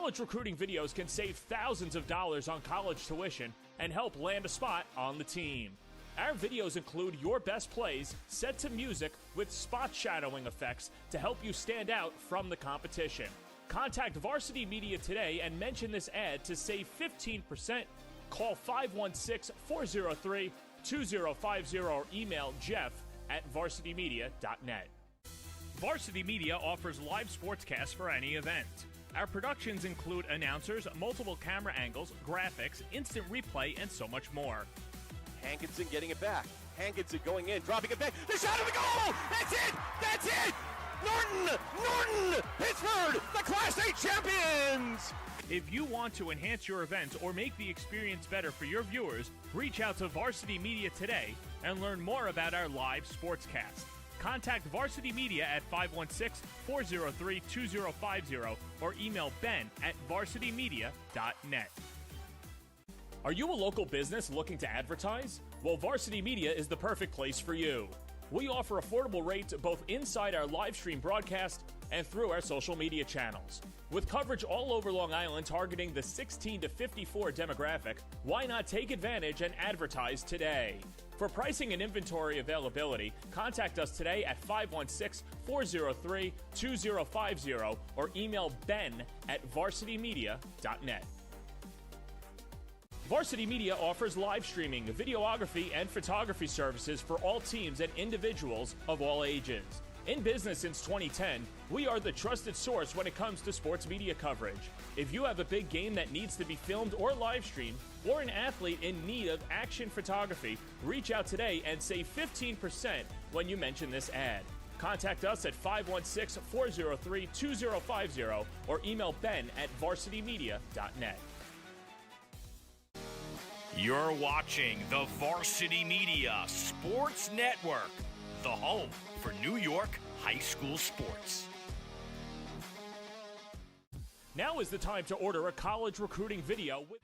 College recruiting videos can save thousands of dollars on college tuition and help land a spot on the team. Our videos include your best plays set to music with spot shadowing effects to help you stand out from the competition. Contact Varsity Media today and mention this ad to save 15%. Call 516-403-2050 or email jeff@varsitymedia.net. Varsity Media offers live sportscasts for any event. Our productions include announcers, multiple camera angles, graphics, instant replay, and so much more. Hankinson getting it back. Hankinson going in, dropping it back. The shot of the goal! That's it! That's it! Norton! Pittsburgh, the Class A champions! If you want to enhance your event or make the experience better for your viewers, reach out to Varsity Media today and learn more about our live sportscast. Contact Varsity Media at 516-403-2050 or email ben@varsitymedia.net. Are you a local business looking to advertise? Well, Varsity Media is the perfect place for you. We offer affordable rates both inside our live stream broadcast and through our social media channels. With coverage all over Long Island targeting the 16 to 54 demographic, why not take advantage and advertise today? For pricing and inventory availability, contact us today at 516-403-2050 or email ben@varsitymedia.net. Varsity Media offers live streaming, videography, and photography services for all teams and individuals of all ages. In business since 2010, we are the trusted source when it comes to sports media coverage. If you have a big game that needs to be filmed or live streamed, or an athlete in need of action photography, reach out today and save 15% when you mention this ad. Contact us at 516-403-2050 or email ben@varsitymedia.net. You're watching the Varsity Media Sports Network, the home for New York high school sports. Now is the time to order a college recruiting video with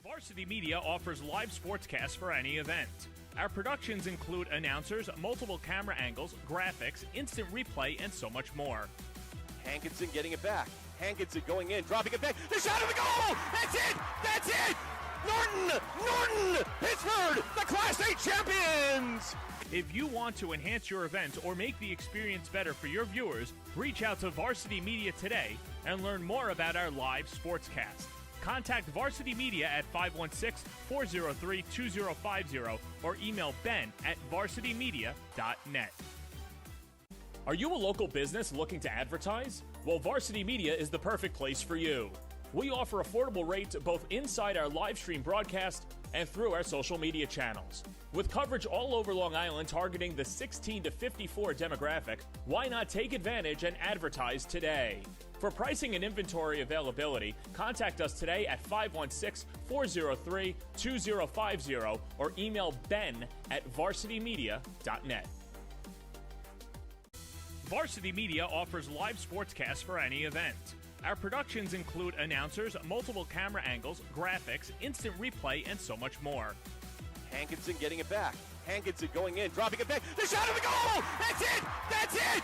Varsity Media offers live sportscasts for any event. Our productions include announcers, multiple camera angles, graphics, instant replay, and so much more. Hankinson getting it back. Hankinson going in, dropping it back. The shot of the goal! That's it! That's it! Norton! Pittsburgh, the Class A champions! If you want to enhance your event or make the experience better for your viewers, reach out to Varsity Media today and learn more about our live sportscast. Contact Varsity Media at 516-403-2050 or email ben@varsitymedia.net. Are you a local business looking to advertise? Well, Varsity Media is the perfect place for you. We offer affordable rates both inside our live stream broadcast and through our social media channels. With coverage all over Long Island targeting the 16 to 54 demographic, why not take advantage and advertise today? For pricing and inventory availability, contact us today at 516-403-2050 or email ben@varsitymedia.net. Varsity Media offers live sportscasts for any event. Our productions include announcers, multiple camera angles, graphics, instant replay, and so much more. Hankinson getting it back. Hankinson going in, dropping it back. The shot of the goal! That's it! That's it!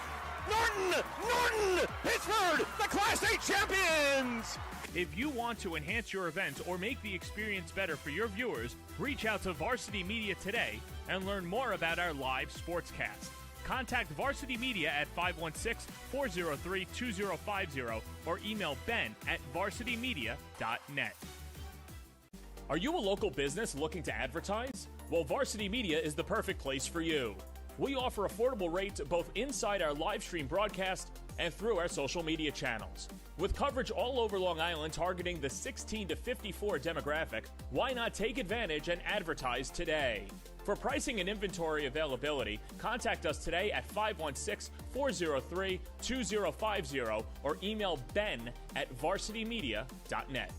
Norton, Pittsburgh, the Class A champions! If you want to enhance your event or make the experience better for your viewers, reach out to Varsity Media today and learn more about our live sportscast. Contact Varsity Media at 516-403-2050 or email Ben at varsitymedia.net. Are you a local business looking to advertise? Well, Varsity Media is the perfect place for you. We offer affordable rates both inside our live stream broadcast and through our social media channels. With coverage all over Long Island targeting the 16 to 54 demographic, why not take advantage and advertise today? For pricing and inventory availability, contact us today at 516-403-2050 or email Ben at varsitymedia.net.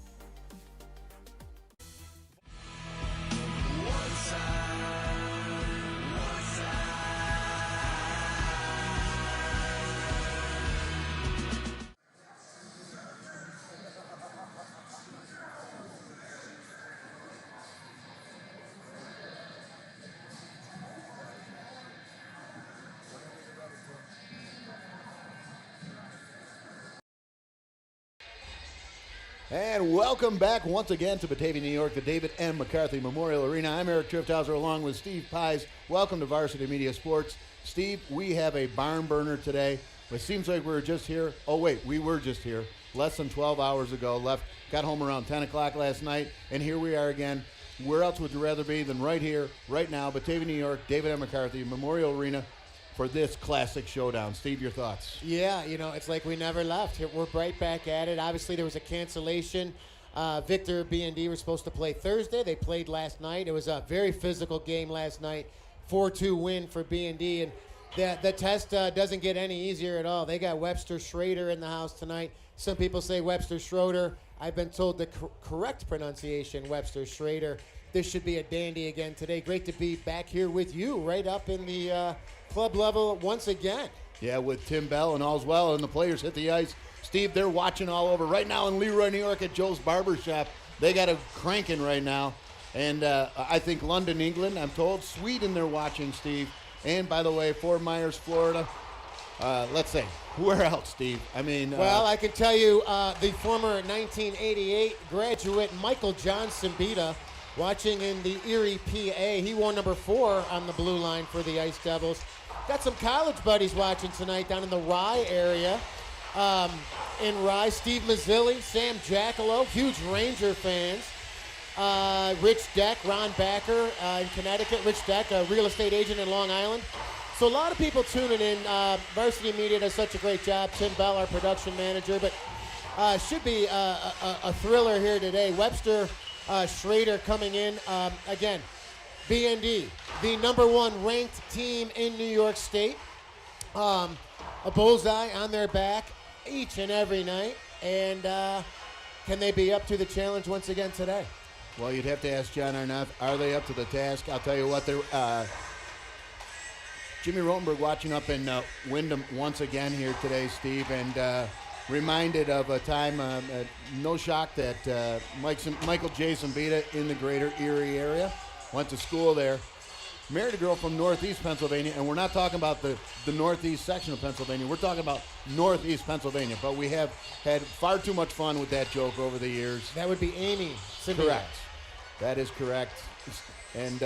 And welcome back once again to Batavia, New York, the David M. McCarthy Memorial Arena. I'm Eric Trifthauser along with Steve Pies. Welcome to Varsity Media Sports. Steve, we have a barn burner today. It seems like we were just here. Oh, wait, we were just here less than 12 hours ago. Got home around 10 o'clock last night, and here we are again. Where else would you rather be than right here, right now, Batavia, New York, David M. McCarthy Memorial Arena for this classic showdown. Steve, your thoughts? Yeah, it's like we never left. We're right back at it. Obviously, there was a cancellation. Victor BND were supposed to play Thursday. They played last night. It was a very physical game last night. 4-2 win for BND. And the test doesn't get any easier at all. They got Webster Schroeder in the house tonight. Some people say Webster Schroeder. I've been told the correct pronunciation, Webster Schroeder. This should be a dandy again today. Great to be back here with you right up in the club level once again. Yeah, with Tim Bell and all's well, and the players hit the ice. Steve, they're watching all over. Right now in Leroy, New York at Joe's Barber Shop. They got it cranking right now. And I think London, England, I'm told. Sweden they're watching, Steve. And, by the way, Fort Myers, Florida. Let's say, where else, Steve? I mean... well, I can tell you the former 1988 graduate Michael John Simbita watching in the Erie, PA. He wore number 4 on the blue line for the Ice Devils. Got some college buddies watching tonight down in the Rye area. In Rye, Steve Mazzilli, Sam Jackalow, huge Ranger fans. Rich Deck, Ron Backer in Connecticut. Rich Deck, a real estate agent in Long Island. So a lot of people tuning in. Varsity Media does such a great job. Tim Bell, our production manager. But should be a thriller here today. Webster Schroeder coming in. Again, BND, the #1 ranked team in New York State. A bullseye on their back each and every night. And can they be up to the challenge once again today? Well, you'd have to ask John Arnott, are they up to the task? I'll tell you what, they're Jimmy Rotenberg watching up in Wyndham once again here today, Steve, and reminded of a time, no shock that Michael J. Simbita in the greater Erie area, went to school there, married a girl from Northeast Pennsylvania, and we're not talking about the Northeast section of Pennsylvania, we're talking about Northeast Pennsylvania, but we have had far too much fun with that joke over the years. That would be Amy Simbita. Correct. That is correct. And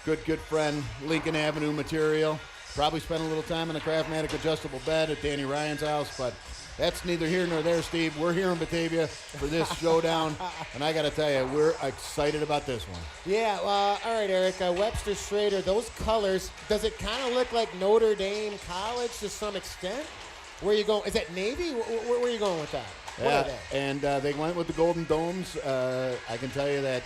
good friend, Lincoln Avenue material. Probably spent a little time in the Craftmatic adjustable bed at Danny Ryan's house, but that's neither here nor there, Steve. We're here in Batavia for this showdown, and I got to tell you, we're excited about this one. Yeah, all right, Eric. Webster Schroeder, those colors, does it kind of look like Notre Dame College to some extent? Where are you going? Is that Navy? Where are you going with that? Yeah, and they went with the Golden Domes. I can tell you that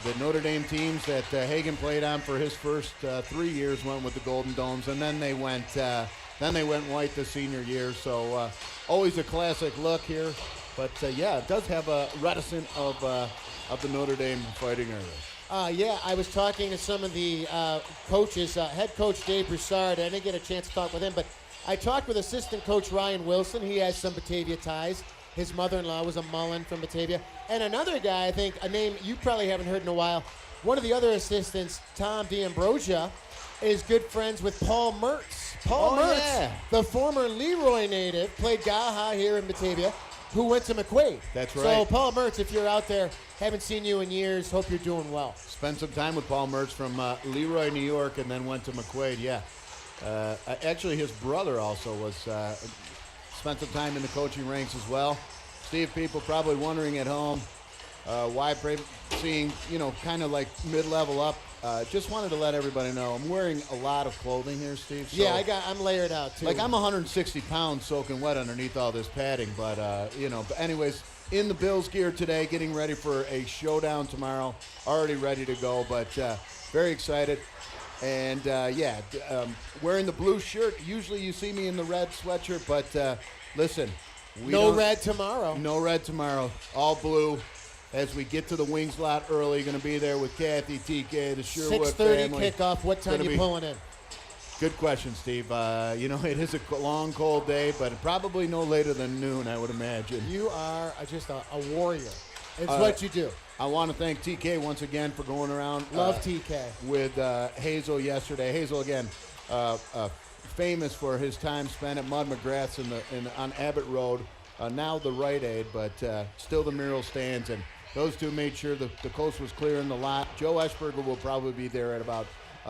the Notre Dame teams that Hagan played on for his first 3 years went with the Golden Domes, and then they went white the senior year. So always a classic look here, but yeah, it does have a reticent of the Notre Dame Fighting Irish. Yeah, I was talking to some of the coaches. Head coach Dave Broussard, I didn't get a chance to talk with him, but I talked with assistant coach Ryan Wilson. He has some Batavia ties. His mother-in-law was a Mullen from Batavia. And another guy, I think, a name you probably haven't heard in a while, one of the other assistants, Tom D'Ambrosia, is good friends with Paul Mertz. Paul Mertz, yeah. the former Leroy native, played Gaha here in Batavia, who went to McQuaid. That's right. So, Paul Mertz, if you're out there, haven't seen you in years, hope you're doing well. Spent some time with Paul Mertz from Leroy, New York, and then went to McQuaid, yeah. Actually, his brother also was spent some time in the coaching ranks as well. Steve, people probably wondering at home why seeing, kind of like mid-level up. Just wanted to let everybody know I'm wearing a lot of clothing here, Steve. So Yeah, I'm layered out too. like I'm 160 pounds soaking wet underneath all this padding, but But anyways, in the Bills gear today, getting ready for a showdown tomorrow. Already ready to go, but very excited. And wearing the blue shirt. Usually you see me in the red sweatshirt, but listen, no red tomorrow. No red tomorrow. All blue. As we get to the wings lot early, going to be there with Kathy, TK, the Sherwood 6:30 family. kickoff. What time you pulling in? Good question, Steve. It is a long, cold day, but probably no later than noon, I would imagine. You are just a warrior. It's what you do. I want to thank TK once again for going around. Love TK. With Hazel yesterday. Hazel, again, famous for his time spent at Mud McGrath's on Abbott Road. Now the Rite Aid, but still the mural stands. And those two made sure the coast was clear in the lot. Joe Eschberger will probably be there at about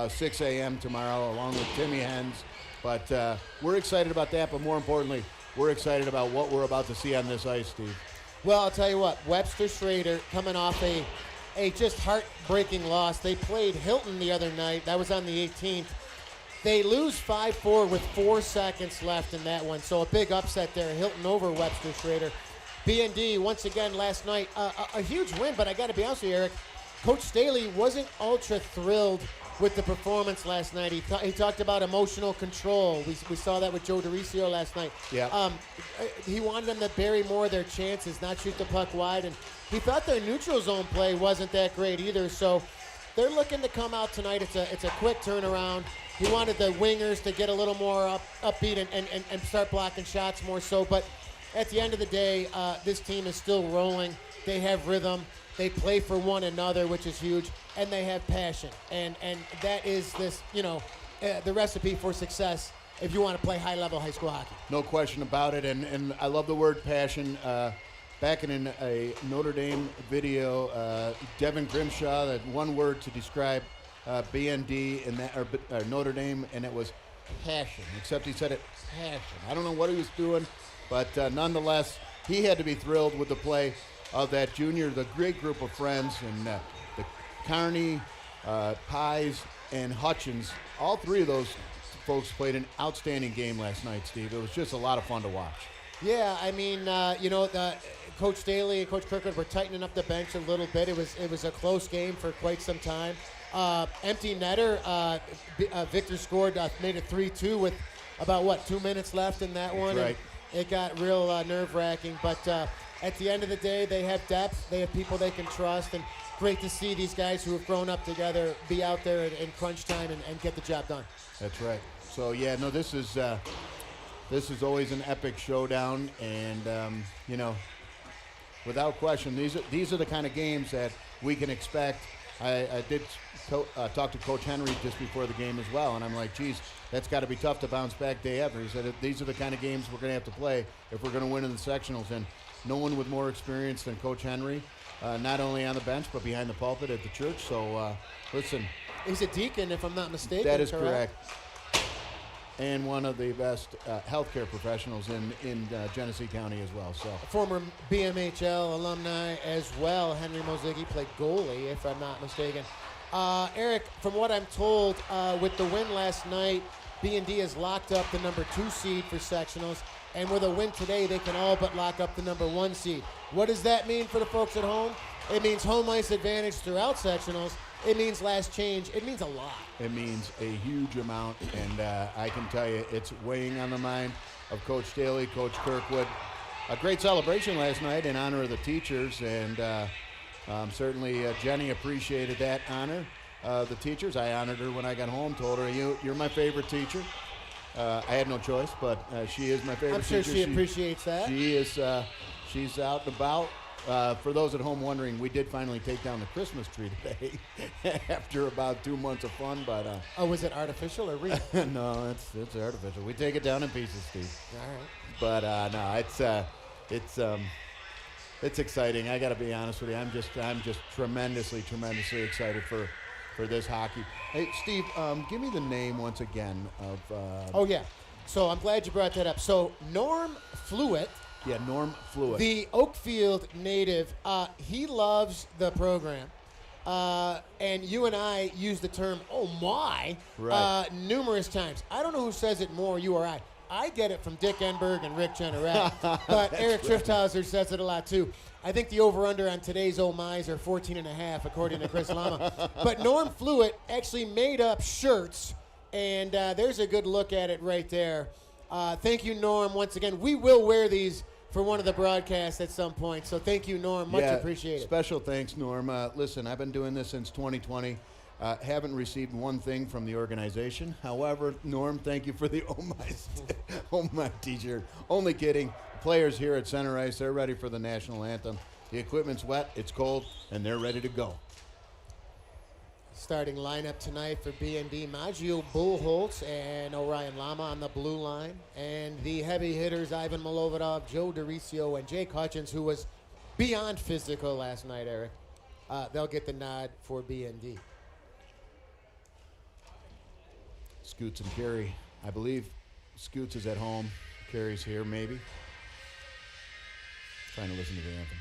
6 a.m. tomorrow, along with Timmy Hens. But we're excited about that, but more importantly, we're excited about what we're about to see on this ice, Steve. Well, I'll tell you what, Webster Schroeder coming off a just heartbreaking loss. They played Hilton the other night. That was on the 18th. They lose 5-4 with 4 seconds left in that one. So a big upset there. Hilton over Webster Schroeder. BND, once again, last night, a huge win, but I got to be honest with you, Eric, Coach Staley wasn't ultra thrilled with the performance last night. He talked about emotional control. We saw that with Joe DeRicio last night. Yeah. He wanted them to bury more of their chances, not shoot the puck wide, and he thought their neutral zone play wasn't that great either. So they're looking to come out tonight. It's a quick turnaround. He wanted the wingers to get a little more upbeat and start blocking shots more so, but at the end of the day, this team is still rolling. They have rhythm. They play for one another, which is huge, and they have passion. And that is the recipe for success if you want to play high-level high school hockey. No question about it, and I love the word passion. Back in a Notre Dame video, Devin Grimshaw, that one word to describe BND and that or Notre Dame, and it was passion. Except he said it passion. I don't know what he was doing, but nonetheless, he had to be thrilled with the play of that junior, the great group of friends, and the Carney, Pies, and Hutchins. All three of those folks played an outstanding game last night, Steve. It was just a lot of fun to watch. Yeah, I mean, Coach Staley and Coach Kirkwood were tightening up the bench a little bit. It was a close game for quite some time. Empty netter. Victor scored, made it 3-2 with about 2 minutes left in that one. Right. And it got real nerve-wracking, but at the end of the day, they have depth. They have people they can trust, and great to see these guys who have grown up together be out there in crunch time and get the job done. That's right. So yeah, no, this is always an epic showdown, and without question, these are the kind of games that we can expect. I did talk to Coach Henry just before the game as well, and I'm like, geez, that's got to be tough to bounce back day after. He said these are the kind of games we're going to have to play if we're going to win in the sectionals, and no one with more experience than Coach Henry, not only on the bench but behind the pulpit at the church. So listen, he's a deacon, if I'm not mistaken. that is correct. And one of the best healthcare professionals in Genesee County as well. So former BMHL alumni as well. Henry Moziggy played goalie, if I'm not mistaken. Eric, from what I'm told, with the win last night, B&D has locked up the number 2 seed for sectionals, and with a win today, they can all but lock up the number 1 seed. What does that mean for the folks at home? It means home ice advantage throughout sectionals. It means last change. It means a lot. It means a huge amount, and I can tell you it's weighing on the mind of Coach Staley, Coach Kirkwood. A great celebration last night in honor of the teachers, and certainly Jenny appreciated that honor. The teachers, I honored her when I got home, told her, you're my favorite teacher. I had no choice, but she is my favorite teacher. I'm sure she appreciates that. She is. She's out and about For those at home wondering, we did finally take down the Christmas tree today after about 2 months of fun. But was it artificial or real? no, it's artificial. We take it down in pieces, Steve. All right. But no, it's exciting. I got to be honest with you. I'm just tremendously excited for this hockey. Hey, Steve, give me the name once again of. Oh yeah. So I'm glad you brought that up. So Norm Fluitt. Yeah, Norm Fluitt. The Oakfield native. He loves the program. And you and I use the term "oh my" numerous times. I don't know who says it more, you or I. I get it from Dick Enberg and Rick Generette, but Eric Trifthauser says it a lot too. I think the over-under on today's "oh my's" are 14.5, according to Chris Lama. But Norm Fluitt actually made up shirts, and there's a good look at it right there. Thank you, Norm, once again. We will wear these for one of the broadcasts at some point. So thank you, Norm. Much appreciated. Special thanks, Norm. Listen, I've been doing this since 2020. Haven't received one thing from the organization. However, Norm, thank you for the oh my t-shirt. Only kidding. Players here at Center Ice, they're ready for the national anthem. The equipment's wet, it's cold, and they're ready to go. Starting lineup tonight for BND, Maggio Bullholtz and Orion Lama on the blue line. And the heavy hitters, Ivan Milovodov, Joe DeRicio, and Jake Hutchins, who was beyond physical last night, Eric. They'll get the nod for BND. Scoots and Carey. I believe Scoots is at home. Carey's here, maybe. Trying to listen to the anthem.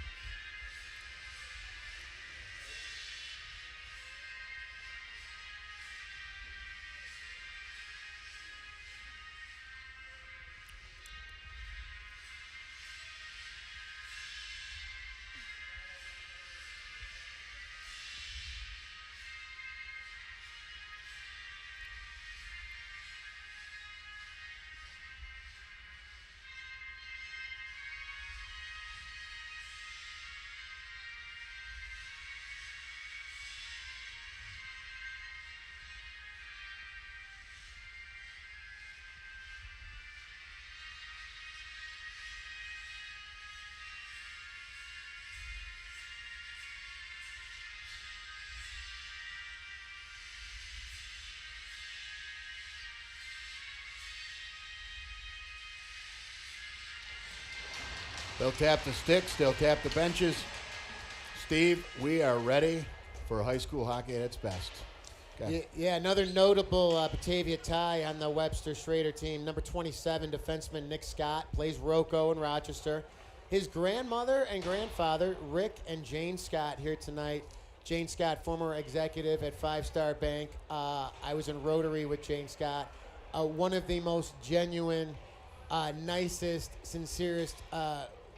They'll tap the sticks. They'll tap the benches. Steve, we are ready for high school hockey at its best. Okay. Yeah, another notable Batavia tie on the Webster Schroeder team. Number 27 defenseman Nick Scott plays Rocco in Rochester. His grandmother and grandfather, Rick and Jane Scott, here tonight. Jane Scott, former executive at Five Star Bank. I was in Rotary with Jane Scott. One of the most genuine, nicest, sincerest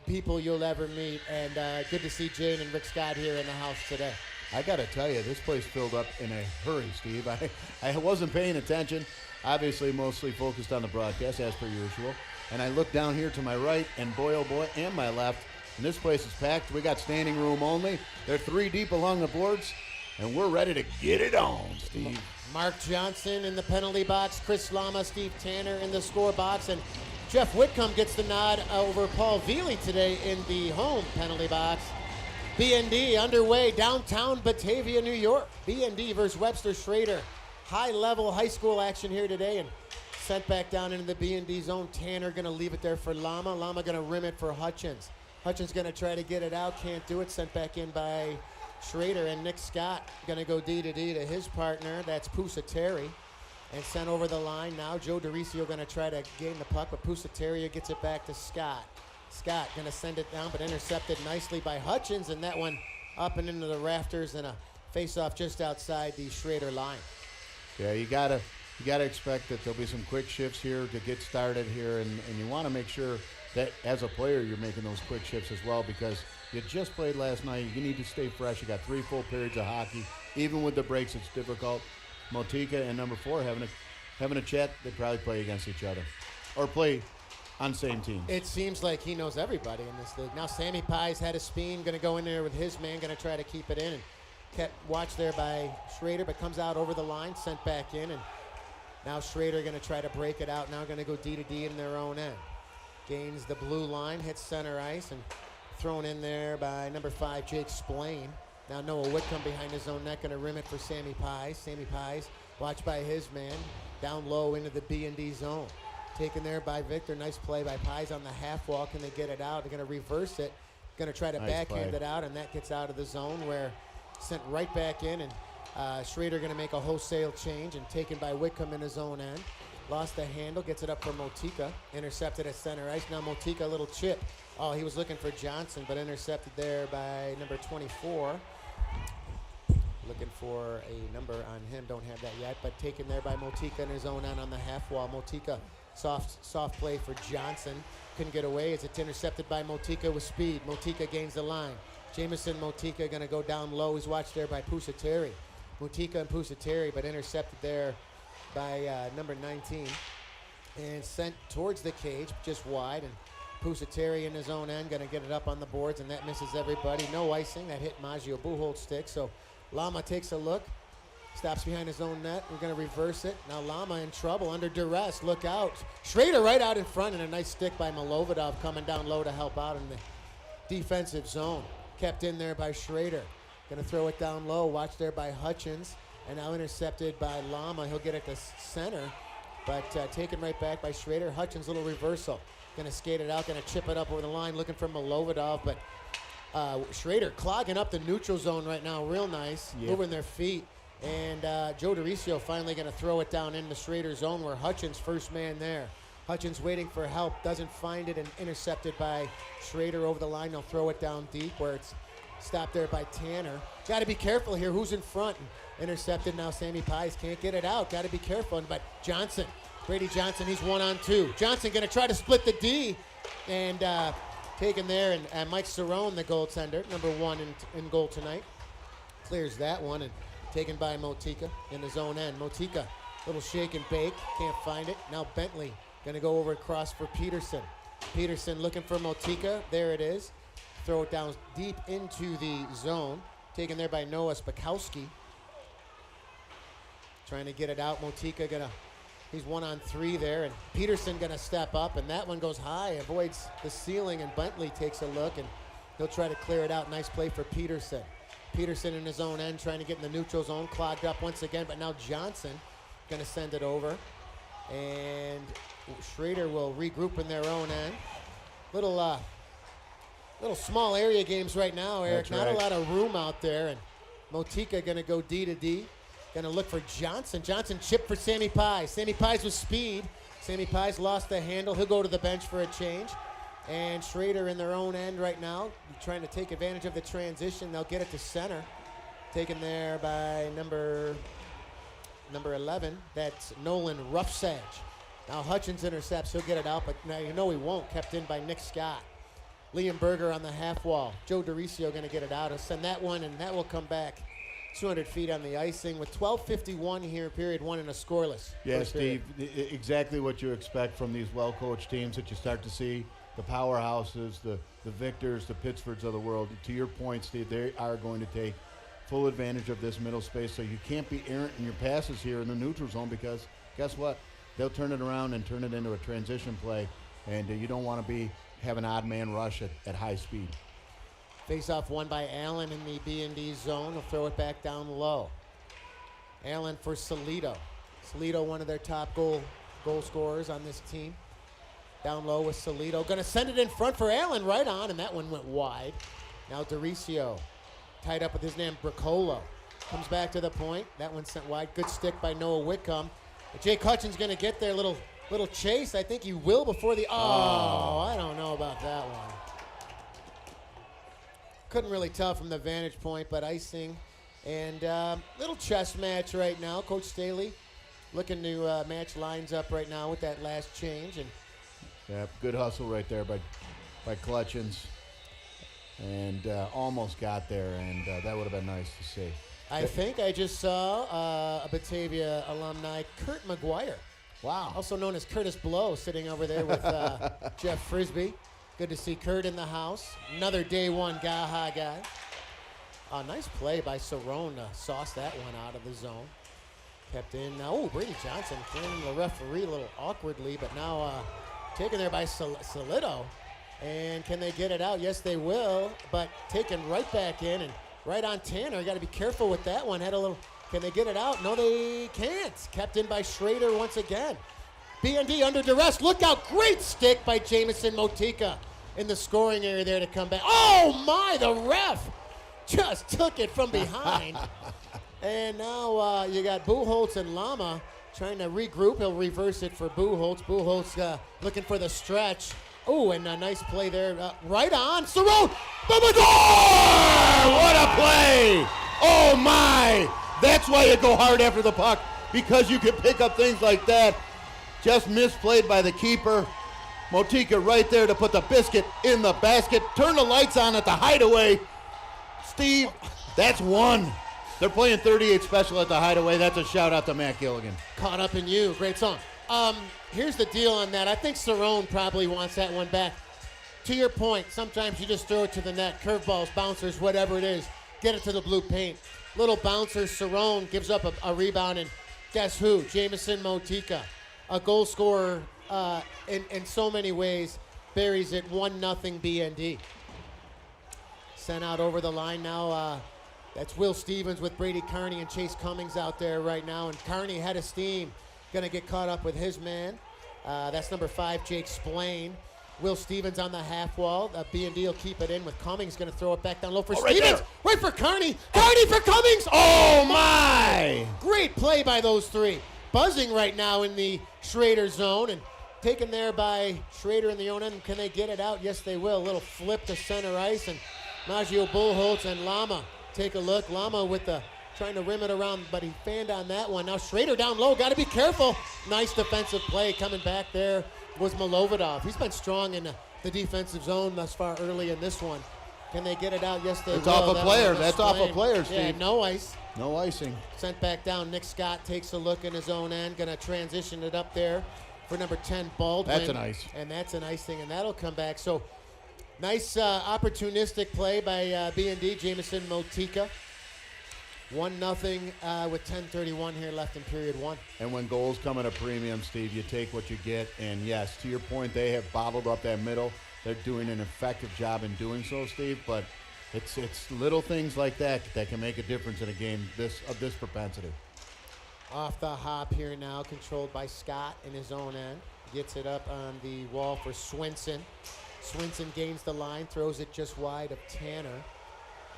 people you'll ever meet. And good to see Jane and Rick Scott here in the house today. I got to tell you, this place filled up in a hurry, Steve. I wasn't paying attention, obviously mostly focused on the broadcast, as per usual. And I looked down here to my right, and boy, oh boy, and my left, and this place is packed. We got standing room only. They're 3 deep along the boards, and we're ready to get it on, Steve. Mark Johnson in the penalty box, Chris Lama, Steve Tanner in the score box, and Jeff Whitcomb gets the nod over Paul Veely today in the home penalty box. BND underway downtown Batavia, New York. BND versus Webster Schroeder. High-level high school action here today, and sent back down into the BND zone. Tanner going to leave it there for Lama. Lama going to rim it for Hutchins. Hutchins going to try to get it out. Can't do it. Sent back in by Schroeder. And Nick Scott going to go D to his partner. That's Pusateri. And sent over the line. Now Joe DeRicio going to try to gain the puck, but Pusateri gets it back to Scott. Scott going to send it down, but intercepted nicely by Hutchins. And that one up and into the rafters, and a face-off just outside the Schroeder line. Yeah, you gotta expect that there'll be some quick shifts here to get started here, and you want to make sure that as a player you're making those quick shifts as well, because you just played last night. You need to stay fresh. You got 3 full periods of hockey. Even with the breaks, it's difficult. Motika and number 4 having a chat. They probably play against each other or play on same team. It seems like he knows everybody in this league. Now Sammy Pye's had a spin, going to go in there with his man, going to try to keep it in, and kept watched there by Schroeder, but comes out over the line, sent back in, and now Schroeder going to try to break it out. Now going to go D to D in their own end. Gains the blue line, hits center ice, and Thrown in there by number 5, Jake Splain. Now Noah Whitcomb behind his own net, going to rim it for Sammy Pies. Sammy Pies, watched by his man, down low into the B&D zone. Taken there by Victor. Nice play by Pies on the half wall. Can they get it out? They're going to reverse it. Going to try to backhand it out, and that gets out of the zone where sent right back in, and Schroeder going to make a wholesale change and taken by Whitcomb in his own end. Lost the handle, gets it up for Motika. Intercepted at center ice. Now Motika, a little chip. Oh, he was looking for Johnson, but intercepted there by number 24. Looking for a number on him. Don't have that yet, but taken there by Motika in his own end on the half wall. Motika, soft play for Johnson. Couldn't get away as it's intercepted by Motika with speed. Motika gains the line. Jamison Motika going to go down low. He's watched there by Pusateri. Motika and Pusateri, but intercepted there by number 19 and sent towards the cage, just wide. And Pusateri in his own end going to get it up on the boards, and that misses everybody. No icing. That hit Maggio Buchholz's stick. So Lama takes a look, stops behind his own net. We're going to reverse it. Now Lama in trouble, under duress. Look out. Schroeder right out in front, and a nice stick by Milovodov coming down low to help out in the defensive zone. Kept in there by Schroeder. Going to throw it down low. Watched there by Hutchins. And now intercepted by Lama. He'll get it to center, but taken right back by Schroeder. Hutchins, little reversal. Going to skate it out, going to chip it up over the line, looking for Milovodov, but Schroeder clogging up the neutral zone right now, real nice, moving their feet. And Joe DeRicio finally going to throw it down in the Schroeder zone where Hutchins first man there. Hutchins waiting for help, doesn't find it, and intercepted by Schroeder over the line. They'll throw it down deep where it's stopped there by Tanner. Got to be careful here. Who's in front? Intercepted now. Sammy Pies can't get it out. Got to be careful. But Johnson, Brady Johnson, he's 1-on-2. Johnson going to try to split the D, and taken there. And Mike Cerrone, the goaltender, number 1 in goal tonight, clears that one, and taken by Motika in his own end. Motika, little shake and bake, can't find it. Now Bentley going to go over across for Peterson. Peterson looking for Motika. There it is. Throw it down deep into the zone. Taken there by Noah Spakowski. Trying to get it out. Motika he's 1-on-3 there, and Peterson gonna step up, and that one goes high, avoids the ceiling, and Bentley takes a look, and he'll try to clear it out. Nice play for Peterson. Peterson in his own end, trying to get in the neutral zone, clogged up once again, but now Johnson gonna send it over, and Schroeder will regroup in their own end. Little small area games right now, Eric. That's right. Not a lot of room out there, and Motika gonna go D to D. Gonna look for Johnson. Johnson chipped for Sammy Pies. Sammy Pies with speed. Sammy Pies lost the handle. He'll go to the bench for a change. And Schroeder in their own end right now, trying to take advantage of the transition. They'll get it to center. Taken there by number 11. That's Nolan Roughsage. Now Hutchins intercepts. He'll get it out, but now he won't. Kept in by Nick Scott. Liam Berger on the half wall. Joe DeRicio going to get it out. He'll send that one, and that will come back 200 feet on the icing with 12:51 here, period 1, and a scoreless. Yeah, Steve, exactly what you expect from these well-coached teams that you start to see, the powerhouses, the Victors, the Pittsfords of the world. To your point, Steve, they are going to take full advantage of this middle space, so you can't be errant in your passes here in the neutral zone, because guess what? They'll turn it around and turn it into a transition play, and you don't want to have an odd man rush at high speed. Face-off won by Allen in the B&D zone. He'll throw it back down low. Allen for Solito. Solito, one of their top goal scorers on this team. Down low with Solito. Going to send it in front for Allen, right on, and that one went wide. Now DeRicio tied up with his name Bricolo. Comes back to the point. That one sent wide. Good stick by Noah Whitcomb. But Jake Hutchins going to get there. Little chase. I think he will before the... Oh, I don't know about that one. Couldn't really tell from the vantage point, but icing. And little chess match right now. Coach Staley looking to match lines up right now with that last change. And yeah, good hustle right there by Clutchins. And almost got there, and that would have been nice to see. I think I just saw a Batavia alumni, Kurt McGuire. Wow. Also known as Curtis Blow, sitting over there with Jeff Frisbee. Good to see Kurt in the house. Another day one Gaha guy. Nice play by Cerrone to sauce that one out of the zone. Kept in. Now, Brady Johnson clearing the referee a little awkwardly, but now taken there by Solito. And can they get it out? Yes, they will, but taken right back in and right on Tanner. You got to be careful with that one. Had a little. Can they get it out? No, they can't. Kept in by Schroeder once again. BND under duress. Look out. Great stick by Jamison Motika in the scoring area there to come back. Oh, my. The ref just took it from behind. And now you got Buchholz and Lama trying to regroup. He'll reverse it for Buchholz. Buchholz looking for the stretch. Oh, and a nice play there. Right on. Cerrone. What a play! Oh, my! That's why you go hard after the puck, because you can pick up things like that. Just misplayed by the keeper. Motika right there to put the biscuit in the basket. Turn the lights on at the Hideaway. Steve, that's one. They're playing 38 special at the Hideaway. That's a shout out to Matt Gilligan. Caught Up in You. Great song. Here's the deal on that. I think Cerrone probably wants that one back. To your point, sometimes you just throw it to the net. Curveballs, bouncers, whatever it is. Get it to the blue paint. Little bouncer, Cerrone gives up a rebound, and guess who? Jamison Motika, a goal scorer in so many ways, buries it 1-0 BND. Sent out over the line now. That's Will Stevens with Brady Carney and Chase Cummings out there right now, and Carney head of steam. Going to get caught up with his man. That's number 5, Jake Splain. Will Stevens on the half wall. B&D will keep it in with Cummings. Going to throw it back down low for Stevens. Right for Carney. Carney for Cummings. Oh, my! Great play by those three. Buzzing right now in the Schroeder zone and taken there by Schroeder in the own end. Can they get it out? Yes, they will. A little flip to center ice, and Maggio Buchholz and Lama take a look. Lama with the trying to rim it around, but he fanned on that one. Now Schroeder down low, got to be careful. Nice defensive play coming back there was Milovidov. He's been strong in the defensive zone thus far early in this one. Can they get it out? Yes, they will. Off a player. That's off a player, Steve. Yeah, no ice. No icing. Sent back down. Nick Scott takes a look in his own end. Going to transition it up there for number 10, Baldwin. That's an ice. And that's an icing, and that'll come back. So nice opportunistic play by B&D, Jamison Motika. 1-0 with 10:31 here left in period one. And when goals come at a premium, Steve, you take what you get. And yes, to your point, they have bottled up that middle. They're doing an effective job in doing so, Steve. But it's little things like that that can make a difference in a game of this propensity. Off the hop here now, controlled by Scott in his own end. Gets it up on the wall for Swinson. Swinson gains the line, throws it just wide of Tanner.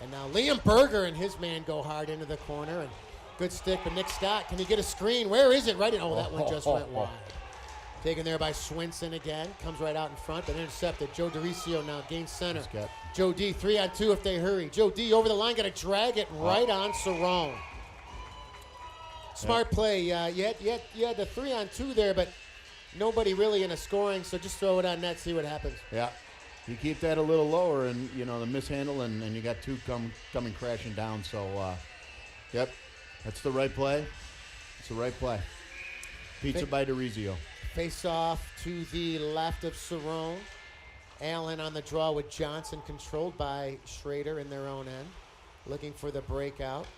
And now Liam Berger and his man go hard into the corner. And good stick, but Nick Scott, can he get a screen? Where is it? Right in. Oh, that one just went wide. Taken there by Swinson again. Comes right out in front, but intercepted. Joe DeRicio now gains center. Joe D, 3-on-2 if they hurry. Joe D over the line, got to drag it right on Cerrone. Smart play. You had the 3-on-2 there, but nobody really in a scoring, so just throw it on net, see what happens. Yeah. You keep that a little lower, and the mishandle, and you got two coming crashing down. So, yep, that's the right play. It's the right play. Pizza by DeRicio. Face off to the left of Cerrone. Allen on the draw with Johnson, controlled by Schroeder in their own end, looking for the breakout.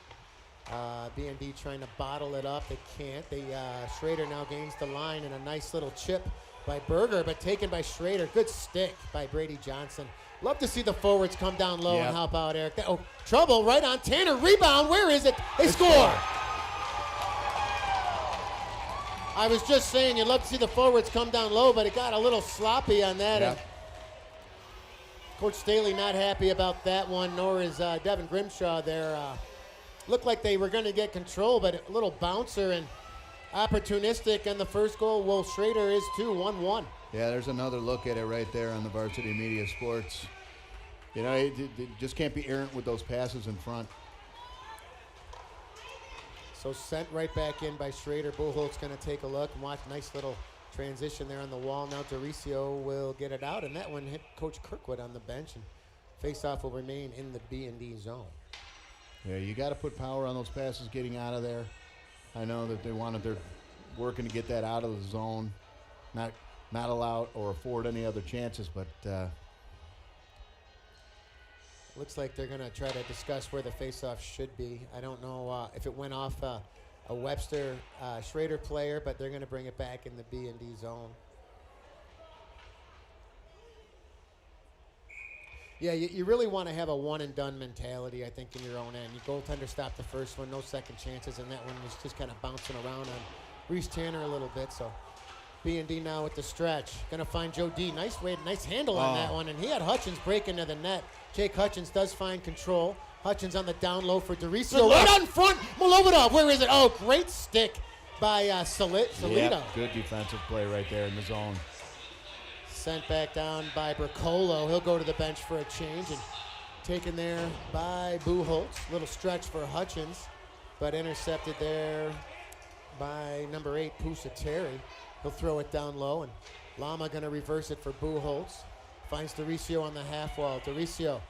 B&D trying to bottle it up. They can't. Schroeder now gains the line, and a nice little chip by Berger, but taken by Schroeder. Good stick by Brady Johnson. Love to see the forwards come down low and help out Eric. Trouble right on Tanner. Rebound. Where is it? They score. I was just saying you'd love to see the forwards come down low, but it got a little sloppy on that. Yeah. And Coach Staley not happy about that one, nor is Devin Grimshaw there. Looked like they were going to get control, but a little bouncer and opportunistic on the first goal. Will Schroeder is 1-1. Yeah, there's another look at it right there on the Varsity Media Sports. It just can't be errant with those passes in front. So sent right back in by Schroeder. Buchholz going to take a look and watch. Nice little transition there on the wall. Now DeRicio will get it out, and that one hit Coach Kirkwood on the bench, and face-off will remain in the B&D zone. Yeah, you got to put power on those passes getting out of there. I know that they're working to get that out of the zone, not allow or afford any other chances, but looks like they're going to try to discuss where the faceoff should be. I don't know if it went off a Webster Schroeder player, but they're going to bring it back in the B&D zone. Yeah, you really want to have a one-and-done mentality, I think, in your own end. Your goaltender stopped the first one, no second chances, and that one was just kind of bouncing around on Reese Tanner a little bit. So BND now with the stretch. Going to find Joe D. Nice handle on that one, and he had Hutchins break into the net. Jake Hutchins does find control. Hutchins on the down low for Dericio. Right on front, Molovidov. Where is it? Oh, great stick by Salita. Yep, good defensive play right there in the zone. Sent back down by Bricolo. He'll go to the bench for a change, and taken there by Buchholz. Little stretch for Hutchins, but intercepted there by number 8, Pusateri. He'll throw it down low, and Lama going to reverse it for Buchholz. Finds Dericio on the half wall. Dericio,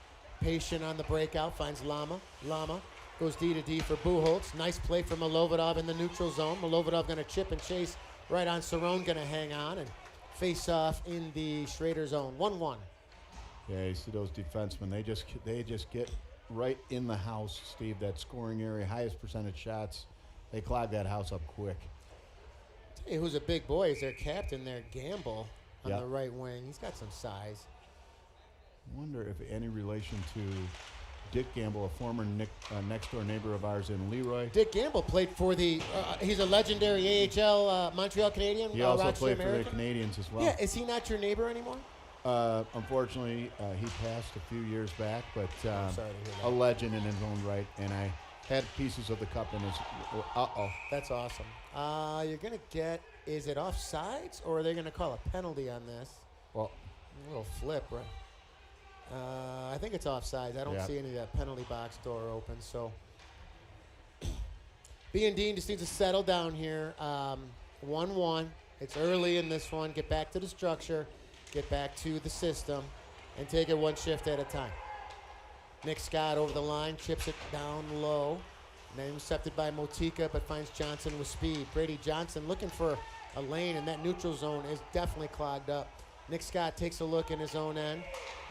patient on the breakout, finds Lama. Lama goes D to D for Buchholz. Nice play for Molovidov in the neutral zone. Molovidov going to chip and chase right on Cerrone, going to hang on, and face off in the Schroeder zone. 1-1. Yeah, you see those defensemen. They just get right in the house, Steve, that scoring area, highest percentage shots. They clog that house up quick. Tell you who's a big boy is their captain there, Gamble, on Yep. the right wing. He's got some size. I wonder if any relation to Dick Gamble, a former next-door neighbor of ours in Leroy. Dick Gamble played for the, he's a legendary AHL Montreal Canadian. He also Rochester played for the American. Canadians as well. Yeah, is he not your neighbor anymore? Unfortunately, he passed a few years back, but sorry to hear that. a legend in his own right, and I had pieces of the cup in his. That's awesome. You're going to get, is it offsides, or are they going to call a penalty on this? Well, A little flip, right? I think it's offsides. I don't see any of that penalty box door open. So B&D just needs to settle down here. 1-1. It's early in this one. Get back to the structure. Get back to the system. And take it one shift at a time. Nick Scott over the line. Chips it down low. And then intercepted by Motika, but finds Johnson with speed. Brady Johnson looking for a lane, and that neutral zone is definitely clogged up. Nick Scott takes a look in his own end.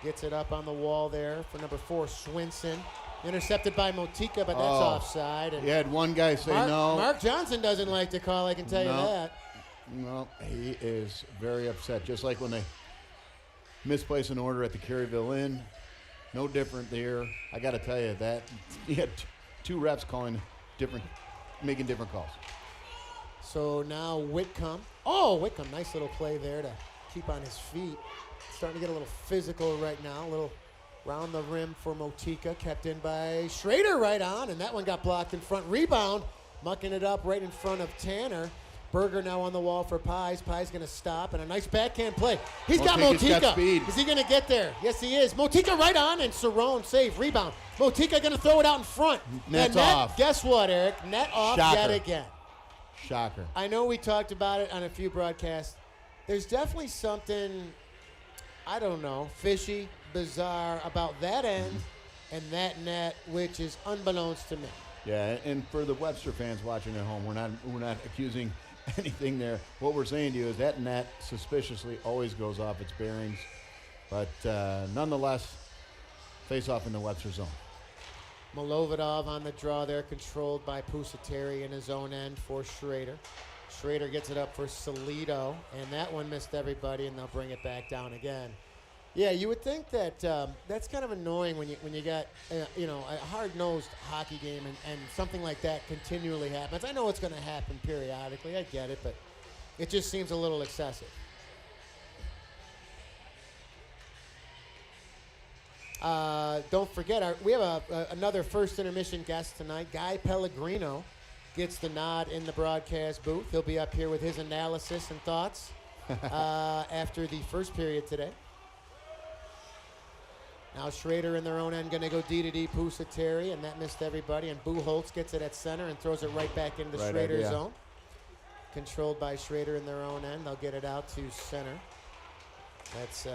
Gets it up on the wall there for number 4, Swinson. Intercepted by Motika, but that's offside. And you had one guy say no. Mark Johnson doesn't like to call, I can tell you that. No, he is very upset. Just like when they misplace an order at the Caryville Inn. No different there. I got to tell you that he had two refs making different calls. So now Whitcomb. Oh, Whitcomb, nice little play there to keep on his feet. Starting to get a little physical right now. A little round the rim for Motika. Kept in by Schroeder right on, and that one got blocked in front. Rebound, mucking it up right in front of Tanner. Berger now on the wall for Pies. Pies going to stop, and a nice backhand play. He's got Motika. Got speed. Is he going to get there? Yes, he is. Motika right on, and Cerrone save. Rebound. Motika going to throw it out in front. Net's net, off. Guess what, Eric? Net off yet again. Shocker. I know we talked about it on a few broadcasts. There's definitely something, I don't know, fishy, bizarre about that end and that net, which is unbeknownst to me. Yeah, and for the Webster fans watching at home, we're not accusing anything there. What we're saying to you is that net suspiciously always goes off its bearings, but nonetheless, face off in the Webster zone. Molovidov on the draw there, controlled by Pusateri in his own end for Schroeder. Schroeder gets it up for Salito, and that one missed everybody, and they'll bring it back down again. Yeah, you would think that that's kind of annoying when you got a hard-nosed hockey game and something like that continually happens. I know it's going to happen periodically. I get it, but it just seems a little excessive. Don't forget, we have another first intermission guest tonight. Guy Pellegrino gets the nod in the broadcast booth. He'll be up here with his analysis and thoughts after the first period today. Now Schroeder in their own end going to go D to D Pusateri, and that missed everybody. And Buchholz gets it at center and throws it right back into Schroeder's zone. Controlled by Schroeder in their own end. They'll get it out to center. That's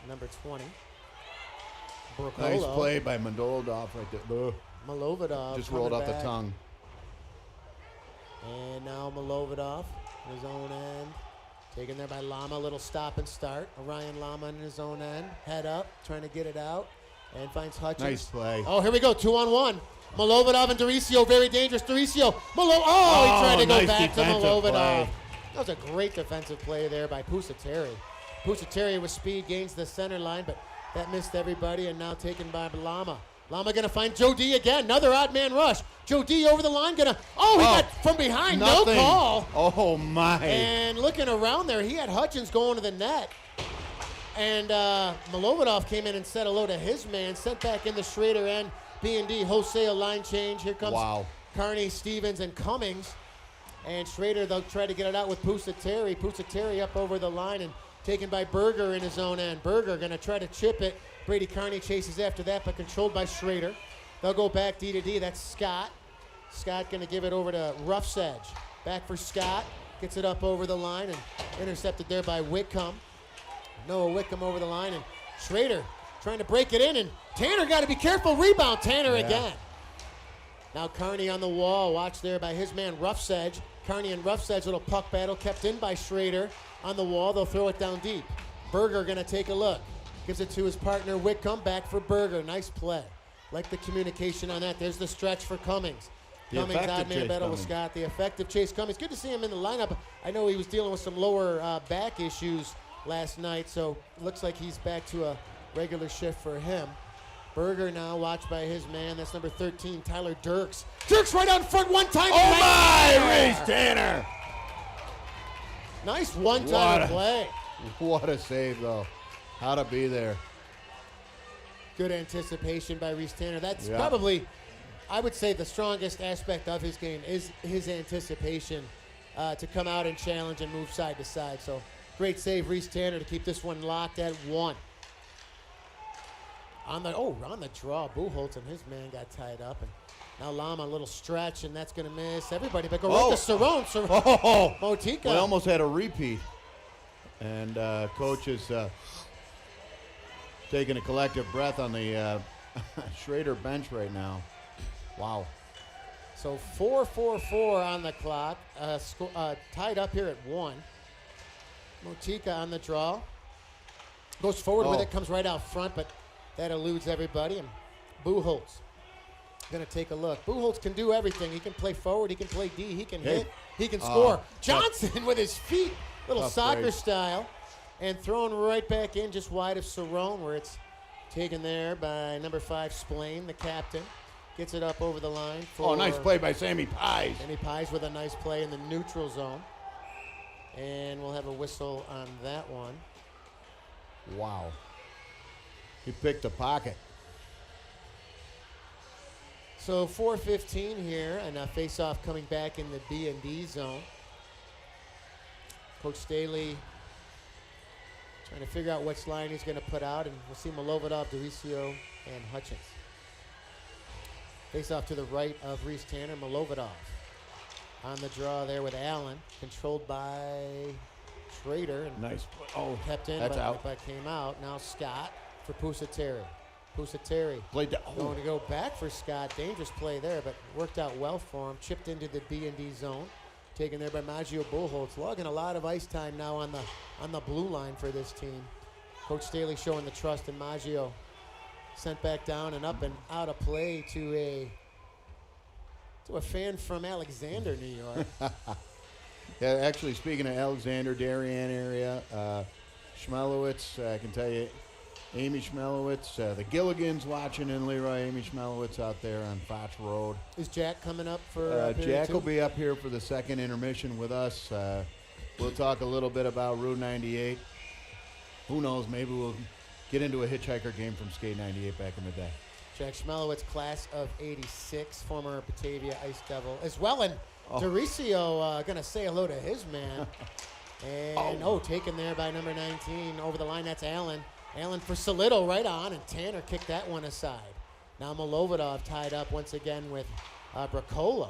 number 20. Bricolo. Nice play by Molovidov right there. Molovidov just rolled off back. the tongue. And now Molovidov in his own end. Taken there by Lama, a little stop and start. Orion Lama in his own end. Head up, trying to get it out. And finds Hutchins. Nice play. Oh, here we go, 2-on-1. Molovidov and Dericio, very dangerous. Dericio, he tried to go nice back to Molovidov. Play. That was a great defensive play there by Pusateri. Pusateri with speed gains the center line, but That missed everybody, and now taken by Lama. Lama going to find Joe D again. Another odd man rush. Joe D over the line, going to, he got from behind. Nothing. No call. Oh, my. And looking around there, he had Hutchins going to the net. And Milovodov came in and said hello to his man, sent back in the Schroeder and BND wholesale line change. Here comes Carney, Stevens, and Cummings. And Schroeder, they'll try to get it out with Pusateri. Pusateri up over the line and taken by Berger in his own end. Berger going to try to chip it. Brady Carney chases after that, but controlled by Schroeder. They'll go back D to D. That's Scott. Scott going to give it over to Rough's Edge. Back for Scott. Gets it up over the line and intercepted there by Whitcomb. Noah Whitcomb over the line, and Schroeder trying to break it in, and Tanner got to be careful. Rebound, Tanner again. Now Carney on the wall. Watch there by his man Rough's Edge. Carney and Rough's Edge, little puck battle kept in by Schroeder. On the wall, they'll throw it down deep. Berger going to take a look. Gives it to his partner Whitcomb. Back for Berger. Nice play. Like the communication on that. There's the stretch for Cummings. Cummings, odd man battle with Scott. The effective Chase Cummings. Good to see him in the lineup. I know he was dealing with some lower back issues last night, so looks like he's back to a regular shift for him. Berger now watched by his man. That's number 13, Tyler Dirks. Dirks right out in front, one time. Oh my, Reese Tanner. Nice one-time play. What a save, though. How to be there. Good anticipation by Reese Tanner. That's probably, I would say, the strongest aspect of his game is his anticipation to come out and challenge and move side to side. So great save, Reese Tanner, to keep this one locked at 1. On the draw, Buchholz and his man got tied up. And now Lama, a little stretch, and that's going to miss everybody. But go right to Cerrone. Motika. We almost had a repeat. And coach is taking a collective breath on the Schroeder bench right now. Wow. So 4-4-4 on the clock. Tied up here at 1. Motika on the draw. Goes forward with it, comes right out front, but that eludes everybody. And Buchholz going to take a look. Buchholz can do everything. He can play forward. He can play D. He can hit. He can score. Johnson with his feet. Little soccer style. And thrown right back in just wide of Cerrone, where it's taken there by number 5, Splain, the captain. Gets it up over the line. Nice play by Sammy Pies. Sammy Pies with a nice play in the neutral zone. And we'll have a whistle on that one. Wow. He picked a pocket. So 4:15 here, and a face-off coming back in the B&D zone. Coach Staley trying to figure out which line he's going to put out, and we'll see Milovodov, Doricio, and Hutchins. Face-off to the right of Reese Tanner, Milovodov. On the draw there with Allen, controlled by Schroeder. And nice. Kept in, but came out. Now Scott for Pusateri. Pusateri going to go back for Scott. Dangerous play there, but worked out well for him. Chipped into the B&D zone. Taken there by Maggio Buchholz. Logging a lot of ice time now on the blue line for this team. Coach Staley showing the trust in Maggio. Sent back down and up and out of play to a fan from Alexander, New York. Yeah, actually, speaking of Alexander, Darien area, Schmelowitz, I can tell you, Amy Schmelowitz, the Gilligans watching in Leroy. Amy Schmelowitz out there on Fox Road. Is Jack coming up for Jack will be up here for the second intermission with us. We'll talk a little bit about Route 98. Who knows, maybe we'll get into a hitchhiker game from Skate 98 back in the day. Jack Schmelowitz, class of '86, former Batavia Ice Devil as well. And Doricio going to say hello to his man. And, taken there by number 19 over the line. That's Allen. Allen for Solito right on, and Tanner kicked that one aside. Now Milovodov tied up once again with Bracolo.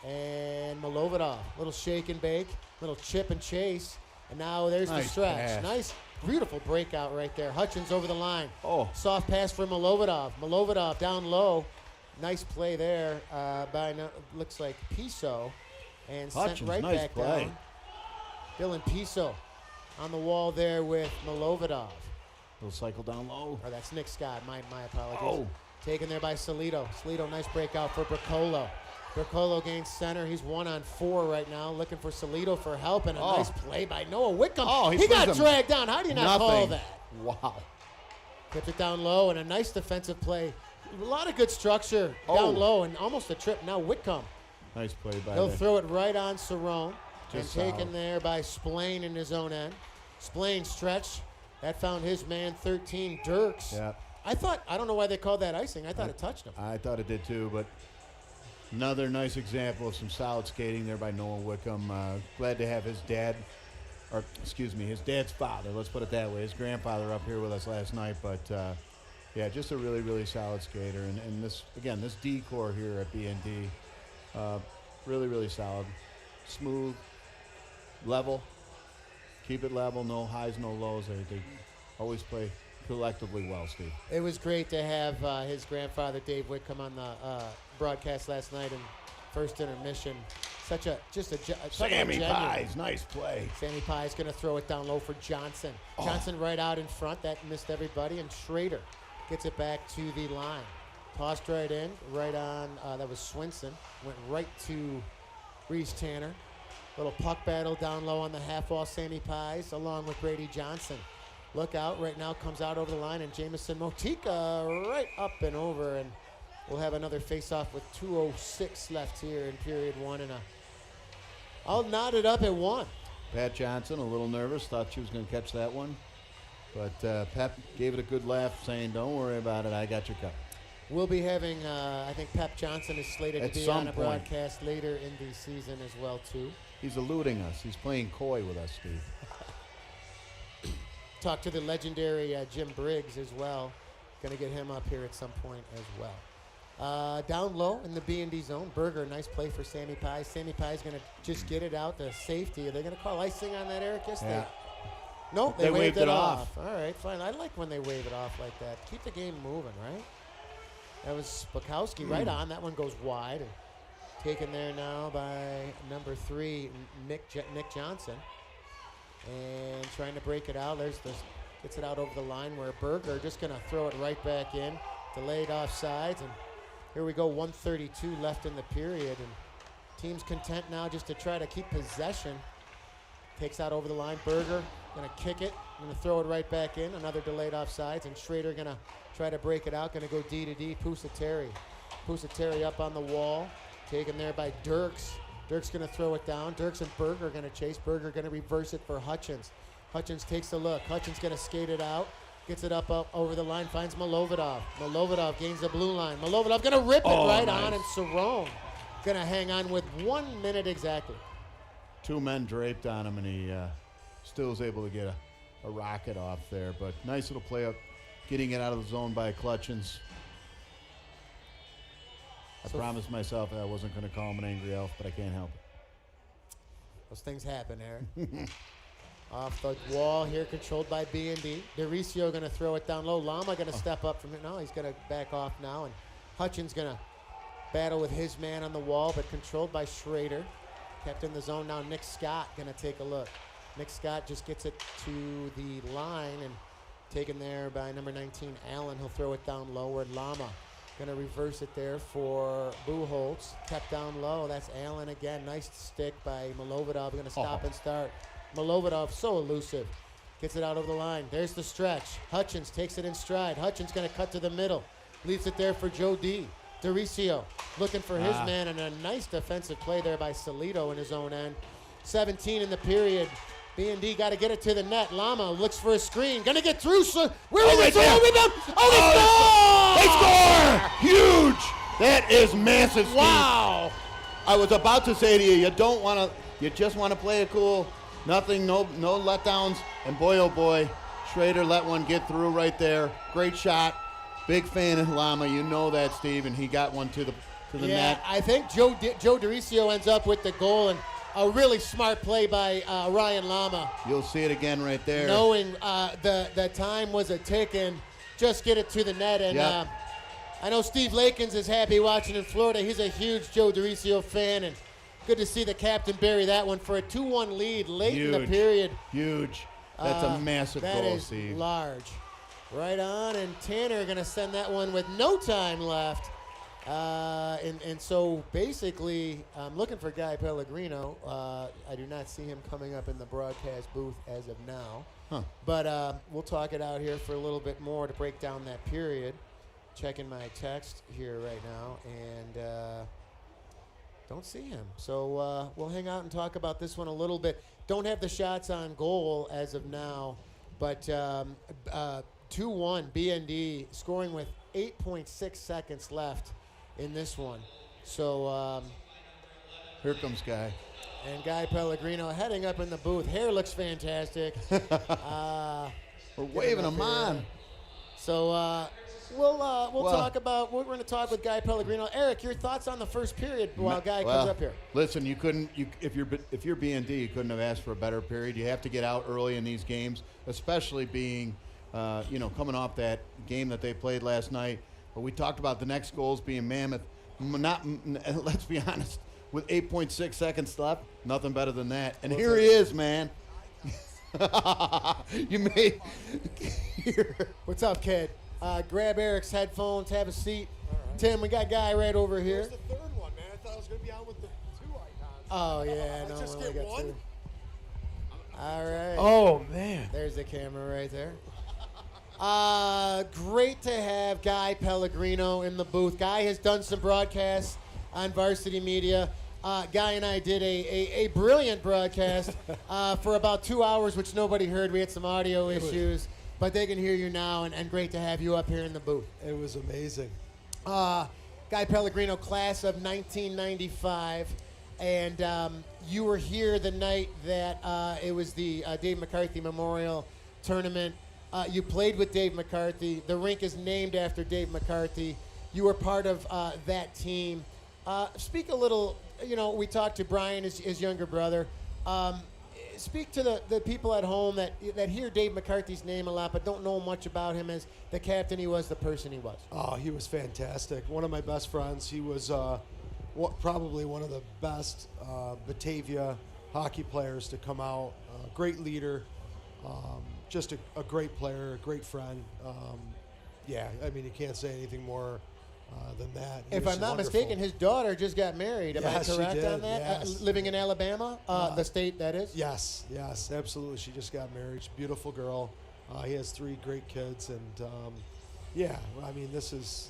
And Milovodov, little shake and bake, little chip and chase. And now there's the stretch. Pass. Nice, beautiful breakout right there. Hutchins over the line. Soft pass for Milovodov. Milovodov down low. Nice play there by, looks like Piso. And Hutchins, sent right back down. Dylan Piso on the wall there with Milovodov. Little cycle down low. Oh, that's Nick Scott. My apologies. Taken there by Solito. Solito, nice breakout for Bracolo. Bracolo gains center. He's 1-on-4 right now, looking for Solito for help, and a nice play by Noah Whitcomb. He got dragged down. How do you not call that? Wow. Kept it down low, and a nice defensive play. A lot of good structure down low, and almost a trip. Now Whitcomb. Nice play by He'll there. throw it right on Cerrone. And Just taken solid. there by Splain in his own end. Splain stretch. That found his man 13, Dirks. Yeah. I don't know why they called that icing. I thought it touched him. I thought it did too, but another nice example of some solid skating there by Noah Wickham. Glad to have his dad, or excuse me, his dad's father, let's put it that way, his grandfather up here with us last night. But yeah, just a really, really solid skater. And this, again, this D core here at BND, really, really solid. Smooth, level, keep it level, no highs, no lows. They always play collectively well, Steve. It was great to have his grandfather, Dave Whitcomb, on the broadcast last night in first intermission. Sammy Pies, nice play. Sammy Pies going to throw it down low for Johnson. Johnson right out in front. That missed everybody. And Schroeder gets it back to the line. Tossed right in, right on. That was Swinson. Went right to Reese Tanner. Little puck battle down low on the half wall. Sammy Pies along with Brady Johnson. Look out right now, comes out over the line, and Jamison Motika right up and over, and we'll have another face-off with 2:06 left here in period one, and I'll knot it up at 1. Pat Johnson, a little nervous, thought she was going to catch that one, but Pep gave it a good laugh, saying, don't worry about it, I got your cup. We'll be having, I think Pep Johnson is slated At to be some on a point. broadcast later in the season as well, too. He's eluding us. He's playing coy with us, Steve. Talk to the legendary Jim Briggs as well. Going to get him up here at some point as well. Down low in the B&D zone. Berger, nice play for Sammy Pies. Sammy Pies going to just get it out to safety. Are they going to call icing on that, Eric? Yes, Yeah. No, They waved waved it off. All right, fine. I like when they wave it off like that. Keep the game moving, right? That was Spakowski right on. That one goes wide. And taken there now by number 3, Nick Johnson. And trying to break it out. Gets it out over the line where Berger just going to throw it right back in. Delayed offsides. And here we go, 1:32 left in the period. And team's content now just to try to keep possession. Takes out over the line. Berger going to kick it. Going to throw it right back in. Another delayed offsides. And Schroeder going to try to break it out. Going to go D to D. Pusateri up on the wall. Taken there by Dirks. Dirks going to throw it down. Dirks and Berger are going to chase. Berger going to reverse it for Hutchins. Hutchins takes a look. Hutchins going to skate it out. Gets it up over the line. Finds Milovidov. Milovidov gains the blue line. Milovidov going to rip it right on. And Cerrone going to hang on with 1 minute exactly. 2 men draped on him, and he still was able to get a rocket off there. But nice little play up, getting it out of the zone by Clutchins. I promised myself I wasn't going to call him an angry elf, but I can't help it. Those things happen, Eric. Off the wall here, controlled by B&D. Dericio going to throw it down low. Lama going to step up from it. No, he's going to back off now. And Hutchins going to battle with his man on the wall, but controlled by Schroeder. Kept in the zone now. Nick Scott going to take a look. Nick Scott just gets it to the line and taken there by number 19, Allen. He'll throw it down low where Lama going to reverse it there for Buchholz. Kept down low. That's Allen again. Nice stick by Milovidov. Going to stop and start. Milovidov, so elusive. Gets it out over the line. There's the stretch. Hutchins takes it in stride. Hutchins going to cut to the middle. Leaves it there for Joe D. Dericio looking for his man, and a nice defensive play there by Salito in his own end. 17 in the period. B&D got to get it to the net. Lama looks for a screen. Going to get through. Where is it? They score! Huge! That is massive, Steve. Wow. I was about to say to you, you just want to play it cool. Nothing, no letdowns. And boy, oh boy, Schroeder let one get through right there. Great shot. Big fan of Lama. You know that, Steve, and he got one to the net. I think Joe Dericio ends up with the goal, and a really smart play by Ryan Lama. You'll see it again right there. Knowing the time was a ticking, just get it to the net. And I know Steve Lakins is happy watching in Florida. He's a huge Joe Dericio fan, and good to see the captain bury that one for a 2-1 lead late in the period. Huge. That's a massive goal, Steve. That is large. Right on, and Tanner going to send that one with no time left. And so basically, I'm looking for Guy Pellegrino. I do not see him coming up in the broadcast booth as of now. But we'll talk it out here for a little bit more to break down that period. Checking my text here right now, and don't see him. So we'll hang out and talk about this one a little bit. Don't have the shots on goal as of now, but 2-1 BND scoring with 8.6 seconds left in this one. So here comes Guy. And Guy Pellegrino heading up in the booth. Hair looks fantastic. We're waving him on. So we'll talk about. We're going to talk with Guy Pellegrino. Eric, your thoughts on the first period while Guy comes up here? Listen, you couldn't. If you're BND, you couldn't have asked for a better period. You have to get out early in these games, especially being, coming off that game that they played last night. But we talked about the next goals being mammoth. Let's be honest. With 8.6 seconds left, nothing better than that. And here he is, man. You made. What's up, kid? Grab Eric's headphones, have a seat. Right. Tim, we got Guy right over here. Where's the third one, man? I thought I was going to be on with the 2 icons. Oh, yeah. I just get one? 2. All right. Oh, man. There's the camera right there. Great to have Guy Pellegrino in the booth. Guy has done some broadcasts on Varsity Media. Guy and I did a brilliant broadcast for about 2 hours, which nobody heard. We had some audio issues, but they can hear you now, and great to have you up here in the booth. It was amazing. Guy Pellegrino, class of 1995, and you were here the night that it was the Dave McCarthy Memorial Tournament. You played with Dave McCarthy. The rink is named after Dave McCarthy. You were part of that team. Speak a little, we talked to Brian, his younger brother. Speak to the people at home that hear Dave McCarthy's name a lot but don't know much about him as the captain he was, the person he was. Oh, he was fantastic. One of my best friends. He was probably one of the best Batavia hockey players to come out. Great leader. Just a great player, a great friend. You can't say anything more than that. If I'm not mistaken, his daughter just got married. Am I correct on that? Yes. Living in Alabama, the state that is? Yes, absolutely. She just got married. She's a beautiful girl. He has 3 great kids, and this is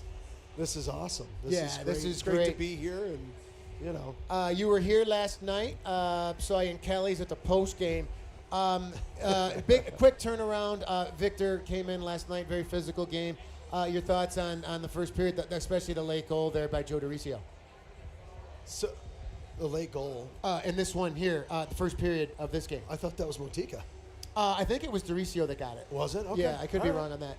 awesome. This is great great to be here, and you were here last night. Saw you in Kelly's at the post game. Quick turnaround. Victor came in last night. Very physical game. Your thoughts on the first period, especially the late goal there by Joe DeRicio? So, the late goal. And this one here, the first period of this game. I thought that was Motika. I think it was DeRicio that got it. Was it? Okay. Yeah, I could be wrong on that.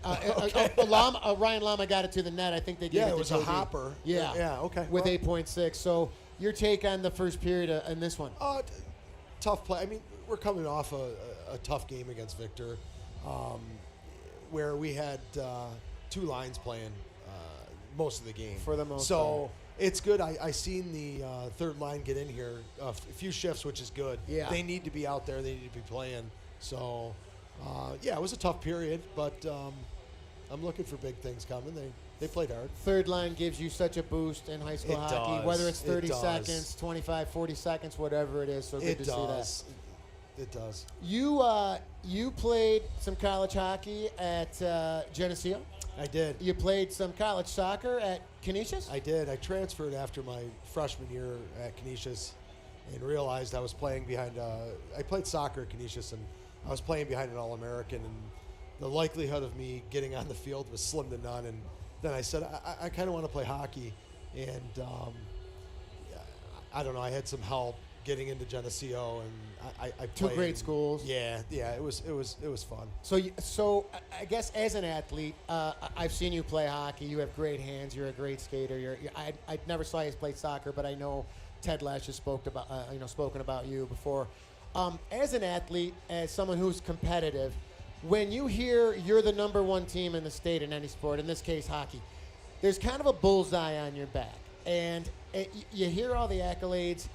Ryan Lama got it to the net. I think they gave it to it was Joe a hopper. Yeah, okay. With 8.6. So your take on the first period in this one? Tough play. We're coming off a tough game against Victor, where we had 2 lines playing most of the game. For the most So it's good. I seen the third line get in here a few shifts, which is good. Yeah. They need to be out there. They need to be playing. So, it was a tough period, but I'm looking for big things coming. They played hard. Third line gives you such a boost in high school hockey, does. whether it's 30 It does. seconds, 25, 40 seconds, whatever it is. So good to see that. It does. You played some college hockey at Geneseo. I did. You played some college soccer at Canisius? I did. I transferred after my freshman year at Canisius and realized I was playing behind I played soccer at Canisius, and I was playing behind an All-American, and the likelihood of me getting on the field was slim to none. And then I said, I kind of want to play hockey. And I don't know, I had some help getting into Geneseo, and I played. 2 great schools. Yeah, it was fun. So I guess as an athlete, I've seen you play hockey. You have great hands. You're a great skater. I never saw you play soccer, but I know Ted Lash has spoken about you before. As an athlete, as someone who's competitive, when you hear you're the number 1 team in the state in any sport, in this case hockey, there's kind of a bullseye on your back, and you hear all the accolades.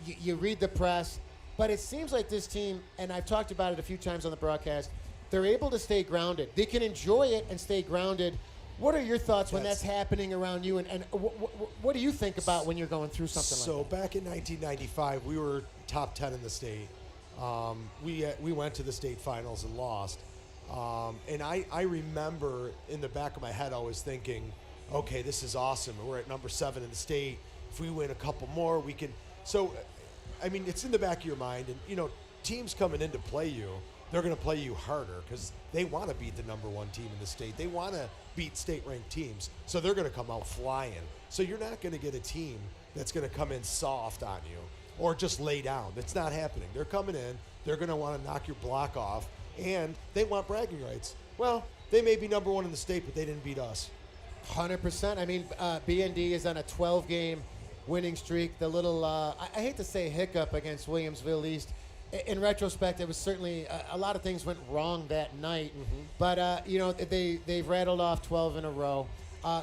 You read the press, but it seems like this team, and I've talked about it a few times on the broadcast, they're able to stay grounded. They can enjoy it and stay grounded. What are your thoughts when that's happening around you, and what do you think about when you're going through something like that? So back in 1995, we were top 10 in the state, We went to the state finals and lost. And I remember in the back of my head always thinking, okay, this is awesome. We're at number 7 in the state. If we win a couple more, we can. So, I mean, it's in the back of your mind. And, you know, teams coming in to play you, they're going to play you harder because they want to beat the number 1 team in the state. They want to beat state-ranked teams. So they're going to come out flying. So you're not going to get a team that's going to come in soft on you or just lay down. That's not happening. They're coming in. They're going to want to knock your block off, and they want bragging rights. Well, they may be number 1 in the state, but they didn't beat us. 100%. I mean, BND is on a 12-game winning streak. The little, I hate to say hiccup against Williamsville East. In retrospect, it was certainly a lot of things went wrong that night. But, you know, they've rattled off 12 in a row.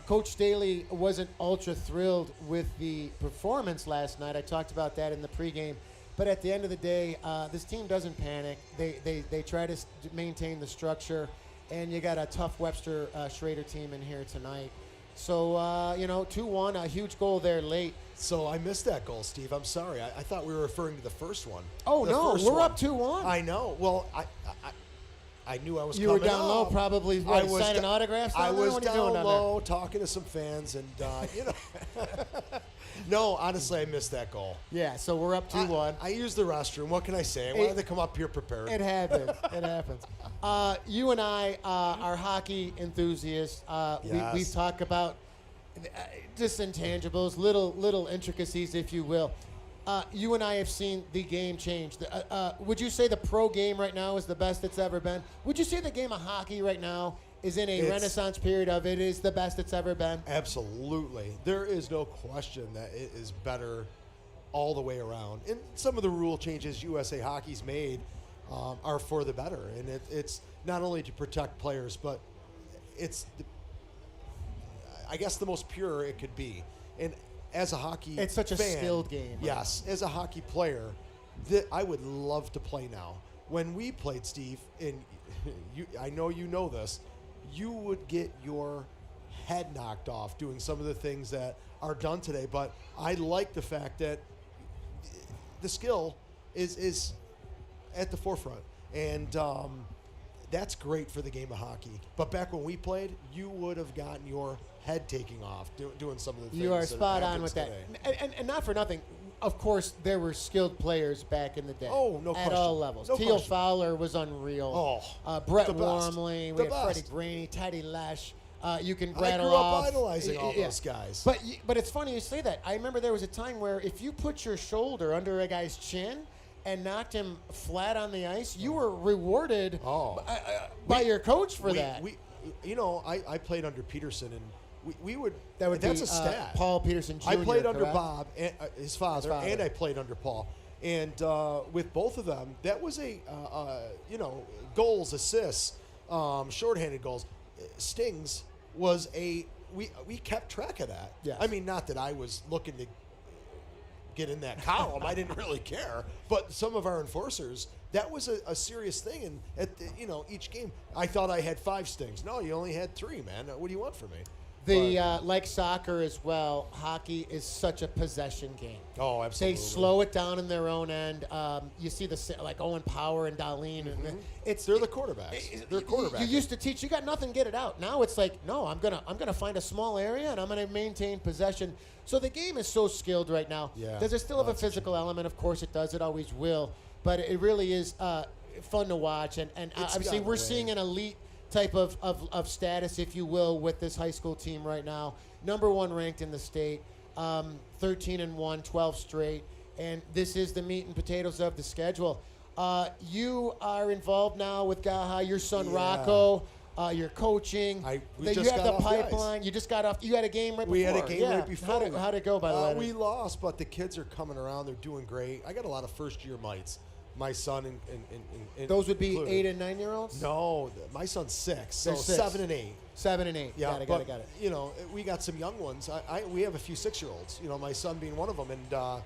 Coach Staley wasn't ultra thrilled with the performance last night. I talked about that in the pregame. But at the end of the day, this team doesn't panic. They try to maintain the structure. And you got a tough Webster Schroeder team in here tonight. So, you know, 2-1, a huge goal there late. So I missed that goal, Steve. I'm sorry. I thought we were referring to the first one. Oh, no, we're up 2-1. I know. Well, I knew I was you coming were down low, up. probably signing autographs. I was what are you down doing low, down there? talking to some fans, and you know. No, honestly, I missed that goal. Yeah, so we're up 2-1. I used the restroom. What can I say? I wanted to come up here prepared. It happens. It happens. You and I are hockey enthusiasts. Yes. We talk about just intangibles, little intricacies, if you will. You and I have seen the game change. Would you say the pro game right now is the best it's ever been? Would you say the game of hockey right now is in a renaissance period of it is the best it's ever been? Absolutely. There is no question that it is better all the way around. And some of the rule changes USA Hockey's made are for the better. And it's not only to protect players, but it's, I guess, the most pure it could be. And as a hockey it's such a fan, skilled game. Yes, as a hockey player, I would love to play now. When we played, Steve, and I know you know this, you would get your head knocked off doing some of the things that are done today. But I like the fact that the skill is at the forefront. And that's great for the game of hockey. But back when we played, you would have gotten your head taking off doing some of the things. You are spot on with today. that. And not for nothing, of course, there were skilled players back in the day. Oh, no At question. all levels. No Teal question. Fowler was unreal. Brett the best. Wormley. The We had Freddie best. Graney, Teddy Lesh. You can I rattle grew up off. idolizing all those guys. But it's funny you say that. I remember there was a time where if you put your shoulder under a guy's chin and knocked him flat on the ice, you were rewarded by your coach for that. I played under Peterson, and we would. That would that's be a stat. Paul Peterson Jr. I played under correct? Bob, and, his father, and I played under Paul. And with both of them, that was goals, assists, shorthanded goals, stings was we kept track of that. Yes. I mean, not that I was looking to get in that column. I didn't really care. But some of our enforcers, that was a serious thing. And at each game, I thought I had 5 stings. No, you only had 3, man. What do you want from me? Like soccer as well, hockey is such a possession game. Oh, absolutely. They slow it down in their own end. You see like Owen Power and Darlene. Mm-hmm. And They're the quarterbacks. They're quarterbacks. You used to teach. You got nothing, get it out. Now it's like, no, I'm gonna find a small area and I'm gonna maintain possession. So the game is so skilled right now. Yeah. Does it still have a physical element? Of course it does. It always will. But it really is fun to watch. And obviously we're seeing an elite type of status, if you will, with this high school team right now. Number 1 ranked in the state, 13-1, 12 straight, and this is the meat and potatoes of the schedule. You are involved now with Gaha, your son Rocco, you're coaching. We you just have got the off the pipeline. You just got off. You had a game right before. We had a game right before. How'd it go, by the way? We lost, but the kids are coming around. They're doing great. I got a lot of first-year mites. My son and those would be included. 8 and 9 year olds. No, my son's 6, so They're 6. 7 and 8. 7 and 8. Yeah, got it. We got some young ones. We have a few 6-year-olds. My son being one of them, and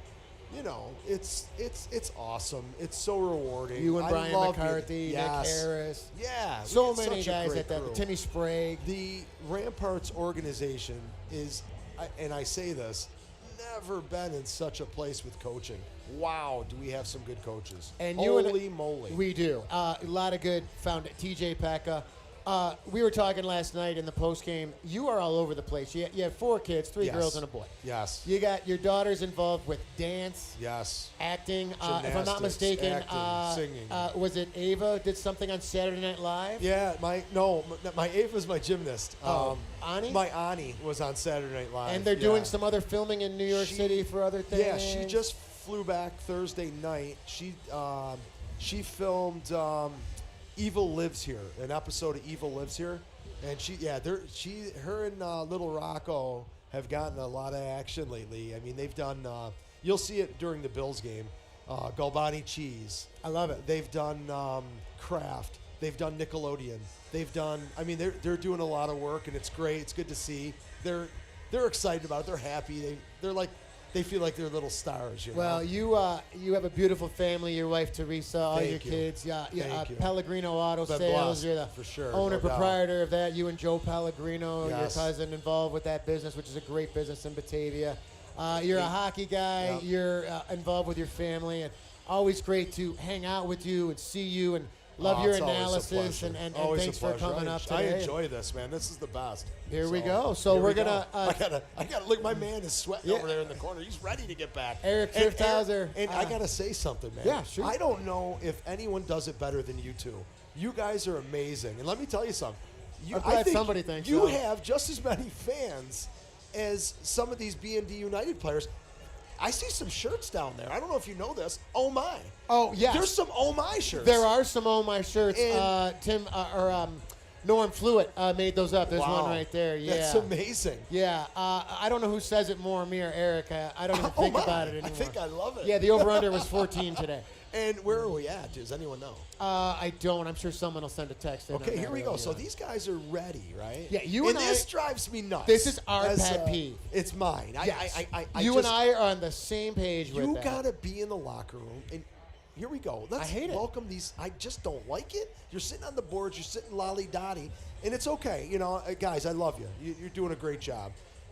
it's awesome. It's so rewarding. You and Brian love McCarthy, yes. Nick Harris. Yeah, so we had many such a guys great at that. crew. Timmy Sprague. The Ramparts organization is, and I say this, never been in such a place with coaching. Wow, do we have some good coaches. And Holy moly. We do. A lot of good found TJ Pekka. We were talking last night in the postgame. You are all over the place. You have 4 kids, 3 Yes. girls and a boy. Yes. You got your daughters involved with dance, Yes. acting. If I'm not Gymnastics, mistaken, acting, singing. Was it Ava did something on Saturday Night Live? Yeah, my Ava's my gymnast. Ani? My Ani was on Saturday Night Live. And they're doing some other filming in New York She- City for other things. Yeah, she just flew back Thursday night. She filmed Evil Lives Here, an episode of Evil Lives Here, and her and Little Rocco have gotten a lot of action lately. I mean, they've done. You'll see it during the Bills game. Galbani Cheese. I love it. They've done Kraft. They've done Nickelodeon. They've done. I mean, they're doing a lot of work, and it's great. It's good to see. They're excited about it. They're happy. They feel like they're little stars. Well, you have a beautiful family. Your wife Teresa, all Thank your you. kids. Yeah, Thank you. Pellegrino Auto Been Sales. blessed, You're the for sure, owner no doubt. proprietor of that. You and Joe Pellegrino, your Yes. cousin, involved with that business, which is a great business in Batavia. You're a hockey guy. Yep. You're involved with your family, and always great to hang out with you and see you and love your it's always a analysis pleasure. and Always a thanks for pleasure. coming up I today. enjoy this, man. This is the best. Here we go. So here we're we gonna, go. I gotta look. My man is sweating Yeah. over there in the corner. He's ready to get back. Eric And Trifthauser, And I gotta say something, man. Yeah, sure. I don't know if anyone does it better than you two. You guys are amazing. And let me tell you something. I'm glad somebody thinks you so. have just as many fans as some of these BND United players. I see some shirts down there. I don't know if you know this. Oh my! Oh yes. There's some Oh my shirts. There are some Oh My shirts. And- Norm Fluitt made those up. There's Wow. one right there. Yeah. That's amazing. Yeah. I don't know who says it more, me or Eric. I don't even Oh think my! about it anymore. I think I love it. Yeah, the over-under was 14 today. And where are we at? Does anyone know? I don't. I'm sure someone will send a text in. Okay, on here that we go. early So on. these guys are ready, right? Yeah, you and this I- drives me nuts. This is our As, pet peeve. It's mine. Yes. I you just, and I are on the same page with You that. gotta be in the locker room, and here we go. Let's hate it. welcome these. I just don't like it. You're sitting on the boards. You're sitting lolly-dotty, and it's okay. You know, guys, I love you. You're doing a great job.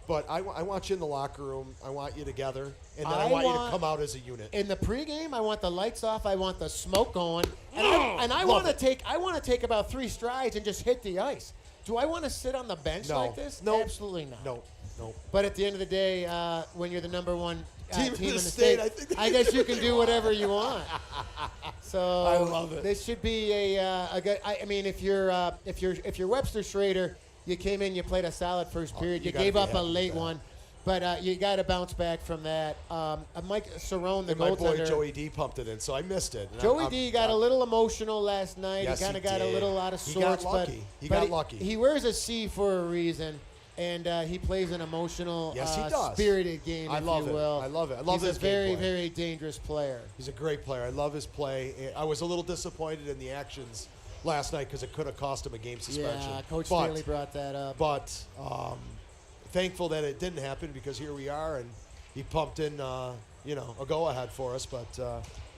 But I want you in the locker room. I want you together, and then I want you to come out as a unit. In the pregame, I want the lights off. I want the smoke going, and I love want to it. take. I want to take about 3 strides and just hit the ice. Do I want to sit on the bench No. like this? No. Absolutely not. No. But at the end of the day, when you're the number one Team team in in the the state, state, I think I guess you can do whatever you want. So I love it. This should be a good. I mean, if you're Webster Schroeder, you came in, you played a solid first period. you You gotta gave be up a happy with late that. one. But you got to bounce back from that. Mike Cerrone, the And my boy goaltender. Joey D pumped it in, so I missed it. And Joey I'm- D got a little emotional last night. Yes, he kind he of got a did. little out of He sorts. got lucky. But, He but got lucky. He wears a C for a reason, and he plays an emotional, Yes, he does. spirited game, I if love you it. will. I love it. I love He's his a very, gameplay. very dangerous player. He's a great player. I love his play. I was a little disappointed in the actions last night because it could have cost him a game suspension. Yeah, Coach But- Staley brought that up. But thankful that it didn't happen because here we are, and he pumped in, a go-ahead for us. But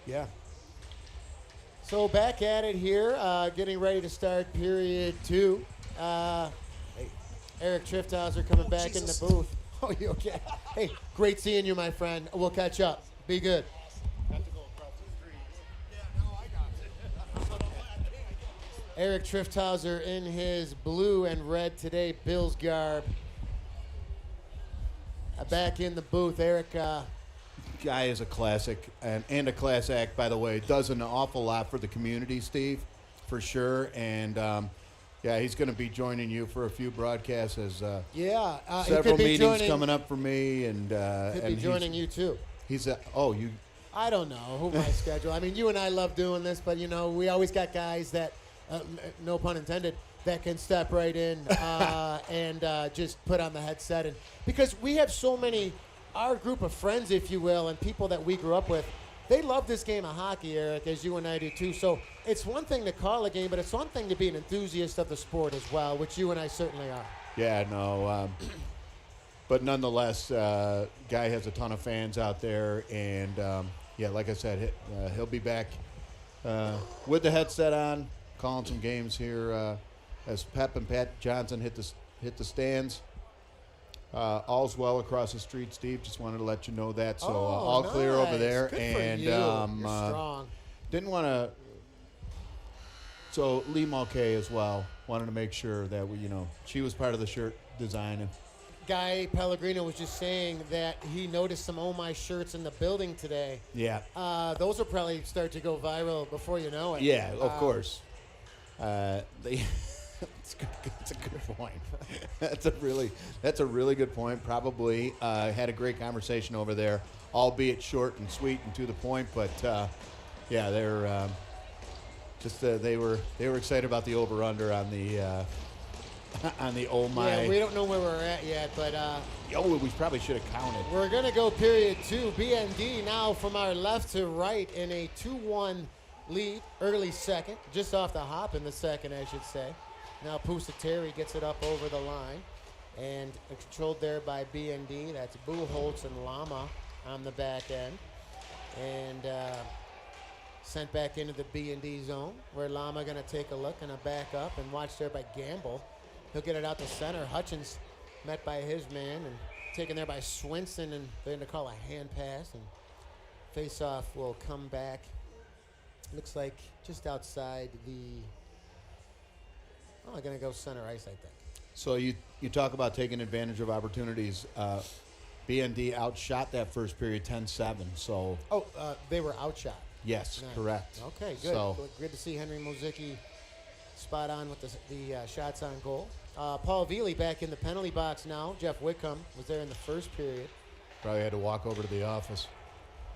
yeah, So back at it here, getting ready to start period 2. Eric Trifthauser coming back Jesus. in the booth. Oh, you okay? Hey, great seeing you, my friend. We'll catch up. Be good. Eric Trifthauser in his blue and red today, Bills garb. Back in the booth, Eric. Guy is a classic and a class act, by the way. Does an awful lot for the community, Steve, for sure. And yeah, he's going to be joining you for a few broadcasts as He several could be meetings joining, coming up for me. And Could be and joining you too. He's you. I don't know who my schedule. I mean, you and I love doing this, but we always got guys that, no pun intended, that can step right in and just put on the headset. And because we have so many, our group of friends, if you will, and people that we grew up with, they love this game of hockey, Eric, as you and I do too. So it's one thing to call a game, but it's one thing to be an enthusiast of the sport as well, which you and I certainly are. Yeah, no. But nonetheless, guy has a ton of fans out there, and yeah, like I said, he'll be back with the headset on, calling some games here as Pep and Pat Johnson hit the stands. All's well across the street, Steve. Just wanted to let you know that. So all clear over there. Good and for you. You're strong. Didn't want to. So Lee Mulcahy as well wanted to make sure that she was part of the shirt design. And Guy Pellegrino was just saying that he noticed some Oh My shirts in the building today. yeah, Those will probably start to go viral before you know it. yeah, of course. It's a good point. That's a really good point. Probably had a great conversation over there, albeit short and sweet and to the point. But yeah, they're they were excited about the over under on the oh my. Yeah, we don't know where we're at yet, but we probably should have counted. we're gonna go period 2. BND now from our left to right in a 2-1 lead, early second, just off the hop in the second, I should say. Now Pusateri gets it up over the line, and controlled there by BND. That's Buchholz and Lama on the back end, and sent back into the B&D zone, where Lama going to take a look and a back up and watch there by Gamble. He'll get it out to center. Hutchins met by his man and taken there by Swinson, and they're going to call a hand pass, and face-off will come back. Looks like just outside the... Oh, I'm going to go center ice, I think. So you talk about taking advantage of opportunities. BND outshot that first period 10-7. So They were outshot. yes, Nice. correct. Okay, good. So Good to see Henry Mozicki spot on with the shots on goal. Paul Veely back in the penalty box now. Jeff Wickham was there in the first period. probably had to walk over to the office.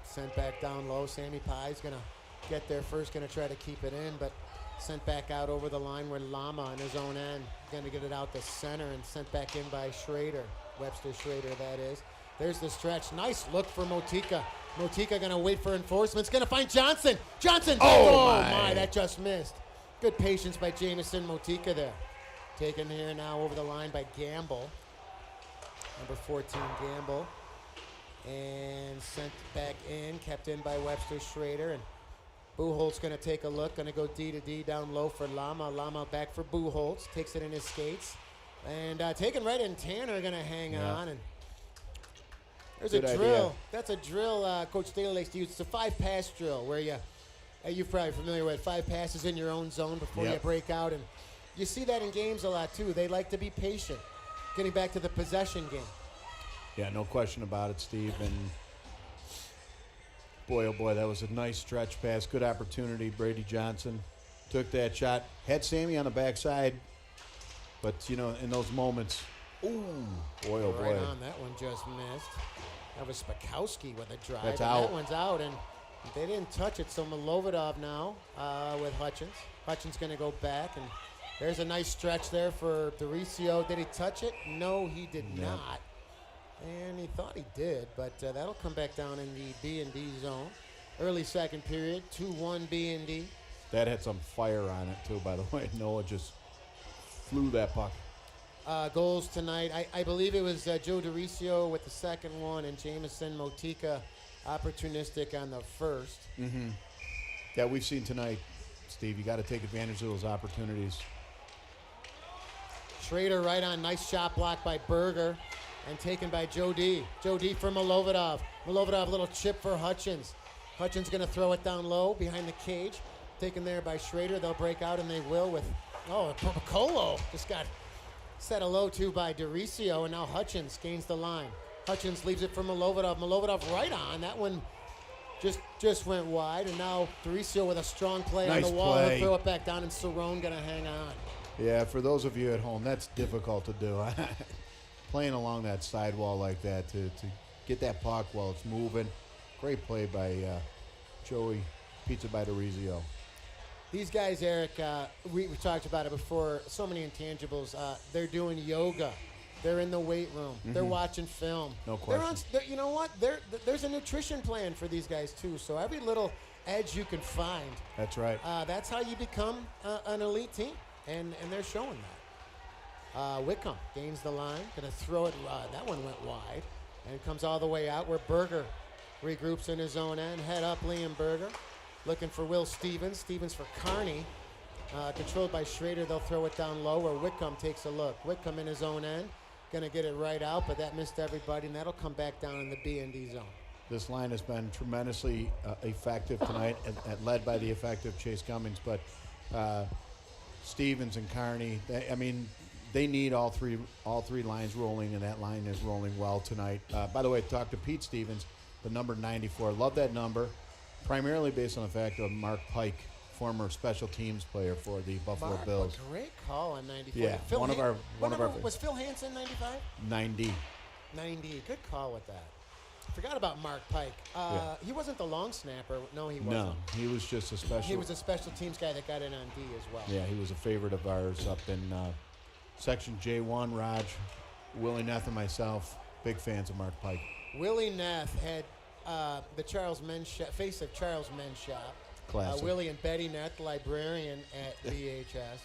Sent back down low. Sammy Pye's going to get there first, going to try to keep it in, but sent back out over the line where Lama on his own end going to get it out the center and sent back in by Schroeder. Webster Schroeder, that is. There's the stretch. Nice look for Motika. Motika going to wait for enforcement. It's going to find Johnson. Johnson. Oh, my. That just missed. Good patience by Jamison Motika there. Taken here now over the line by Gamble. Number 14, Gamble. And sent back in. Kept in by Webster Schroeder. And Buchholz going to take a look. Going to go D to D down low for Lama. Lama back for Buchholz. Takes it in his skates. And taken right in. Tanner going to hang on. And there's Good a idea. drill. That's a drill Coach Taylor likes to use. It's a 5-pass drill where you're probably familiar with 5 passes in your own zone before you Yep. break out. And you see that in games a lot, too. They like to be patient. Getting back to the possession game. Yeah, no question about it, Steve. And boy, oh boy, that was a nice stretch pass. Good opportunity. Brady Johnson took that shot. Had Sammy on the backside. But, in those moments, ooh, boy, oh boy. Right on. That one just missed. That was Spakowski with a drive. That's and out. That one's out, and they didn't touch it. So Milovidov now with Hutchins. Hutchins going to go back, and there's a nice stretch there for Doricio. Did he touch it? No, he did not. And he thought he did, but that'll come back down in the B&D zone. Early second period, 2-1 B&D. That had some fire on it, too, by the way. Noah just flew that puck. Goals tonight. I believe it was Joe Doricio with the second one and Jamison Motika opportunistic on the first. Mm-hmm. Yeah, we've seen tonight, Steve. You got to take advantage of those opportunities. Schroeder right on. Nice shot block by Berger and taken by Joe D. Joe D for Milovidov. Milovidov, little chip for Hutchins. Hutchins going to throw it down low behind the cage. Taken there by Schroeder. They'll break out, and they will with, Piccolo just got set a low to by Doricio, and now Hutchins gains the line. Hutchins leaves it for Milovidov. Milovidov right on. That one just went wide, and now Doricio with a strong play on Nice the wall. play. He'll throw it back down, and Cerrone going to hang on. Yeah, for those of you at home, that's difficult to do. Playing along that sidewall like that to get that puck while it's moving. Great play by Joey. Pizza by Doricio. These guys, Eric, we talked about it before, so many intangibles. They're doing yoga. They're in the weight room. They're watching film. No question. You know what? There's a nutrition plan for these guys, too. So every little edge you can find, That's right. that's how you become an elite team. And they're showing that. Wickham gains the line. Going to throw it. That one went wide. And comes all the way out where Berger regroups in his own end. Head up, Liam Berger. Looking for Will Stevens. Stevens for Carney. Controlled by Schroeder. They'll throw it down low where Wickham takes a look. Wickham in his own end. Going to get it right out, but that missed everybody, and that'll come back down in the BND zone. This line has been tremendously effective tonight, and led by the effective Chase Cummings. But Stevens and Carney, they need all three lines rolling, and that line is rolling well tonight. By the way, talked to Pete Stevens, the number 94. Love that number, primarily based on the fact of Mark Pike, former special teams player for the Buffalo Bills. A great call on 94. Yeah, one of our was Phil Hansen 95? 90. 90. Good call with that. Forgot about Mark Pike. He wasn't the long snapper. No, he wasn't. No, he was just a special. He was a special teams guy that got in on D as well. Yeah, he was a favorite of ours up in Section J1. Raj, Willie Neff, and myself, big fans of Mark Pike. Willie Neff had the Charles Men's Shop, face of Charles Men's Shop. Classic. Willie and Betty Neff, the librarian at VHS.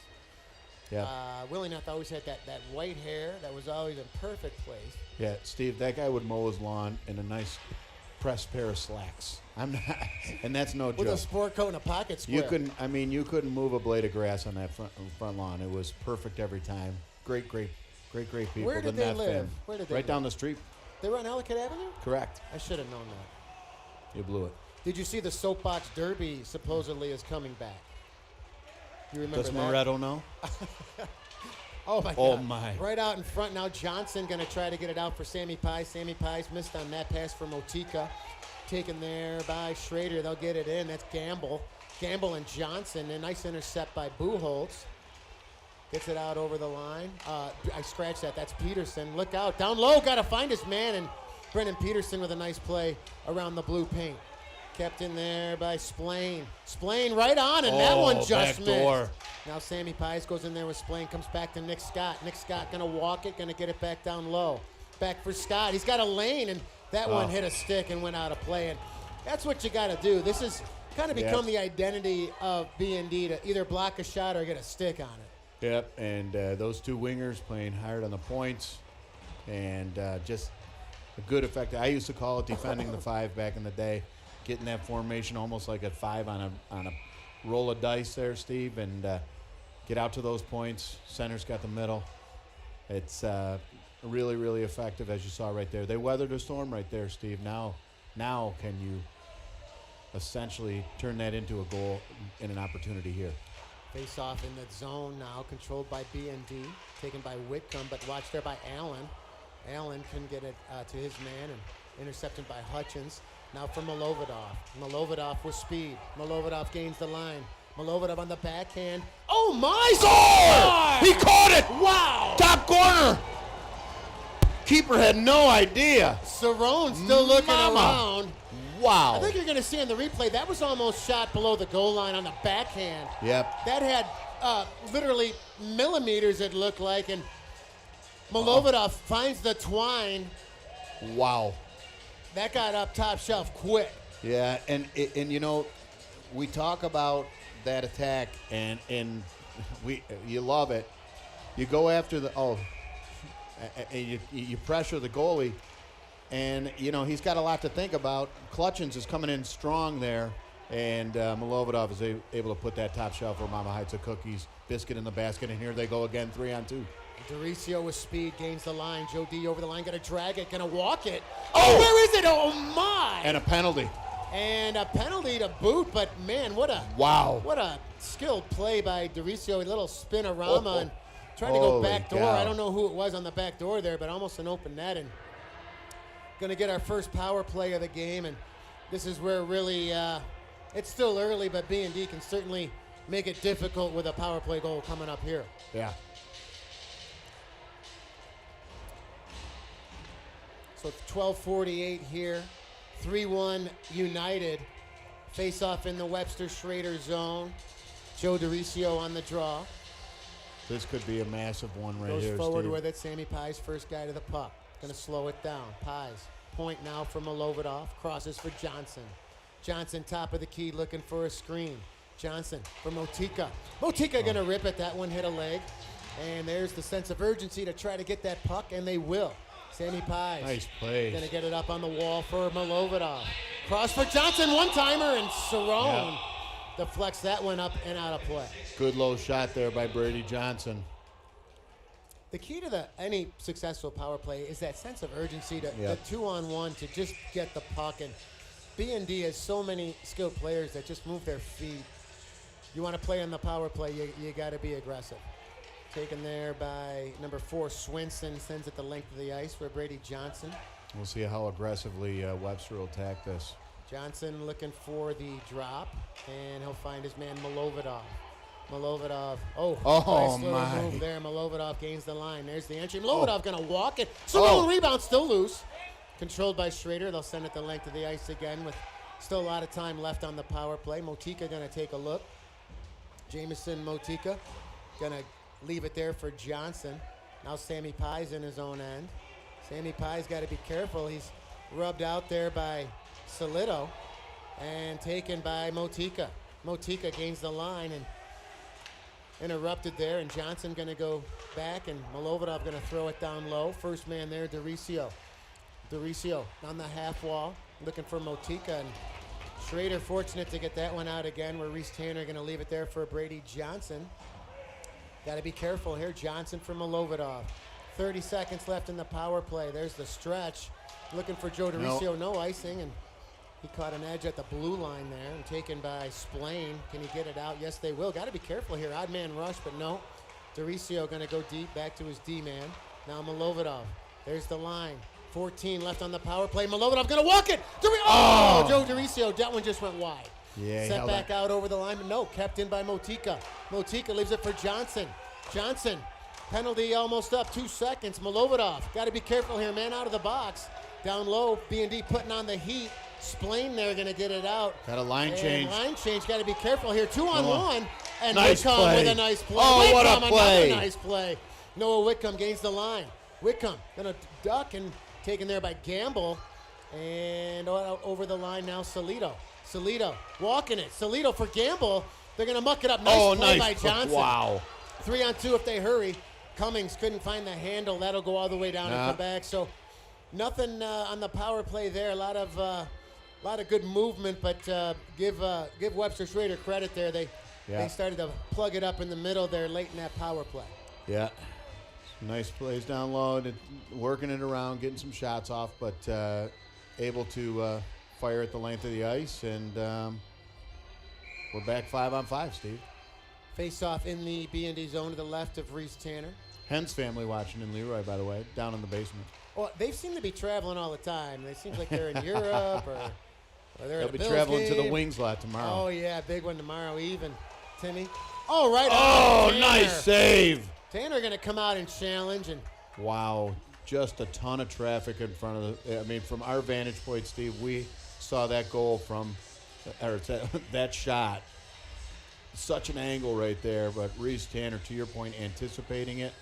Yeah. Willie Neff always had that white hair that was always in perfect place. Yeah, Steve, that guy would mow his lawn in a nice pressed pair of slacks. I'm not, and that's no With joke. a sport coat and a pocket square. You couldn't move a blade of grass on that front lawn. It was perfect every time. Great people. Where did they live? Where did they right live? down the street. They were on Ellicott Avenue? Correct. I should have known that. You blew it. Did you see the soapbox derby supposedly is coming back? You remember Does that? Moretto know? Oh, my Oh, God. my. Right out in front now. Johnson going to try to get it out for Sammy Pies. Sammy Pies missed on that pass for Motika. Taken there by Schroeder. They'll get it in. That's Gamble. Gamble and Johnson. A nice intercept by Buchholz. Gets it out over the line. I scratched that. That's Peterson. Look out. Down low. Got to find his man. And Brendan Peterson with a nice play around the blue paint. Kept in there by Splain. Splain right on, and that one just missed. Backdoor. Now Sammy Pies goes in there with Splain, comes back to Nick Scott. Nick Scott going to walk it, going to get it back down low. Back for Scott. He's got a lane, and that one hit a stick and went out of play. And that's what you got to do. This has kind of become the identity of BND to either block a shot or get a stick on it. Yep, and those two wingers playing hard on the points, and just a good effect. I used to call it defending the five back in the day. Getting that formation almost like a five on a roll of dice there, Steve, and get out to those points. Center's got the middle. It's really, really effective, as you saw right there. They weathered a storm right there, Steve. Now can you essentially turn that into a goal and an opportunity here? Face off in the zone now, controlled by BND, taken by Whitcomb, but watched there by Allen. Allen couldn't get it to his man, and intercepted by Hutchins. Now for Milovodov. Milovodov with speed. Milovodov gains the line. Milovodov on the backhand. Oh, my! Score! He caught it! Wow! Top corner! Keeper had no idea. Cerrone still looking around. Wow. I think you're going to see in the replay, that was almost shot below the goal line on the backhand. Yep. That had literally millimeters, it looked like, and Milovodov finds the twine. Wow. That got up top shelf quick. Yeah, and you know, we talk about that attack, and you love it. You go after you pressure the goalie, and you know he's got a lot to think about. Clutchins is coming in strong there, and Milovodov is able to put that top shelf where Mama hides the cookies, biscuit in the basket, and here they go again, 3-on-2. Doricio with speed gains the line. Joe D over the line, gonna drag it, gonna walk it. Oh! Where is it? Oh my! And a penalty. And a penalty to boot, but man, what a skilled play by Doricio. A little spin-a-rama and trying to go back door. cow. I don't know who it was on the back door there, but almost an open net. And gonna get our first power play of the game. And this is where really, it's still early, but B&D can certainly make it difficult with a power play goal coming up here. Yeah. So it's 12:48 here. 3-1 United. Face off in the Webster Schroeder zone. Joe Doricio on the draw. This could be a massive one right Goes here, forward Steve. with it. Sammy Pies, first guy to the puck. Going to slow it down. Pies. Point now for Milovodov. Crosses for Johnson. Johnson top of the key looking for a screen. Johnson for Motika. Motika going to rip it. That one hit a leg. And there's the sense of urgency to try to get that puck, and they will. Sammy Pies. Nice play. Going to get it up on the wall for Milovodov. Cross for Johnson, one-timer, and Cerrone deflects that one up and out of play. Good low shot there by Brady Johnson. The key to any successful power play is that sense of urgency, the 2-on-1 to just get the puck. And BND has so many skilled players that just move their feet. You want to play on the power play, you got to be aggressive. Taken there by number 4, Swinson, sends it the length of the ice for Brady Johnson. We'll see how aggressively Webster will attack this. Johnson looking for the drop, and he'll find his man Malovidov. Nice little move there. Malovidov gains the line. There's the entry. Malovidov going to walk it. So rebound, still loose. Controlled by Schroeder. They'll send it the length of the ice again with still a lot of time left on the power play. Motika going to take a look. Jameson Motika going to leave it there for Johnson. Now Sammy Pye's in his own end. Sammy Pye's got to be careful. He's rubbed out there by Solito and taken by Motika. Motika gains the line and interrupted there, and Johnson going to go back, and Malovidov going to throw it down low. First man there, Doricio on the half wall, looking for Motika, and Schroeder fortunate to get that one out again, where Reese Tanner going to leave it there for Brady Johnson. Got to be careful here. Johnson for Malovidov. 30 seconds left in the power play. There's the stretch. Looking for Joe Doricio, no icing, and he caught an edge at the blue line there and taken by Splain. Can he get it out? Yes, they will. Got to be careful here. Odd man rush, but no. Doricio going to go deep back to his D-man. Now Malovidov. There's the line. 14 left on the power play. Malovidov going to walk it. Joe Doricio. That one just went wide. Yeah, set back out over the line, but no. Kept in by Motika. Motika leaves it for Johnson. Johnson. Penalty almost up. 2 seconds. Malovidov. Got to be careful here. Man out of the box. Down low. BND putting on the heat. Splain there going to get it out. Got a line change. Line change. Got to be careful here. 2-on-1. And nice Whitcomb play. with a nice play. Oh, Whitcomb, what a play. Another nice play. Noah Whitcomb gains the line. Whitcomb going to duck and taken there by Gamble. And over the line now, Solito. Solito walking it. Solito for Gamble. They're going to muck it up. Nice play by Johnson. Wow. 3-on-2 if they hurry. Cummings couldn't find the handle. That'll go all the way down and come back. So nothing on the power play there. A lot of good movement, but give Webster Schroeder credit there. They started to plug it up in the middle there late in that power play. Yeah. Nice plays down low, working it around, getting some shots off, but able to fire at the length of the ice, and we're back 5-on-5, Steve. Face off in the B&D zone to the left of Reese Tanner. Hens family watching in Leroy, by the way, down in the basement. Well, they seem to be traveling all the time. It seems like they're in Europe or they're They'll at a be Bills traveling game. to the Wings lot tomorrow. Oh, yeah, big one tomorrow even. Timmy. Oh, right. Oh, Tanner. nice save. Tanner going to come out and challenge. And wow, just a ton of traffic in front of from our vantage point, Steve, we saw that goal that shot. Such an angle right there, but Reese Tanner, to your point, anticipating it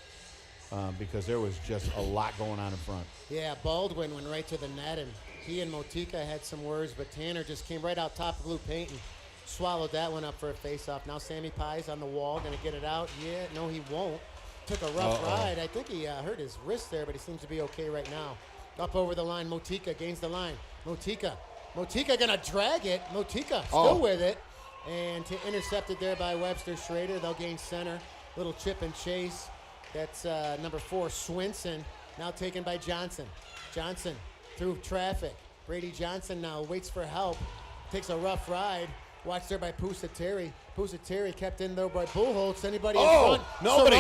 because there was just a lot going on in front. Yeah, Baldwin went right to the net, and he and Motika had some words, but Tanner just came right out top of blue paint and swallowed that one up for a face-off. Now Sammy Pye's on the wall, going to get it out. Yeah, no, he won't. Took a rough ride. I think he hurt his wrist there, but he seems to be okay right now. Up over the line, Motika gains the line. Motika going to drag it. Motika still with it. And intercepted there by Webster Schroeder. They'll gain center. Little chip and chase. That's number 4, Swinson. Now taken by Johnson. Johnson through traffic. Brady Johnson now waits for help. Takes a rough ride. Watched there by Pusateri. Pusateri kept in there by Bullholtz. Anybody in front? Nobody.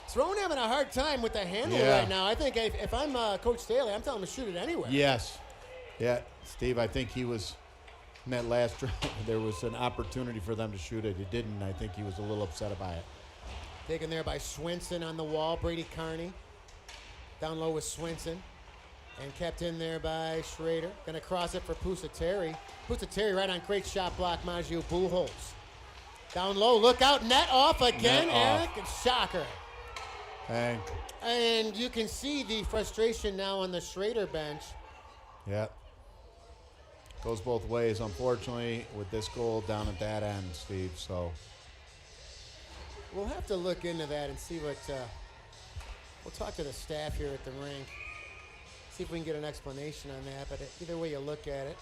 Cerrone having a hard time with the handle right now. I think if I'm Coach Staley, I'm telling him to shoot it anywhere. Yes. Yeah, Steve, I think he was in that last drive. There was an opportunity for them to shoot it. He didn't. I think he was a little upset about it. Taken there by Swinson on the wall. Brady Carney. Down low with Swinson. And kept in there by Schroeder. Going to cross it for Pusateri. Pusateri right on great shot block. Maju Buchholz. Down low. Look out. Net off again. Net Eric. Shocker. Hey. And you can see the frustration now on the Schroeder bench. Yeah. Goes both ways, unfortunately, with this goal down at that end, Steve. So we'll have to look into that and see what we'll talk to the staff here at the rink. See if we can get an explanation on that. But either way you look at it,